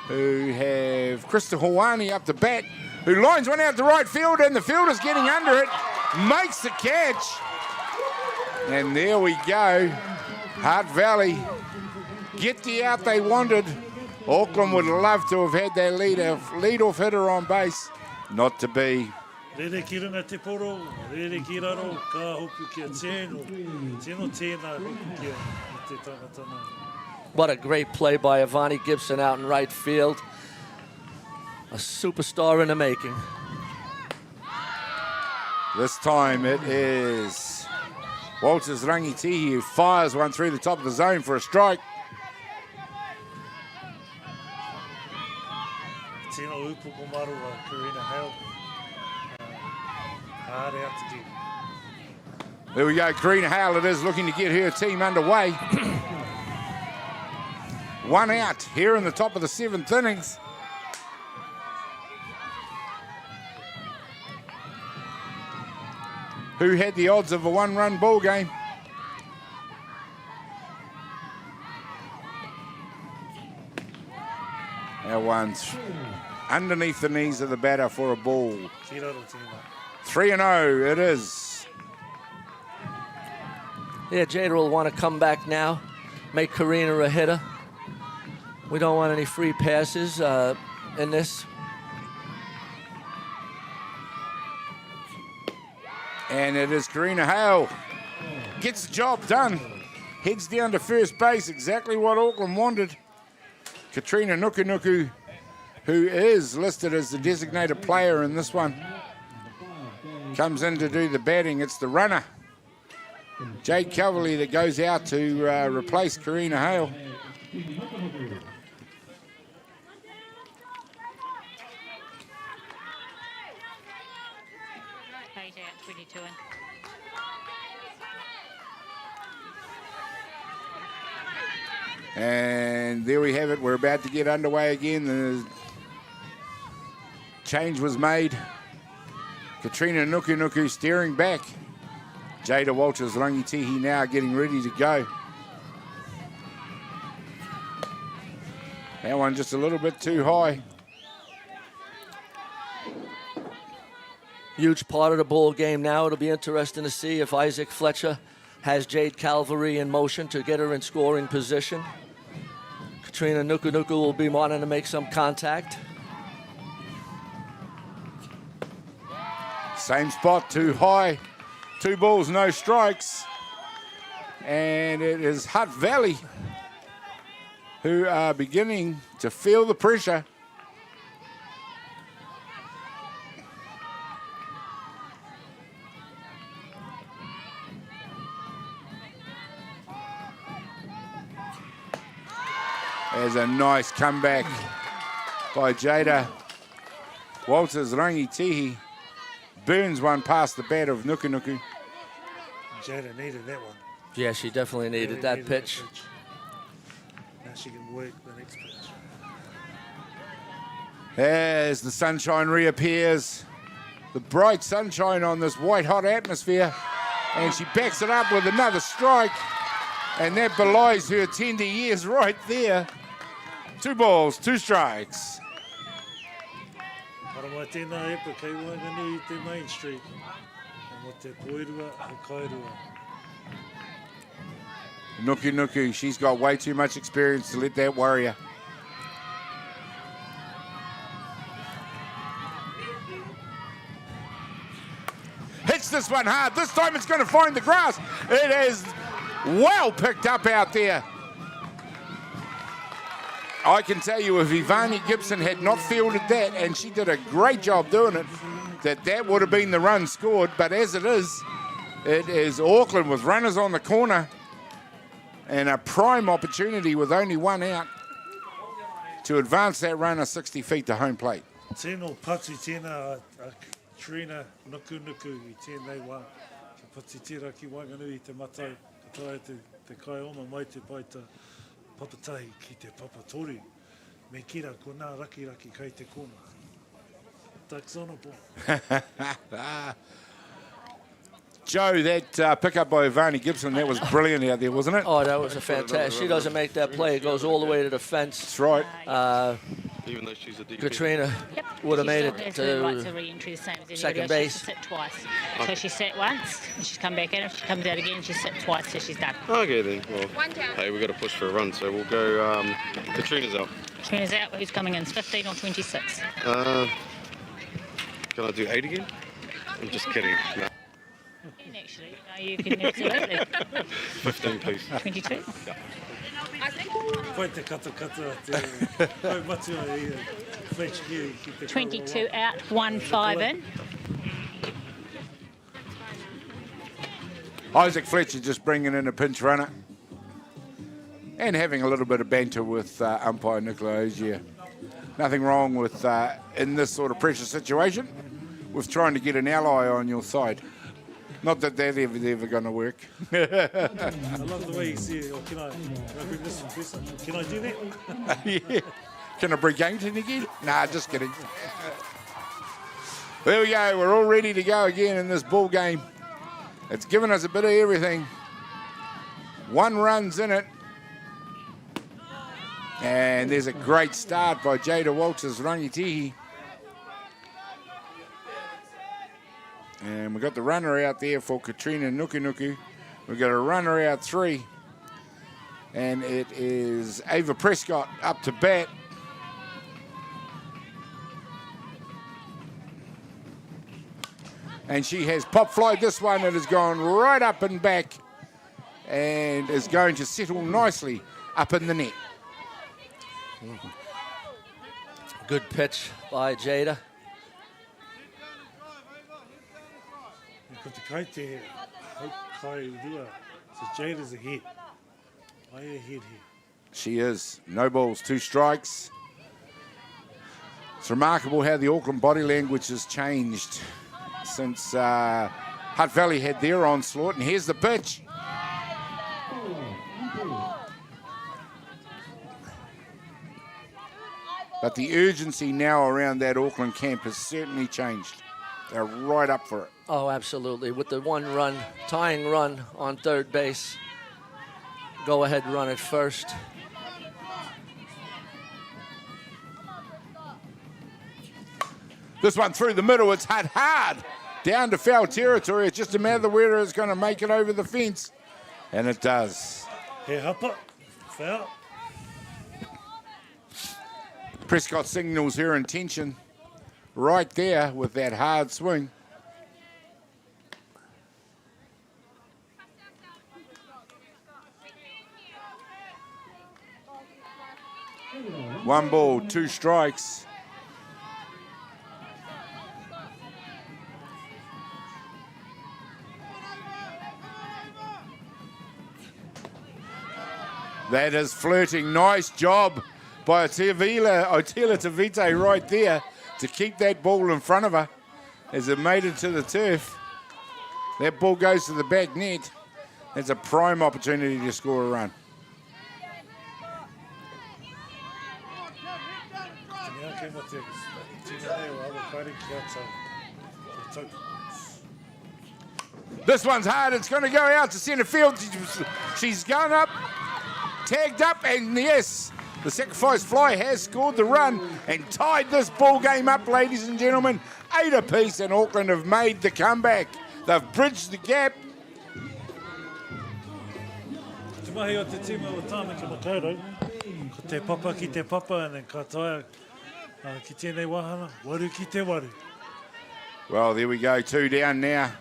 who have Krista Hawani up to bat, who lines one out to right field, and the fielder's getting under it, makes the catch. And there we go. Hutt Valley get the out they wanted. Auckland would love to have had their lead-off hitter on base. Not to be. Rere ki runga te poro, rere ki raro, ka hopu ki a tēno tēnā hopu ki a te tangatana. What a great play by Ivani Gibson out in right field. A superstar in the making. This time it is Walters Rangitihi who fires one through the top of the zone for a strike. Tēnā upu ko maru a Karina Hale. Hard out to get. There we go, Karina Hale it is, looking to get her team underway. 1 out here in the top of the 7th innings. Who had the odds of a 1-run ball game? That one's underneath the knees of the batter for a ball. 3-0 it is. Yeah, Jada will want to come back now, make Karina a hitter. We don't want any free passes in this. And it is Karina Hale. Gets the job done. Heads down to first base, exactly what Auckland wanted. Katrina Nuku, who is listed as the designated player in this one, comes in to do the batting. It's the runner, Jade Calverley, that goes out to replace Karina Hale. Page out, 22 in. And there we have it. We're about to get underway again. The change was made. Katrina Nuku steering back. Jada Walters Rangitihi now getting ready to go. That one just a little bit too high. Huge part of the ball game now. It'll be interesting to see if Isaac Fletcher has Jade Calvary in motion to get her in scoring position. Katrina Nuku will be wanting to make some contact. Same spot, too high. 2 balls, no strikes. And it is Hutt Valley who are beginning to feel the pressure. There's a nice comeback by Jada Walters Rangitihi. Burns one past the bat of Nuku. Jada needed that one. Yeah, she definitely needed that pitch. Now she can work the next pitch. As the sunshine reappears, the bright sunshine on this white hot atmosphere, and she backs it up with another strike, and that belies her tender years right there. 2 balls, 2 strikes. Para mai tēnā epa kei wainganui I te Main Street. E mo te poirua e kairua. Nuku, she's got way too much experience to let that worry her. Hits this one hard. This time it's going to find the grass. It is well picked up out there. I can tell you if Ivani Gibson had not fielded that, and she did a great job doing it, that would have been the run scored. But as it is Auckland with runners on the corner and a prime opportunity with only 1 out to advance that runner 60 feet to home plate. Tēnō patu tēnā Katrina Nuku I tēnei wā. Ka pati tērā ki Wainganui I te matau. Ka tae te kai oma mai te paita. Papatahi ki te papatori. Me kira ko nā raki kai te kona. Thanks on po. Joe, that pickup by Ivani Gibson, that was brilliant out there, wasn't it? Oh, that was a fantastic. She doesn't make that play. It goes all the way to the fence. That's right. Even though she's a DP. Katrina would have made it to re-entry, the same as second anybody base. else. She sit twice. Okay. So she sat once, and she's come back in. If she comes out again, she sits twice, so she's done. Okay then. Well, hey, we've got to push for a run, so we'll go. Katrina's out. Katrina's out. Who's coming in? 15 or 26? Can I do 8 again? I'm just kidding. No. Actually, no, you can absolutely. 15, please. 22? Yeah. Koe te kata te koe matua I Fletch ki te 22 out, 1-5 in. Isaac Fletcher just bringing in a pinch runner and having a little bit of banter with umpire Nicola Ogier. Nothing wrong with, in this sort of pressure situation, with trying to get an ally on your side. Not that that's ever going to work. I love the way you see it. Oh, can I bring this one, Fraser? Can I do that? Yeah. Can I bring Yankton again? Nah, just kidding. There we go. We're all ready to go again in this ball game. It's given us a bit of everything. 1 run's in it. And there's a great start by Jada Walters Rangitihi. And we've got the runner out there for Katrina Nukunuku. We've got a runner out 3. And it is Ava Prescott up to bat. And she has pop flied this one. It has gone right up and back and is going to settle nicely up in the net. Good pitch by Jada. Ko te kai te kai rua. So Jada's ahead. Why are you ahead here? She is. No balls, 2 strikes. It's remarkable how the Auckland body language has changed since Hutt Valley had their onslaught. And here's the pitch. But the urgency now around that Auckland camp has certainly changed. They're right up for it. Oh, absolutely. With the 1 run, tying run on third base. Go ahead, run it first. This one through the middle, it's hit hard. Down to foul territory. It's just a matter whether it's going to make it over the fence. And it does. He hapa. Foul. Prescott signals her intention right there with that hard swing. One ball, 2 strikes. That is flirting. Nice job by Otila Tavite right there to keep that ball in front of her as it made it to the turf. That ball goes to the back net. That's a prime opportunity to score a run. This one's hard. It's going to go out to centre field. She's gone up, tagged up, and yes, the sacrifice fly has scored the run and tied this ball game up, ladies and gentlemen. 8 apiece, and Auckland have made the comeback. They've bridged the gap. Te mahi o te tima o tāna ki makaurau. Ko te papa ki te papa, and then ka taia ki tēnei wahana. Waru ki te waru. Well, there we go. 2 down now.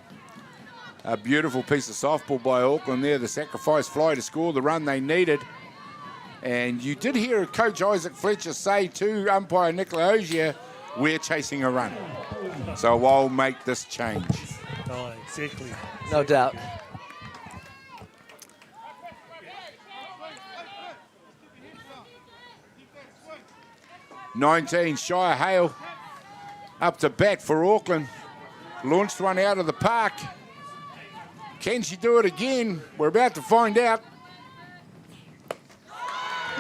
A beautiful piece of softball by Auckland there. The sacrifice fly to score the run they needed. And you did hear Coach Isaac Fletcher say to umpire Nicola Ogier, we're chasing a run. So I'll make this change. Oh, exactly. No doubt. "19, Shire Hale up to bat for Auckland. Launched one out of the park. Can she do it again? We're about to find out.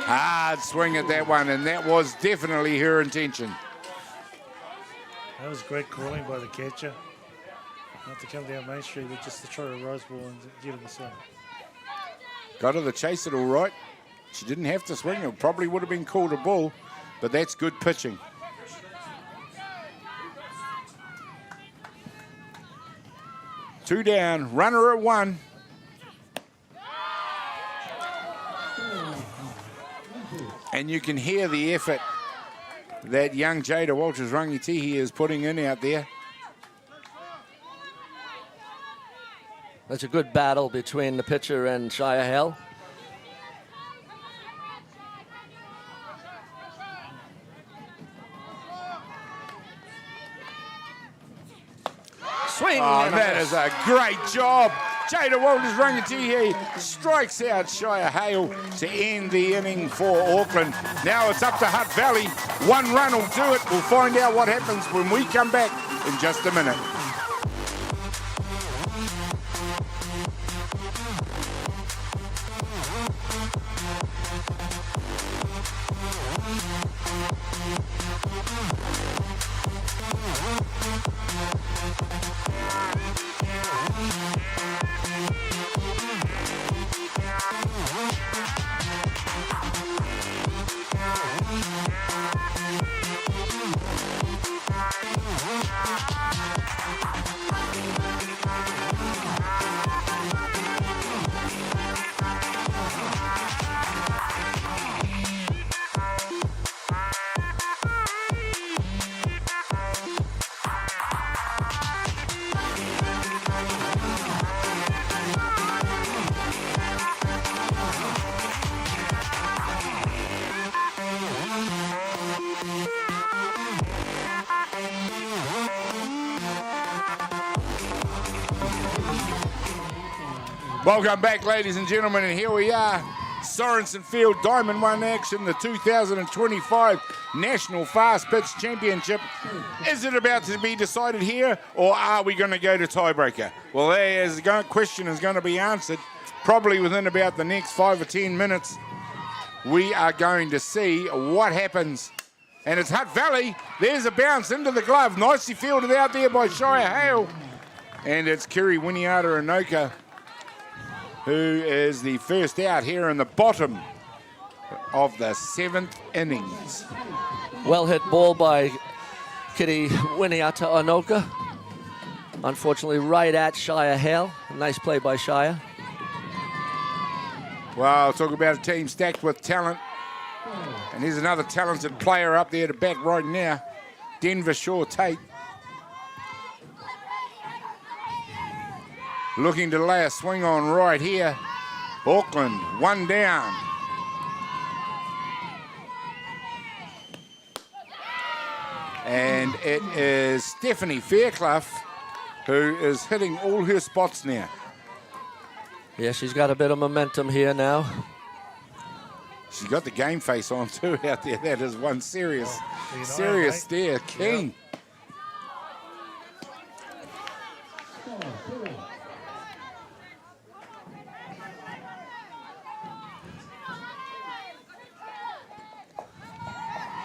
Hard swing at that one, and that was definitely her intention. That was great calling by the catcher. Not to come down Main Street, but just to try a rose ball and get him a swing. Got her to chase it all right. She didn't have to swing. It probably would have been called a ball, but that's good pitching. Two down, runner at 1. And you can hear the effort that young Jada Walters Rangitihi is putting in out there. That's a good battle between the pitcher and Shire Hale. Swing. Oh, that is a great job. Jada Walters Rangitihi strikes out Shire Hale to end the inning for Auckland. Now it's up to Hutt Valley. 1 run will do it. We'll find out what happens when we come back in just a minute. Welcome back, ladies and gentlemen, and here we are. Sorensen Field Diamond 1 action, the 2025 National Fast Pitch Championship. Is it about to be decided here, or are we going to go to tiebreaker? Well, the question is going to be answered probably within about the next 5 or 10 minutes. We are going to see what happens. And it's Hutt Valley. There's a bounce into the glove. Nicely fielded out there by Shire Hale. And it's Kiri Winiata Anoka, who is the first out here in the bottom of the 7th innings. Well hit ball by Kiri Winiata Anoka. Unfortunately, right at Shire Hale. A nice play by Shire. Well, talk about a team stacked with talent. And here's another talented player up there to back right now, Denver Shaw Tate. Looking to lay a swing on right here. Auckland, 1 down. And it is Stephanie Fairclough who is hitting all her spots now. Yeah, she's got a bit of momentum here now. She's got the game face on too out there. That is one serious stare. Keen.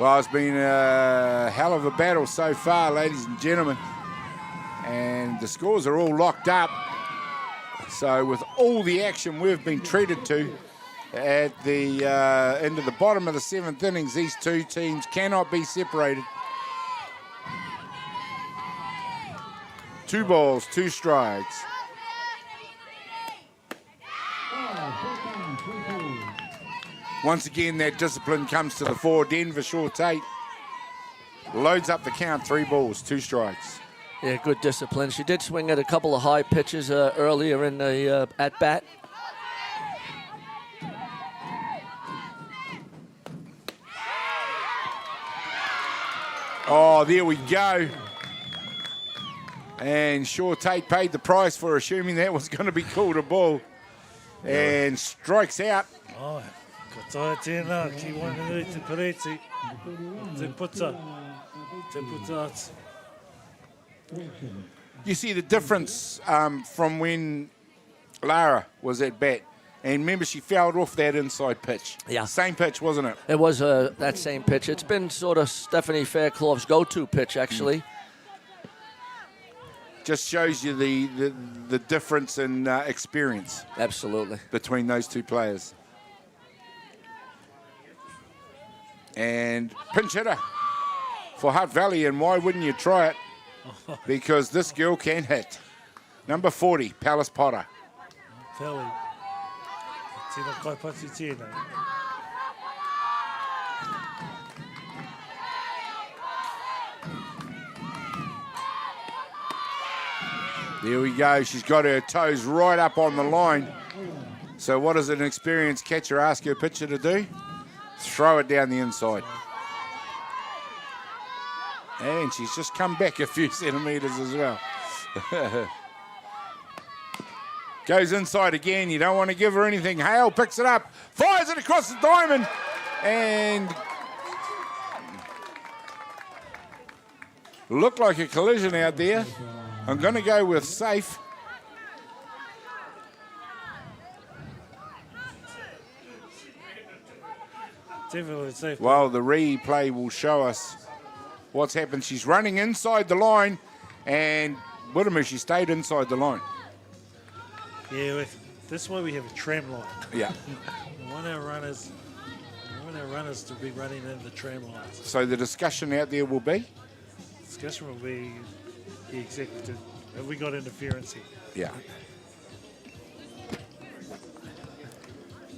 Well, it's been a hell of a battle so far, ladies and gentlemen. And the scores are all locked up. So with all the action we've been treated to at the into the bottom of the 7th innings, these two teams cannot be separated. 2 balls, 2 strikes. Once again, that discipline comes to the fore. Denver Shaw Tate loads up the count, 3 balls, 2 strikes. Yeah, good discipline. She did swing at a couple of high pitches earlier in the at-bat. Oh, there we go. And Shaw Tate paid the price for assuming that was going to be called a ball. And strikes out. Oh, katoa tēnā, ki wanganui te pareti, te puta atu. You see the difference from when Lara was at bat. And remember, she fouled off that inside pitch. Yeah. Same pitch, wasn't it? It was that same pitch. It's been sort of Stephanie Fairclough's go-to pitch, actually. Just shows you the difference in experience. Absolutely. Between those two players. And pinch hitter for Hutt Valley, and why wouldn't you try it? Because this girl can hit. Number 40, Palace Potter. Valley. Tēnā kaipati tēnā. There we go. She's got her toes right up on the line. So what does an experienced catcher ask her pitcher to do? Throw it down the inside. And she's just come back a few centimetres as well. Goes inside again. You don't want to give her anything. Hale picks it up, fires it across the diamond, and looked like a collision out there. I'm going to go with safe. Definitely safe. Well, the replay will show us what's happened. She's running inside the line, and Whittamu, she stayed inside the line. Yeah, this is why we have a tram line. Yeah. We want our runners to be running in the tram lines. So the discussion out there will be? Discussion will be the executive. Have we got interference here? Yeah.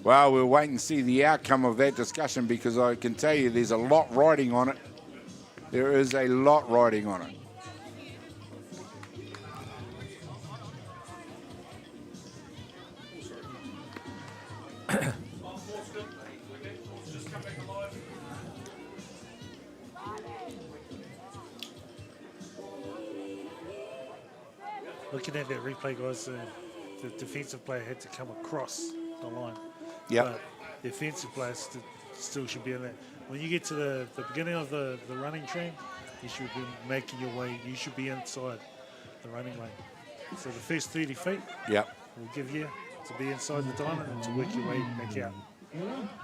Well, we'll wait and see the outcome of that discussion, because I can tell you there's a lot riding on it. There is a lot riding on it. Looking at that replay, guys, the defensive player had to come across the line. Yep. But the offensive player still should be in there. When you get to the beginning of the running train, you should be making your way. You should be inside the running lane. So the first 30 feet Yep. will give you to be inside the diamond and to work your way back out.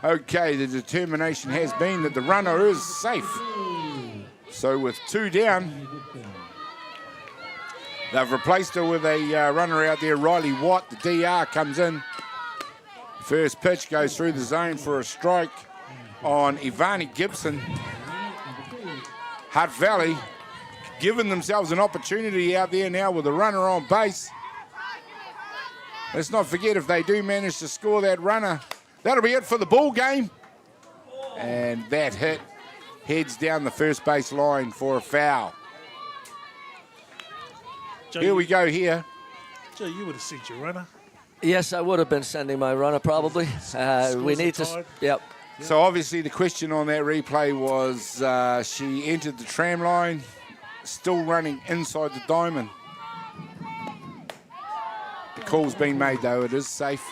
Okay, the determination has been that the runner is safe. So with 2 down, they've replaced her with a runner out there, Riley Watt. The DR comes in. First pitch goes through the zone for a strike on Ivani Gibson. Hutt Valley giving themselves an opportunity out there now with a runner on base. Let's not forget, if they do manage to score that runner, that'll be it for the ball game. And that hit heads down the first base line for a foul. Joe, Here we go here. Joe, you would have sent your runner. Yes, I would have been sending my runner probably. We Scores need are to. tied. Yep. So obviously the question on that replay was she entered the tram line, still running inside the diamond. The call's been made though, it is safe.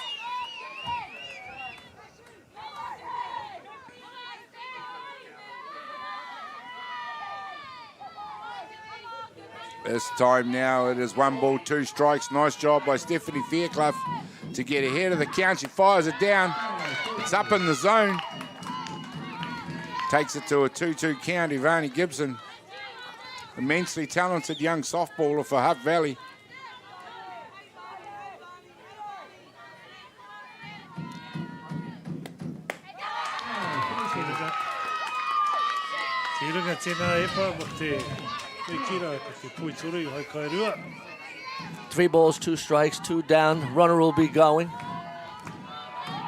This time now it is 1 ball, 2 strikes. Nice job by Stephanie Fairclough to get ahead of the count. She fires it down. It's up in the zone. Takes it to a 2-2 count. Ivani Gibson, immensely talented young softballer for Hutt Valley. Tirunga tēnā epa mo te kira ko te puituru i hau kairua. 3 balls, 2 strikes, 2 down. Runner will be going.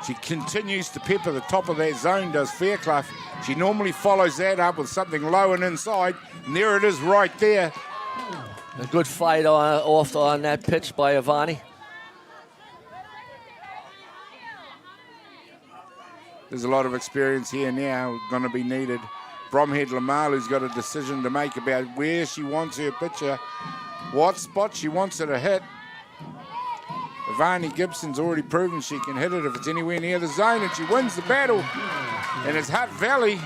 She continues to pepper the top of that zone, does Fairclough. She normally follows that up with something low and inside, and there it is right there. A good fight off on that pitch by Ivani. There's a lot of experience here now going to be needed. Bromhead Lamalu's got a decision to make about where she wants her pitcher, what spot she wants her to hit. Ivani Gibson's already proven she can hit it if it's anywhere near the zone, and she wins the battle. And it's Hutt Valley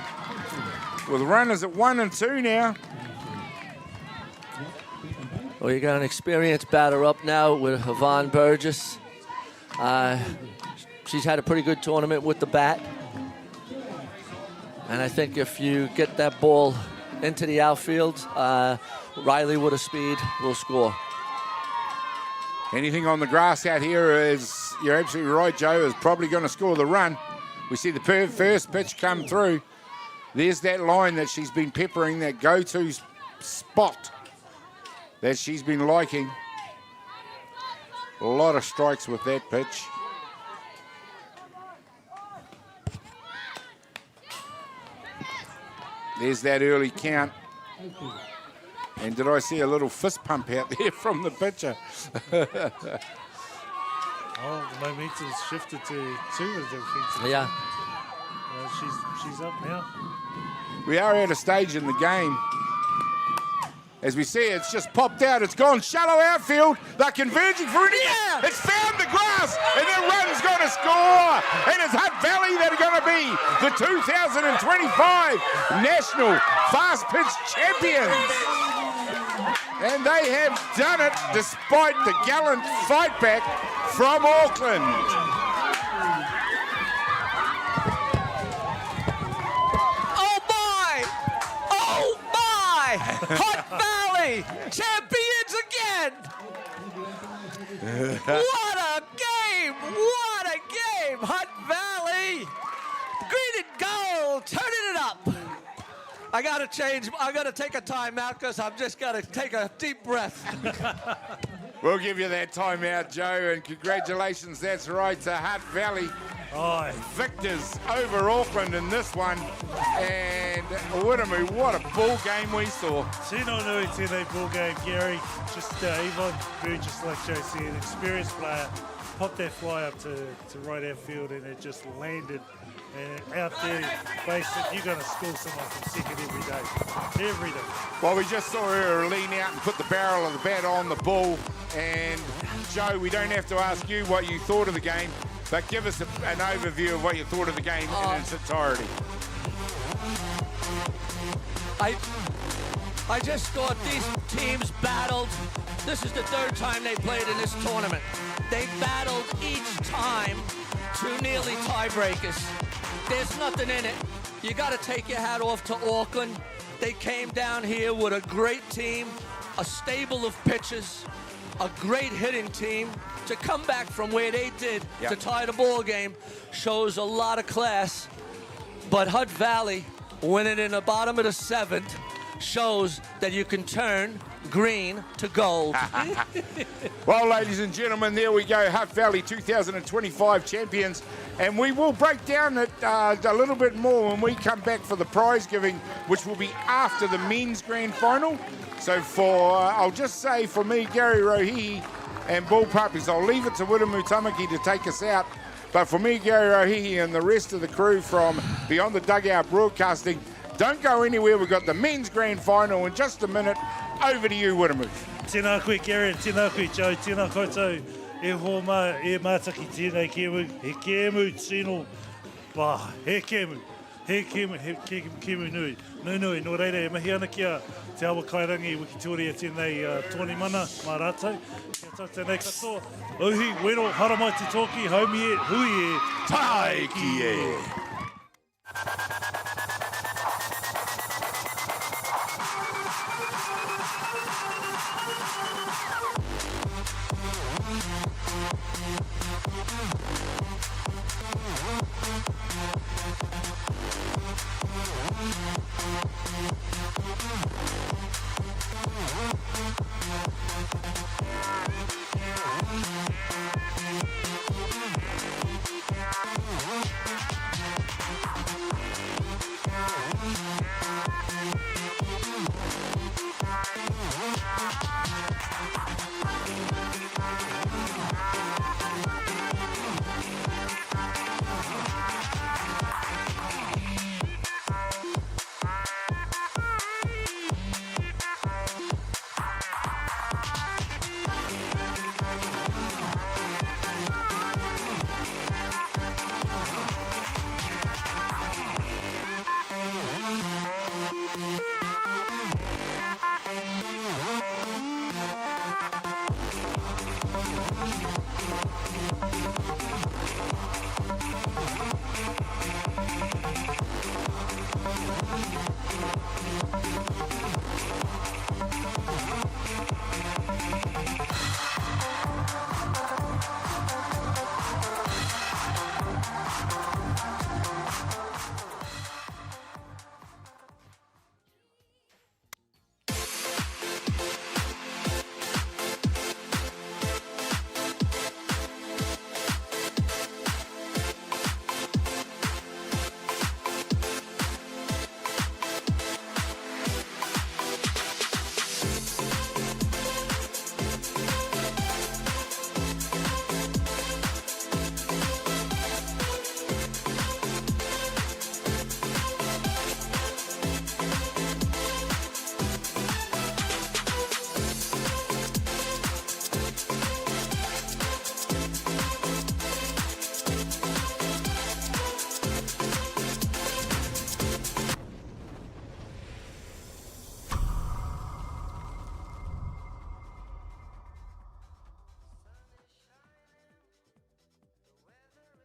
with runners at 1 and 2 now. Well, you got an experienced batter up now with Yvonne Burgess. She's had a pretty good tournament with the bat. And I think if you get that ball into the outfield, Riley with a speed will score. Anything on the grass out here is, you're absolutely right, Joe, is probably going to score the run. We see the first pitch come through. There's that line that she's been peppering, that go-to spot that she's been liking. A lot of strikes with that pitch. There's that early count. And did I see a little fist pump out there from the pitcher? Oh, the momentum's shifted to the defensive. Yeah. She's up now. We are at a stage in the game. As we see, it's just popped out. It's gone shallow outfield. They're converging for it. Yeah! It's found the grass, and the run's going to score. And it's Hutt Valley that are going to be the 2025 National Fastpitch Champions. And they have done it despite the gallant fight back from Auckland. Oh my! Oh my! Hutt Valley champions again! What a game! What a game! Hutt Valley, green and gold, turning it up. I gotta take a timeout because I'm just gotta take a deep breath. We'll give you that timeout, Joe, and congratulations, that's right, to Hutt Valley. Aye. Victors over Auckland in this one, and what a ball game we saw. Tino nui tēnei ball game, Gary. Just Yvonne Burgess, like Joe said, an experienced player, popped that fly up to right outfield, and it just landed. And out there, basic, you're going to score someone from second every day. Every day. Well, we just saw her lean out and put the barrel of the bat on the ball. And Joe, we don't have to ask you what you thought of the game, but give us an overview of what you thought of the game in its entirety. I just thought these teams battled. This is the third time they played in this tournament. They battled each time to nearly tiebreakers. There's nothing in it. You got to take your hat off to Auckland. They came down here with a great team, a stable of pitchers, a great hitting team. To come back from where they did to tie the ball game shows a lot of class. But Hutt Valley winning in the bottom of the 7th shows that you can turn green to gold. Well, ladies and gentlemen, there we go. Hutt Valley 2025 champions. And we will break down it a little bit more when we come back for the prize giving, which will be after the men's grand final. So I'll just say for me, Gary Rohihi and Ballpark, because I'll leave it to Wiremu Tamaki to take us out. But for me, Gary Rohihi and the rest of the crew from Beyond the Dugout Broadcasting, don't go anywhere. We've got the men's grand final in just a minute. Over to you, Wiremu. Tēnā koe, Gary, tēnā koe, Joe, tēnā koutou. E ho mā, e mātaki tēnei kēmu, he kēmu tino, wā, he kēmu nui. Nui, nō reira, e mahi ana kia te awa kairangi wiki tōria tēnei tōni mana, mā rātou. Kia tau tēnei katoa. Auhi, wero, haramai te toki, haumi e, hui e, Tai ki e.